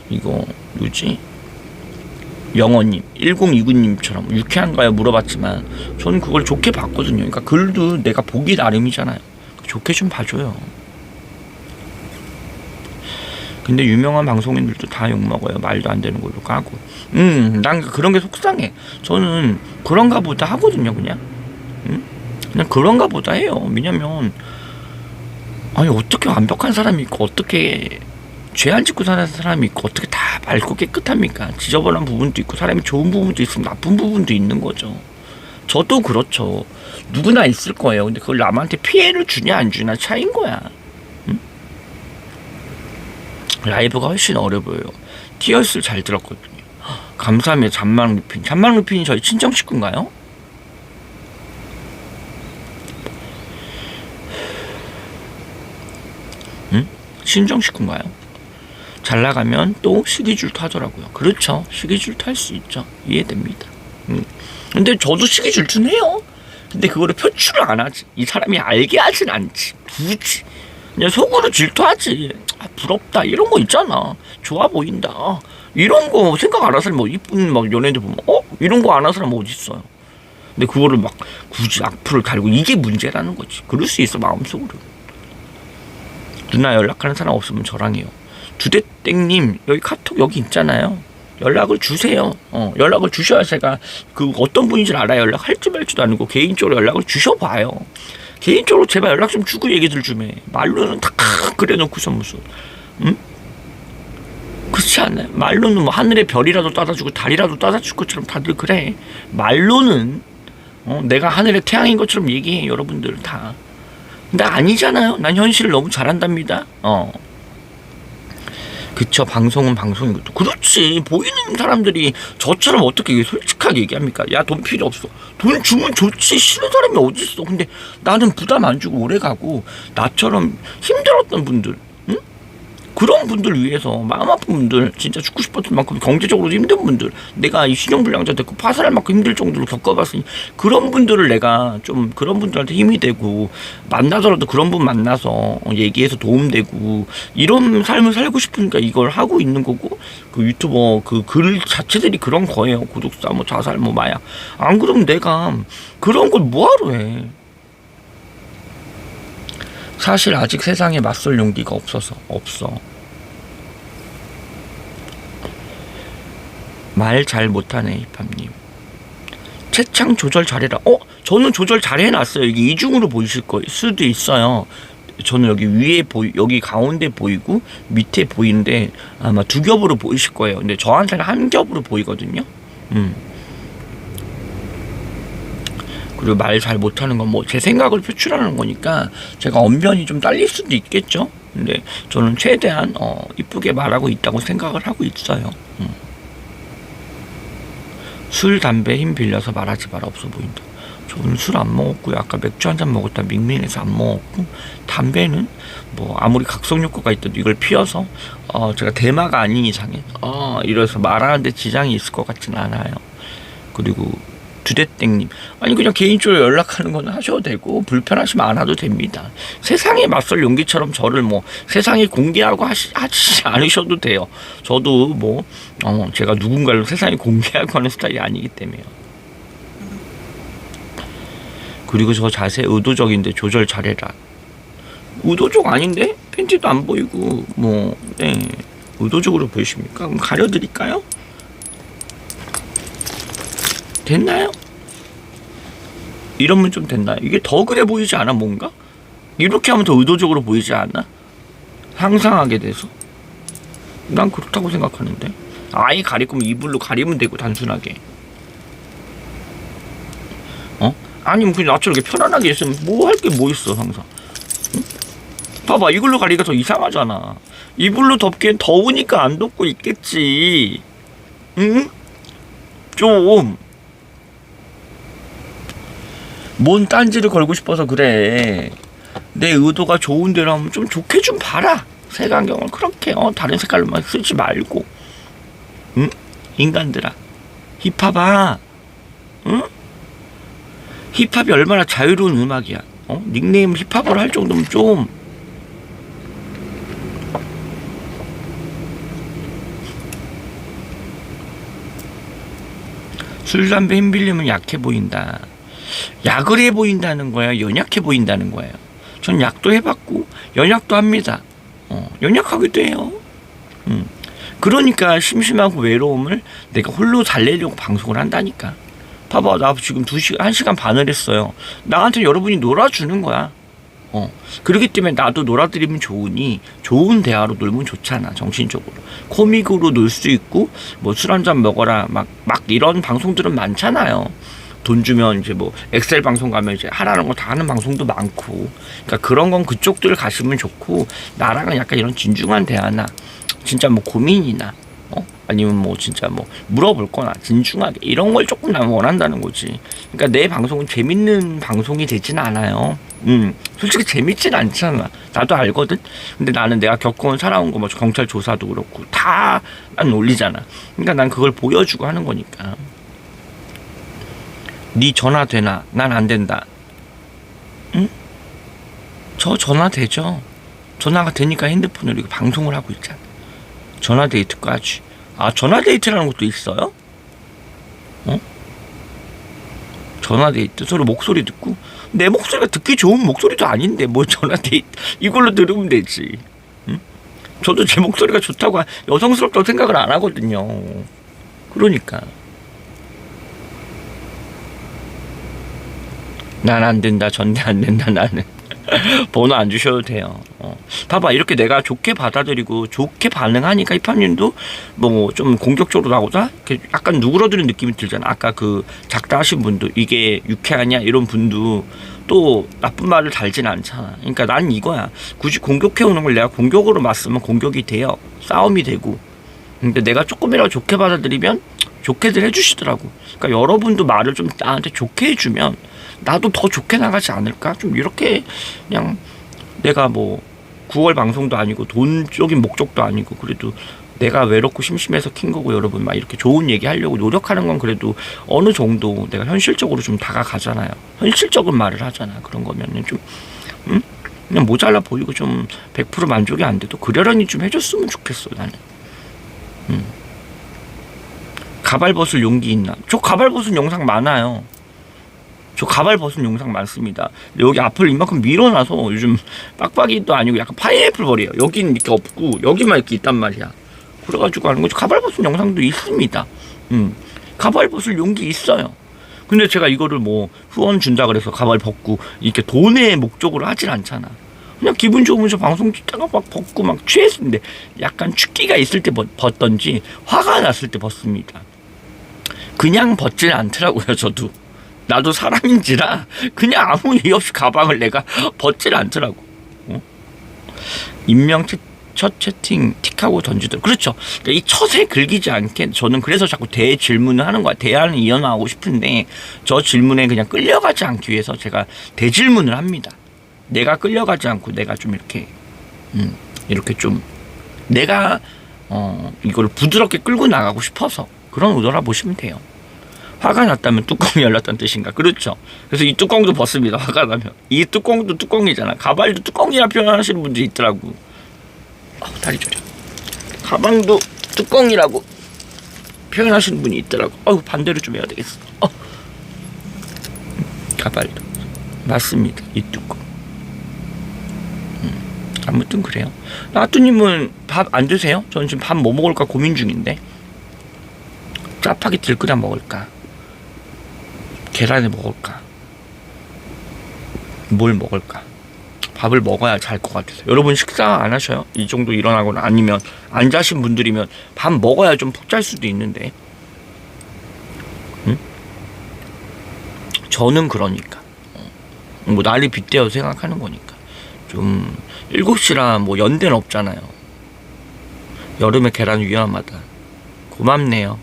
이거 누구지? 영어님 1029님처럼 유쾌한가요 물어봤지만 저는 그걸 좋게 봤거든요. 그러니까 글도 내가 보기 나름이잖아요. 좋게 좀 봐줘요. 근데 유명한 방송인들도 다 욕먹어요. 말도 안 되는 걸로 까고. 난 그런 게 속상해. 저는 그런가 보다 하거든요. 그냥 그냥 그런가 보다 해요. 왜냐면 아니 어떻게 완벽한 사람이 있고 어떻게 죄 안 짓고 사는 사람이 있고 어떻게 다 맑고 깨끗합니까? 지저분한 부분도 있고 사람이 좋은 부분도 있으면 나쁜 부분도 있는 거죠. 저도 그렇죠. 누구나 있을 거예요. 근데 그걸 남한테 피해를 주냐 안 주냐 차이인 거야. 응? 라이브가 훨씬 어려 보여요. 티어스를 잘 들었거든요. 감사합니다. 잔망 루핀. 잔망 루핀이 저희 친정 식구인가요? 응? 친정 식구인가요? 잘 나가면 또 시기줄도 하더라고요. 그렇죠. 시기줄도 할 수 있죠. 이해됩니다. 근데 저도 시기줄도 해요. 근데 그거를 표출을 안 하지. 이 사람이 알게 하진 않지. 굳이 그냥 속으로 질투하지. 부럽다 이런 거 있잖아. 좋아 보인다 이런 거 생각 안 하는 사람 뭐 이쁜 막 연예인들 보면 이런 거 안 하는 사람 어디 있어요. 근데 그거를 막 굳이 악플을 달고 이게 문제라는 거지. 그럴 수 있어 마음속으로. 누나 연락하는 사람 없으면 저랑 해요. 두대땡님 여기 카톡 여기 있잖아요. 연락을 주세요. 연락을 주셔야 제가 그 어떤 분인지 알아야 연락할지 말지도 않고 개인적으로 연락을 주셔봐요. 개인적으로 제발 연락 좀 주고 얘기들 좀 해. 말로는 다 그래 놓고서 무슨 그렇지 않나요? 말로는 뭐 하늘에 별이라도 따다주고 달이라도 따다줄 것처럼 다들 그래. 말로는 내가 하늘의 태양인 것처럼 얘기해 여러분들 다. 근데 아니잖아요. 난 현실을 너무 잘한답니다. 그쵸. 방송은 방송인 것도 그렇지. 보이는 사람들이 저처럼 어떻게 솔직하게 얘기합니까? 야 돈 필요 없어. 돈 주면 좋지. 싫은 사람이 어디 있어. 근데 나는 부담 안 주고 오래 가고 나처럼 힘들었던 분들 그런 분들 위해서 마음 아픈 분들 진짜 죽고 싶었을 만큼 경제적으로 힘든 분들 내가 이 신용불량자 됐고 파산할 만큼 힘들 정도로 겪어봤으니 그런 분들을 내가 좀 그런 분들한테 힘이 되고 만나더라도 그런 분 만나서 얘기해서 도움되고 이런 삶을 살고 싶으니까 이걸 하고 있는 거고 그 유튜버 그 글 자체들이 그런 거예요. 구독자 뭐 자살 뭐 마약 안 그러면 내가 그런 걸 뭐하러 해. 사실 아직 세상에 맞설 용기가 없어서 없어. 말 잘 못하네 힙합님. 채창 조절 잘해라. 저는 조절 잘 해놨어요. 이게 이중으로 보이실 거 수도 있어요. 저는 여기 위에 여기 가운데 보이고 밑에 보이는데 아마 두 겹으로 보이실 거예요. 근데 저한테는 한 겹으로 보이거든요. 그리고 말 잘 못하는 건 뭐 제 생각을 표출하는 거니까 제가 언변이 좀 딸릴 수도 있겠죠. 근데 저는 최대한 이쁘게 말하고 있다고 생각을 하고 있어요. 술 담배 힘 빌려서 말하지 마라 없어 보인다. 저는 술 안 먹었고요. 아까 맥주 한 잔 먹었다 밍밍해서 안 먹었고 담배는 뭐 아무리 각성 효과가 있더라도 이걸 피워서 제가 대마가 아닌 이상에 이래서 말하는데 지장이 있을 것 같지는 않아요. 그리고 두대땡님 아니 그냥 개인적으로 연락하는 건 하셔도 되고 불편하시면 안 하도 됩니다. 세상에 맞설 용기처럼 저를 뭐 세상에 공개하고 하지 않으셔도 돼요. 저도 뭐 제가 누군가를 세상에 공개하고 하는 스타일이 아니기 때문에요. 그리고 저 자세 의도적인데 조절 잘해라. 의도적 아닌데? 팬티도 안 보이고 뭐 의도적으로 보이십니까? 그럼 가려드릴까요? 됐나요? 이러면 좀 됐나요? 이게 더 그래 보이지 않아 뭔가? 이렇게 하면 더 의도적으로 보이지 않아? 상상하게 돼서 난 그렇다고 생각하는데 아예 가릴 거면 이불로 가리면 되고 단순하게 아니면 그냥 나처럼 이렇게 편안하게 있으면 뭐 할 게 뭐 있어 항상 응? 봐봐 이걸로 가리기가 더 이상하잖아. 이불로 덮기엔 더우니까 안 덮고 있겠지. 응? 좀 뭔 딴지를 걸고 싶어서 그래. 내 의도가 좋은 대로 하면 좀 좋게 좀 봐라. 색안경을 그렇게 다른 색깔로만 쓰지 말고 응? 인간들아 힙합아 응? 힙합이 얼마나 자유로운 음악이야. 닉네임 힙합으로 할 정도면 좀. 술, 담배 힘빌리면 약해 보인다. 약을 해 보인다는 거야? 연약해 보인다는 거예요? 전 약도 해봤고, 연약도 합니다. 연약하기도 해요. 그러니까 심심하고 외로움을 내가 홀로 달래려고 방송을 한다니까. 봐봐, 나 지금 1시간 반을 했어요. 나한테 여러분이 놀아주는 거야. 그렇기 때문에 나도 놀아드리면 좋으니 좋은 대화로 놀면 좋잖아. 정신적으로 코믹으로 놀 수 있고 뭐 술 한잔 먹어라 막 이런 방송들은 많잖아요. 돈 주면 이제 뭐 엑셀 방송 가면 이제 하라는 거 다 하는 방송도 많고. 그러니까 그런 건 그쪽들 가시면 좋고, 나랑은 약간 이런 진중한 대화나 진짜 뭐 고민이나 아니면 뭐 진짜 뭐 물어볼 거나 진중하게 이런 걸 조금 나는 원한다는 거지. 그러니까 내 방송은 재밌는 방송이 되진 않아요. 솔직히 재밌진 않잖아. 나도 알거든. 근데 나는 내가 겪어온 살아온 거 뭐 경찰 조사도 그렇고 다 난 올리잖아. 그러니까 난 그걸 보여주고 하는 거니까. 네 전화 되나? 난 안 된다. 응? 저 전화 되죠. 전화가 되니까 핸드폰으로 이거 방송을 하고 있잖아. 전화 데이트까지. 아, 전화 데이트라는 것도 있어요? 전화 데이트 서로 목소리 듣고, 내 목소리가 듣기 좋은 목소리도 아닌데 뭐 전화 데이트 이걸로 들으면 되지. 응? 저도 제 목소리가 좋다고 여성스럽다고 생각을 안 하거든요. 그러니까 난 안 된다. 전대 안 된다. 나는 번호 안 주셔도 돼요. 봐봐, 이렇게 내가 좋게 받아들이고 좋게 반응하니까 이파님도 뭐 좀 공격적으로 나오자 약간 누그러드는 느낌이 들잖아. 아까 그 작다 하신 분도 이게 유쾌하냐 이런 분도 또 나쁜 말을 달진 않잖아. 그러니까 난 이거야. 굳이 공격해오는 걸 내가 공격으로 맞으면 공격이 돼요. 싸움이 되고. 근데 내가 조금이라도 좋게 받아들이면 좋게들 해주시더라고. 그러니까 여러분도 말을 좀 나한테 좋게 해주면 나도 더 좋게 나가지 않을까? 좀 이렇게 그냥 내가 뭐 9월 방송도 아니고 돈적인 목적도 아니고 그래도 내가 외롭고 심심해서 킨 거고 여러분 막 이렇게 좋은 얘기 하려고 노력하는 건 그래도 어느 정도 내가 현실적으로 좀 다가가잖아요. 현실적인 말을 하잖아. 그런 거면은 좀 그냥 모자라 보이고 좀 100% 만족이 안 돼도 그러려니 좀 해줬으면 좋겠어 나는. 가발 벗을 용기 있나? 저 가발 벗은 영상 많아요. 저 가발 벗은 영상 많습니다. 여기 앞을 이만큼 밀어놔서 요즘 빡빡이도 아니고 약간 파인애플 벌이에요. 여기는 이렇게 없고 여기만 이렇게 있단 말이야. 그래가지고 하는 거죠. 가발 벗은 영상도 있습니다. 가발 벗을 용기 있어요. 근데 제가 이거를 뭐 후원 준다 그래서 가발 벗고 이렇게 돈의 목적으로 하진 않잖아. 그냥 기분 좋으면서 방송 찍다가 막 벗고 막 취했는데 약간 춥기가 있을 때 벗던지 화가 났을 때 벗습니다. 그냥 벗질 않더라고요. 저도 나도 사람인지라 그냥 아무 이유 없이 가방을 내가 벗질 않더라고. 인명 첫 채팅 틱하고 던지더라고. 그렇죠. 그러니까 이 첫에 긁히지 않게 저는 그래서 자꾸 대질문을 하는 거야. 대화는 이어나가고 싶은데 저 질문에 그냥 끌려가지 않기 위해서 제가 대질문을 합니다. 내가 끌려가지 않고 내가 좀 이렇게 좀 내가 이걸 부드럽게 끌고 나가고 싶어서 그런 의도라 보시면 돼요. 화가 났다면 뚜껑이 열렸다는 뜻인가? 그렇죠. 그래서 이 뚜껑도 벗습니다. 화가 나면. 이 뚜껑도 뚜껑이잖아. 가발도 뚜껑이라 표현하시는 분들이 있더라고. 다리 저려. 가방도 뚜껑이라고 표현하시는 분이 있더라고. 반대로 좀 해야 되겠어. 가발도 맞습니다. 이 뚜껑. 아무튼 그래요. 나뚜님은 밥 안 드세요? 저는 지금 밥 뭐 먹을까 고민 중인데. 짜파게티를 끓여 먹을까? 계란을 먹을까? 뭘 먹을까? 밥을 먹어야 잘 것 같아서. 여러분 식사 안 하셔요? 이 정도 일어나거나 아니면 안 자신 분들이면 밥 먹어야 좀 푹 잘 수도 있는데. 저는 그러니까 뭐 날이 빗대어 생각하는 거니까 좀 7시라 뭐 연대는 없잖아요. 여름에 계란 위험하다. 고맙네요.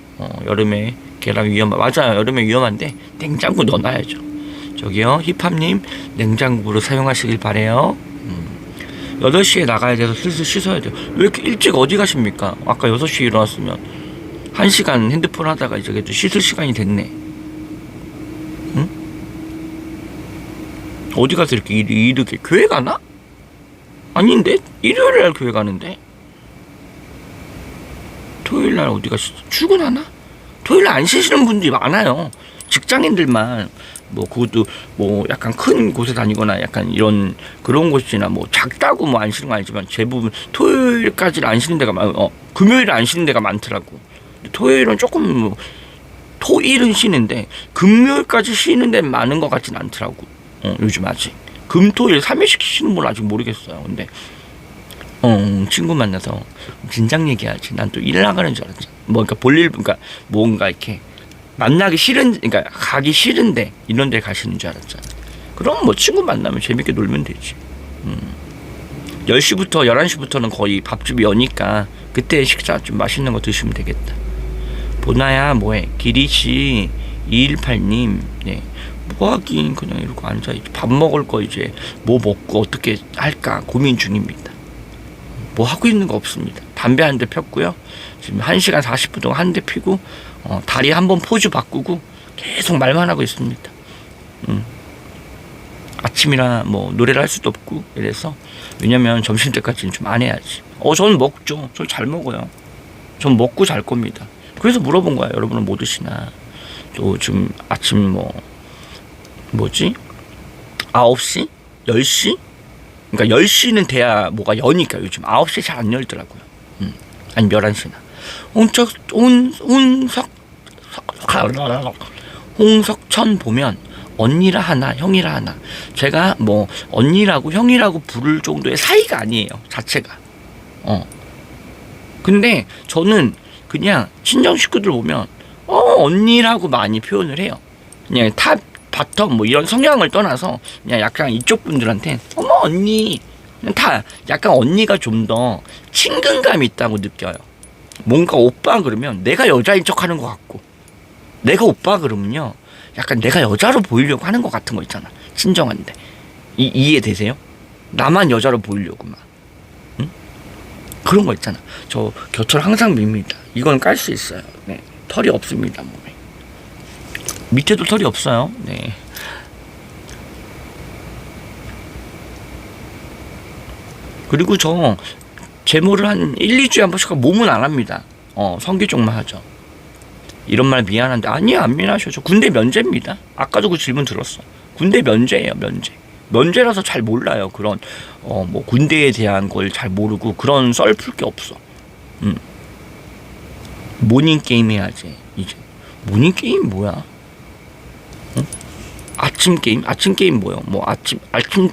여름에 계란 맞아요. 여름에 위험한데 냉장고 넣어놔야죠. 저기요 힙합님 냉장고로 사용하시길 바래요. 8시에 나가야 돼서 슬슬 씻어야 돼요. 왜 이렇게 일찍 어디 가십니까? 아까 6시에 일어났으면 1시간 핸드폰 하다가 이제 또 씻을 시간이 됐네. 어디 가서 이렇게 이르게 교회 가나? 아닌데? 일요일날 교회 가는데? 토요일날 어디 가시죠? 출근하나? 토요일날 안 쉬시는 분들이 많아요. 직장인들만 뭐 그것도 뭐 약간 큰 곳에 다니거나 약간 이런 그런 곳이나 뭐 작다고 뭐 안 쉬는 건 아니지만 대부분 토요일까지는 안 쉬는 데가 금요일에 안 쉬는 데가 많더라고. 토요일은 조금 뭐 토일은 쉬는데 금요일까지 쉬는 데 많은 것 같진 않더라고. 요즘 아직 금토일 3일씩 쉬는 분 아직 모르겠어요. 근데 친구 만나서 진작 얘기하지. 난 또 일 나가는 줄 알았지. 뭐 그러니까 볼일 그러니까 뭔가 이렇게 만나기 싫은 그러니까 가기 싫은데 이런 데 가시는 줄 알았잖아. 그럼 뭐 친구 만나면 재밌게 놀면 되지. 10시부터 11시부터는 거의 밥집이 여니까 그때 식사 좀 맛있는 거 드시면 되겠다. 보나야 뭐해? 기리씨 218님 네. 뭐하긴 그냥 이러고 앉아있지. 밥 먹을 거 이제 뭐 먹고 어떻게 할까 고민 중입니다. 뭐 하고 있는 거 없습니다. 담배 한 대 폈고요. 지금 1시간 40분 동안 한 대 피고 다리 한번 포즈 바꾸고 계속 말만 하고 있습니다. 아침이라 뭐 노래를 할 수도 없고 이래서 왜냐면 점심때까지는 좀 안 해야지. 저는 먹죠. 저 잘 먹어요. 전 먹고 잘 겁니다. 그래서 물어본 거야. 여러분은 뭐 드시나. 또 지금 아침 뭐지? 9시? 10시? 그러니까 10시는 돼야 뭐가 여니까 요즘 9시에 잘 안 열더라고요. 아니 11시나. 홍석천 보면 언니라 하나 형이라 하나. 제가 뭐 언니라고 형이라고 부를 정도의 사이가 아니에요. 자체가. 근데 저는 그냥 친정 식구들 보면 언니라고 많이 표현을 해요. 그냥 바텀 뭐 이런 성향을 떠나서 그냥 약간 이쪽 분들한테 어머 언니 그냥 다 약간 언니가 좀 더 친근감이 있다고 느껴요. 뭔가 오빠 그러면 내가 여자인 척 하는 것 같고 내가 오빠 그러면요 약간 내가 여자로 보이려고 하는 것 같은 거 있잖아. 친정한데 이해되세요? 나만 여자로 보이려고 막 그런 거 있잖아. 저 겨털 항상 밉니다. 이건 깔 수 있어요. 네. 털이 없습니다 몸에. 밑에도 털이 없어요. 네. 그리고 저 제모를 한 1, 2주에 한 번씩 하고 몸은 안 합니다. 성기 쪽만 하죠. 이런 말 미안한데 아니야 안 미안하셔. 저 군대 면제입니다. 아까도 그 질문 들었어. 군대 면제예요. 면제라서 잘 몰라요. 그런 뭐 군대에 대한 걸 잘 모르고 그런 썰 풀 게 없어. 모닝 게임 해야지. 이제 모닝 게임 뭐야? 아침 게임 뭐요? 뭐 아침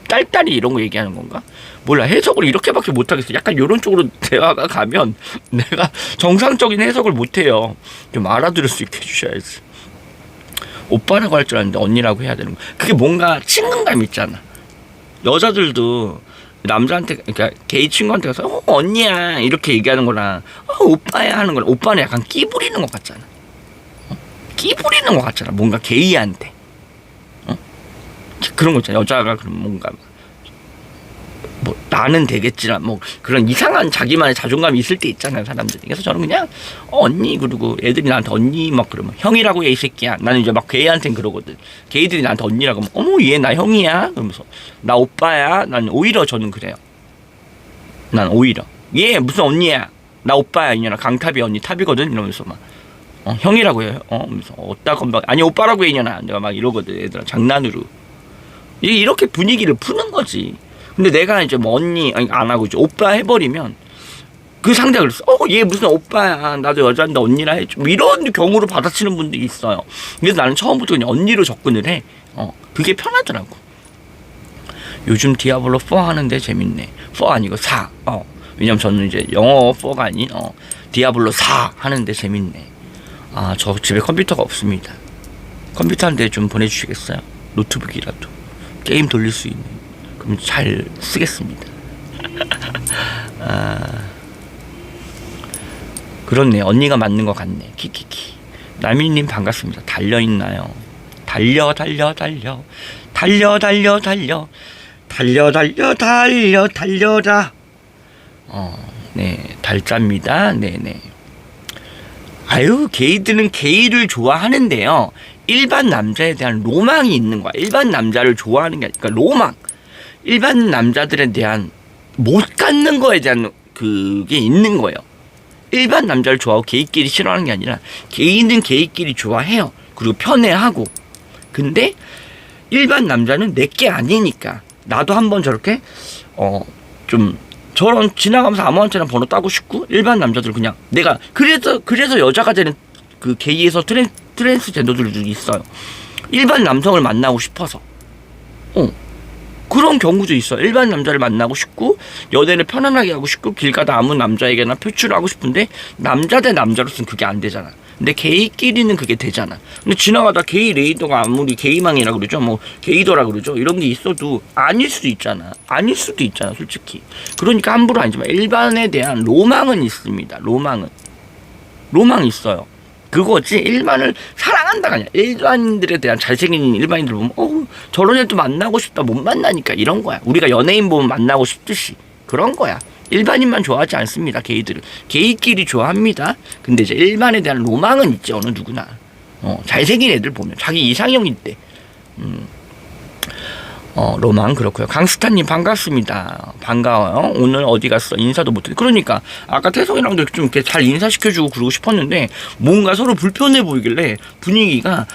딸딸이 이런 거 얘기하는 건가? 몰라. 해석을 이렇게밖에 못 하겠어. 약간 이런 쪽으로 대화가 가면 내가 정상적인 해석을 못 해요. 좀 알아들을 수 있게 해주셔야지. 오빠라고 할 줄 알았는데 언니라고 해야 되는 거. 그게 뭔가 친근감 있잖아. 여자들도 남자한테 그러니까 게이 친구한테 가서 언니야 이렇게 얘기하는 거랑 오빠야 하는 거랑 오빠는 약간 끼 부리는 것 같잖아. 끼 부리는 것 같잖아. 뭔가 게이한테. 그런 거 있잖아. 여자가 그럼 뭔가 뭐 나는 되겠지만 뭐 그런 이상한 자기만의 자존감이 있을 때 있잖아요 사람들이. 그래서 저는 그냥 언니 그러고 애들이 나한테 언니 막 그러면 형이라고 해 이 새끼야. 나는 이제 막 게이한테는 그러거든. 게이들이 나한테 언니라고 하면 어머 얘 나 형이야 그러면서 나 오빠야. 난 오히려 저는 그래요. 난 오히려 얘 무슨 언니야 나 오빠야 이년아 강탑이 언니 탑이거든 이러면서 막 형이라고 해요. 그러면서 어따고 막 아니 오빠라고 해 이년아 내가 막 이러거든. 애들아 장난으로 이렇게 분위기를 푸는 거지. 근데 내가 이제 뭐 언니 안 하고 이제 오빠 해버리면 그 상대가 그랬어. 얘 무슨 오빠야. 나도 여자인데 언니라 해줘. 뭐 이런 경우로 받아치는 분들이 있어요. 그래서 나는 처음부터 그냥 언니로 접근을 해. 그게 편하더라고. 요즘 디아블로 4 하는데 재밌네. 4 아니고 4. 왜냐면 저는 이제 영어 4가 아닌 디아블로 4 하는데 재밌네. 저 집에 컴퓨터가 없습니다. 컴퓨터 한 대 좀 보내주시겠어요? 노트북이라도. 게임 돌릴 수 있는. 그럼 잘 쓰겠습니다. 그렇네. 언니가 맞는 것 같네. 키키키. 나미님 반갑습니다. 달려있나요? 달려라. 네. 달자입니다. 네네. 아유, 게이들은 게이를 좋아하는데요. 일반 남자에 대한 로망이 있는 거야. 일반 남자를 좋아하는 게 아니라 로망. 일반 남자들에 대한 못 갖는 거에 대한 그게 있는 거예요. 일반 남자를 좋아하고 게이끼리 싫어하는 게 아니라 게이는 게이끼리 좋아해요. 그리고 편애하고. 근데 일반 남자는 내게 아니니까 나도 한번 저렇게 좀 저런 지나가면서 아무한테나 번호 따고 싶고, 일반 남자들 그냥 내가 그래서 여자가 되는 그 게이에서 트랜스젠더들도 있어요. 일반 남성을 만나고 싶어서 그런 경우도 있어요. 일반 남자를 만나고 싶고 연애를 편안하게 하고 싶고 길 가다 아무 남자에게나 표출하고 싶은데 남자 대 남자로서는 그게 안 되잖아. 근데 게이끼리는 그게 되잖아. 근데 지나가다 게이 레이더가 아무리 게이망이라 그러죠, 뭐 게이더라 그러죠, 이런 게 있어도 아닐 수도 있잖아. 아닐 수도 있잖아, 솔직히. 그러니까 함부로 아니지만 일반에 대한 로망은 있습니다. 로망이 있어요. 그거지 일반을 사랑한다가 아니야. 일반인들에 대한 잘생긴 일반인들 보면 저런 애도 만나고 싶다, 못 만나니까 이런 거야. 우리가 연예인 보면 만나고 싶듯이 그런 거야. 일반인만 좋아하지 않습니다. 게이들은 게이끼리 좋아합니다. 근데 이제 일반에 대한 로망은 있지, 어느 누구나. 잘생긴 애들 보면 자기 이상형인데 로망. 그렇고요. 강스타님 반갑습니다. 반가워요. 오늘 어디 갔어? 인사도 못해. 그러니까 아까 태성이랑도 좀 이렇게 잘 인사시켜주고 그러고 싶었는데 뭔가 서로 불편해 보이길래 분위기가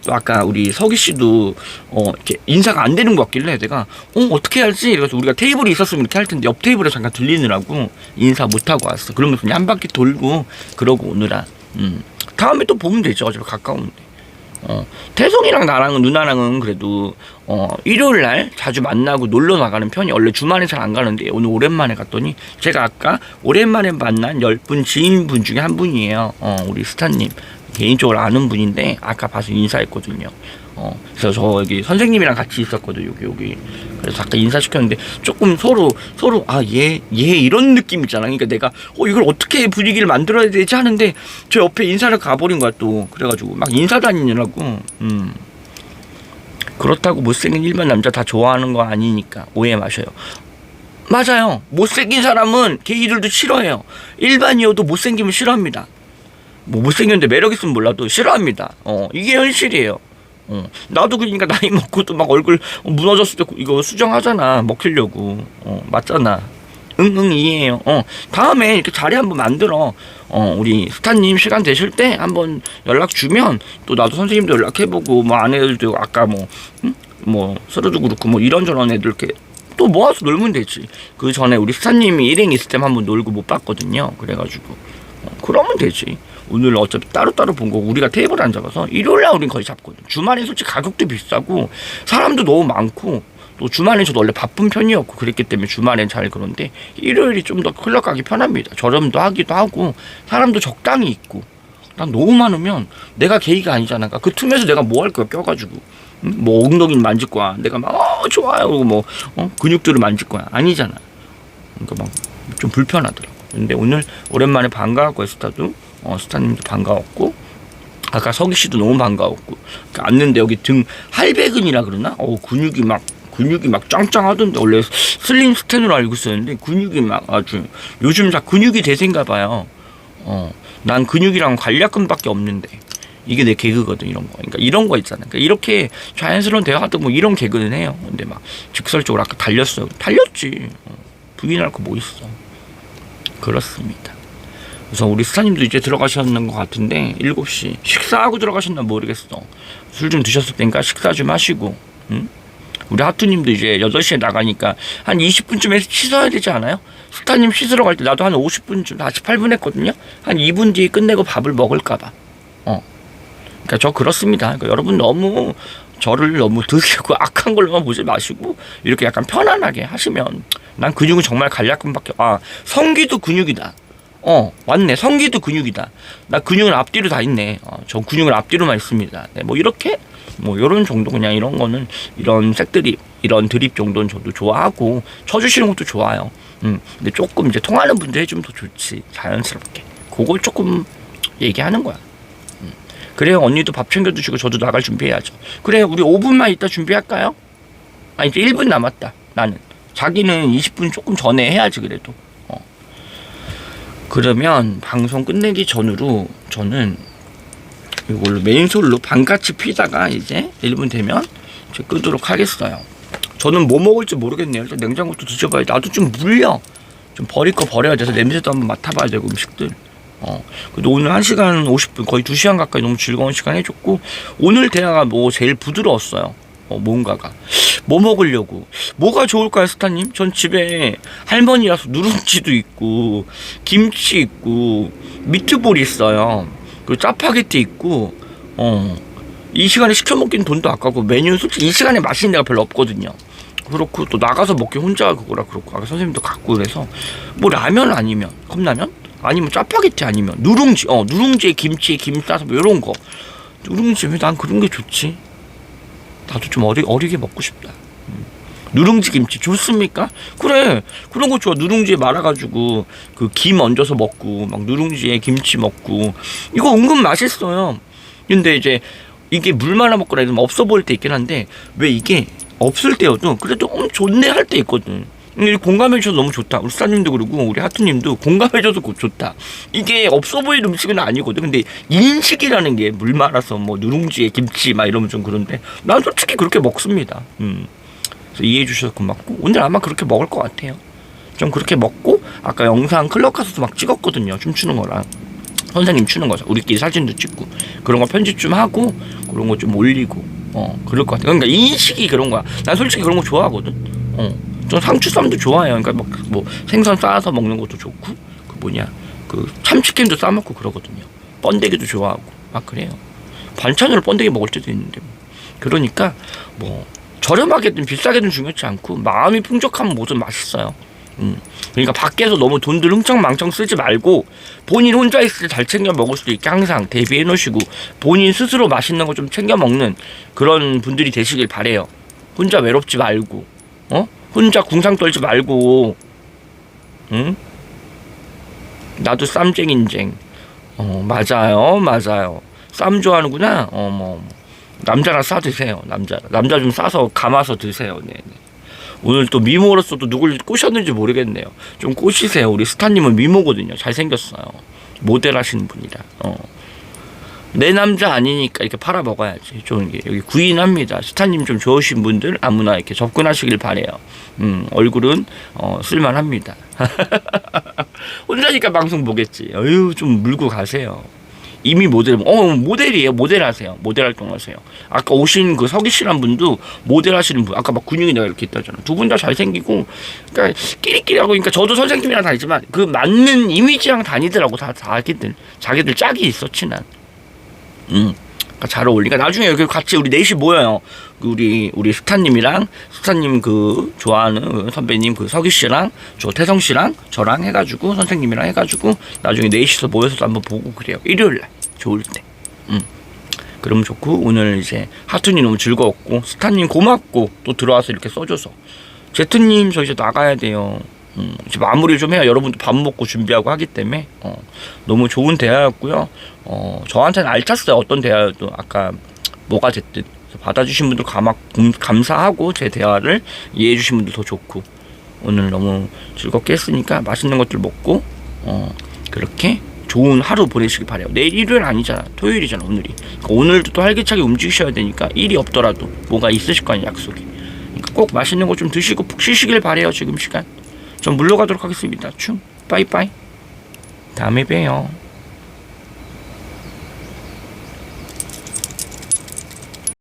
아까 우리 서기 씨도 이렇게 인사가 안 되는 것 같길래 내가 어떻게 할지 이래서 우리가 테이블이 있었으면 이렇게 할 텐데 옆 테이블에 잠깐 들리느라고 인사 못 하고 왔어. 그러면서 그냥 한 바퀴 돌고 그러고 오느라. 다음에 또 보면 되죠. 어차피 가까운데. 태성이랑 나랑은 누나랑은 그래도 일요일날 자주 만나고 놀러 나가는 편이. 원래 주말에 잘 안 가는데 오늘 오랜만에 갔더니 제가 아까 오랜만에 만난 10분 지인분 중에 한 분이에요. 우리 스타님 개인적으로 아는 분인데 아까 봐서 인사했거든요. 그래서 저 여기 선생님이랑 같이 있었거든요. 여기. 그래서 아까 인사시켰는데 조금 서로 얘 이런 느낌 있잖아. 그러니까 내가 이걸 어떻게 분위기를 만들어야 되지 하는데 저 옆에 인사를 가버린 거야 또. 그래가지고 막 인사 다니느라고. 그렇다고 못생긴 일반 남자 다 좋아하는 거 아니니까 오해 마셔요. 맞아요. 못생긴 사람은 게이들도 싫어해요. 일반이어도 못생기면 싫어합니다. 뭐 못생겼는데 매력 있으면 몰라도 싫어합니다. 이게 현실이에요. 나도 그러니까 나이 먹고도 막 얼굴 무너졌을 때 이거 수정하잖아. 먹히려고. 맞잖아. 응 이해해요. 다음에 이렇게 자리 한번 만들어. 우리 스타님 시간 되실 때 한번 연락 주면 또 나도 선생님도 연락해보고 뭐 아내들도 아까 뭐 서로도 그렇고 뭐 이런저런 애들 이렇게 또 모아서 놀면 되지. 그 전에 우리 스타님이 일행 있을 때 한번 놀고 못 봤거든요. 그래가지고 그러면 되지. 오늘 어차피 따로따로 본 거 우리가 테이블 안 잡아서 일요일날 우린 거의 잡거든. 주말엔 솔직히 가격도 비싸고 사람도 너무 많고 또 주말엔 저도 원래 바쁜 편이었고 그랬기 때문에 주말엔 잘 그런데 일요일이 좀 더 클럽 가기 편합니다. 저렴도 하기도 하고 사람도 적당히 있고. 난 너무 많으면 내가 게이가 아니잖아. 그 틈에서 내가 뭐 할 거야 껴가지고. 뭐 엉덩이를 만질 거야. 내가 막 좋아요 뭐 근육들을 만질 거야. 아니잖아. 그러니까 막 좀 불편하더라고. 근데 오늘 오랜만에 반가웠고 스타도 스타님도 반가웠고 아까 서기 씨도 너무 반가웠고 앉는데 여기 등 할배근이라 그러나 근육이 막 짱짱하던데. 원래 슬림 스탠으로 알고 있었는데 근육이 막 아주 요즘 다 근육이 대세인가 봐요. 난 근육이랑 관략근밖에 없는데 이게 내 개그거든. 이런 거. 그러니까 이런 거 있잖아. 그러니까 이렇게 자연스러운 대화도 뭐 이런 개그는 해요. 근데 막 직설적으로 아까 달렸어요. 달렸지. 부인할 거 뭐 있어. 그렇습니다. 그래서 우리 스타님도 이제 들어가셨는 것 같은데 7시 식사하고 들어가셨나 모르겠어. 술 좀 드셨을 땐가 식사 좀 하시고. 응? 우리 하투님도 이제 8시에 나가니까 한 20분쯤에 씻어야 되지 않아요? 스타님 씻으러 갈 때 나도 한 50분쯤 48분 했거든요. 한 2분 뒤에 끝내고 밥을 먹을까봐. 그러니까 저 그렇습니다. 그러니까 여러분 너무 저를 너무 드시고 악한 걸로만 보지 마시고 이렇게 약간 편안하게 하시면. 난 근육은 정말 간략근밖에. 성기도 근육이다. 맞네. 성기도 근육이다. 나 근육은 앞뒤로 다 있네. 저 근육은 앞뒤로만 있습니다. 네, 뭐 이렇게 뭐 요런 정도. 그냥 이런 거는 이런 색드립 이런 드립 정도는 저도 좋아하고 쳐주시는 것도 좋아요. 근데 조금 이제 통하는 분들 해주면 더 좋지. 자연스럽게 그걸 조금 얘기하는 거야. 그래요. 언니도 밥 챙겨주시고 저도 나갈 준비해야죠. 그래 우리 5분만 이따 준비할까요? 이제 1분 남았다. 나는 자기는 20분 조금 전에 해야지. 그래도 그러면 방송 끝내기 전으로 저는 이걸로 맨솔로 반같이 피다가 이제 1분 되면 이제 끄도록 하겠어요. 저는 뭐 먹을지 모르겠네요. 일단 냉장고도 뒤져봐야 나도 좀 물려. 좀 버릴 거 버려야 돼서 냄새도 한번 맡아봐야 되고 음식들. 그래도 오늘 1시간 50분 거의 2시간 가까이 너무 즐거운 시간 해줬고 오늘 대화가 뭐 제일 부드러웠어요. 뭔가가 뭐 먹으려고 뭐가 좋을까요 스타님? 전 집에 할머니라서 누룽지도 있고 김치 있고 미트볼 있어요. 그리고 짜파게티 있고 이 시간에 시켜 먹기는 돈도 아까고 메뉴는 솔직히 이 시간에 맛있는 데가 별로 없거든요. 그렇고 또 나가서 먹기 혼자 그거라 그렇고 아까 선생님도 갖고 그래서 뭐 라면 아니면 컵라면 아니면 짜파게티 아니면 누룽지 누룽지에 김치에 김 싸서 뭐 이런 거 누룽지 왜 난 그런 게 좋지? 나도 좀 어리게 먹고 싶다. 누룽지 김치 좋습니까? 그래 그런 거 좋아. 누룽지에 말아가지고 그 김 얹어서 먹고 막 누룽지에 김치 먹고 이거 은근 맛있어요. 근데 이제 이게 물 말아 먹거나 이러면 없어 보일 때 있긴 한데 왜 이게 없을 때여도 그래도 좋네 할 때 있거든. 공감해줘서 너무 좋다. 우리 스타님도 그러고 우리 하트님도 공감해줘서 좋다. 이게 없어 보일 음식은 아니거든. 근데 인식이라는 게 물 말아서 뭐 누룽지에 김치 막 이러면 좀 그런데 난 솔직히 그렇게 먹습니다. 그래서 이해해 주셔서 고맙고 오늘 아마 그렇게 먹을 것 같아요. 좀 그렇게 먹고 아까 영상 클럽 가서도 막 찍었거든요. 춤추는 거랑 선생님 추는 거죠. 우리끼리 사진도 찍고 그런 거 편집 좀 하고 그런 거 좀 올리고 그럴 것 같아요. 그러니까 인식이 그런 거야. 난 솔직히 그런 거 좋아하거든. 전 상추쌈도 좋아해요. 그러니까 뭐 생선 싸서 먹는 것도 좋고 그 참치캔도 싸 먹고 그러거든요. 번데기도 좋아하고 막 그래요. 반찬으로 번데기 먹을 때도 있는데 그러니까 뭐 저렴하게든 비싸게든 중요하지 않고 마음이 풍족하면 뭐든 맛있어요. 그러니까 밖에서 너무 돈들 흥청망청 쓰지 말고 본인 혼자 있을 때 잘 챙겨 먹을 수 있게 항상 대비해 놓으시고 본인 스스로 맛있는 거 좀 챙겨 먹는 그런 분들이 되시길 바래요. 혼자 외롭지 말고 혼자 궁상 떨지 말고 나도 쌈쟁인쟁 맞아요 쌈 좋아하는구나. 남자랑 싸 드세요. 남자 좀 싸서 감아서 드세요. 네. 오늘 또 미모로서 또 누굴 꼬셨는지 모르겠네요. 좀 꼬시세요. 우리 스타님은 미모거든요. 잘생겼어요. 모델 하시는 분이라. 내 남자 아니니까 이렇게 팔아 먹어야지. 좀 여기 구인합니다. 스타님 좀 좋으신 분들 아무나 이렇게 접근하시길 바래요. 얼굴은 쓸만합니다. 혼자니까 방송 보겠지. 좀 물고 가세요. 이미 모델이에요. 모델 하세요. 모델 활동하세요. 아까 오신 그 서기 씨란 분도 모델 하시는 분. 아까 막 근육이 내가 이렇게 있다잖아. 두 분 다 잘생기고, 그러니까 끼리끼리하고, 그러니까 저도 선생님이랑 다니지만 그 맞는 이미지랑 다니더라고. 다 자기들 짝이 있어 친한. 그러니까 잘 어울리니까 나중에 여기 같이 우리 넷이 모여요. 우리 스타님이랑 스타님 그 좋아하는 선배님 그 서기 씨랑 저 태성 씨랑 저랑 해가지고 선생님이랑 해가지고 나중에 넷이서 모여서 한번 보고 그래요. 일요일날 좋을 때. 그러면 좋고 오늘 이제 하트님 너무 즐거웠고 스타님 고맙고 또 들어와서 이렇게 써줘서 제트님 저 이제 나가야 돼요. 이제 마무리 좀 해요. 여러분도 밥 먹고 준비하고 하기 때문에 너무 좋은 대화였고요. 저한테는 알찼어요. 어떤 대화여도 아까 뭐가 됐든 받아주신 분들 감사하고 제 대화를 이해해 주신 분들 더 좋고 오늘 너무 즐겁게 했으니까 맛있는 것들 먹고 그렇게 좋은 하루 보내시길 바래요. 내일 일요일 아니잖아. 토요일이잖아 오늘이. 그러니까 오늘도 또 활기차게 움직이셔야 되니까 일이 없더라도 뭐가 있으실 거 아니에요. 약속이. 그러니까 꼭 맛있는 거 좀 드시고 푹 쉬시길 바래요. 지금 시간 전 물러가도록 하겠습니다. 빠이빠이. 다음에 봬요.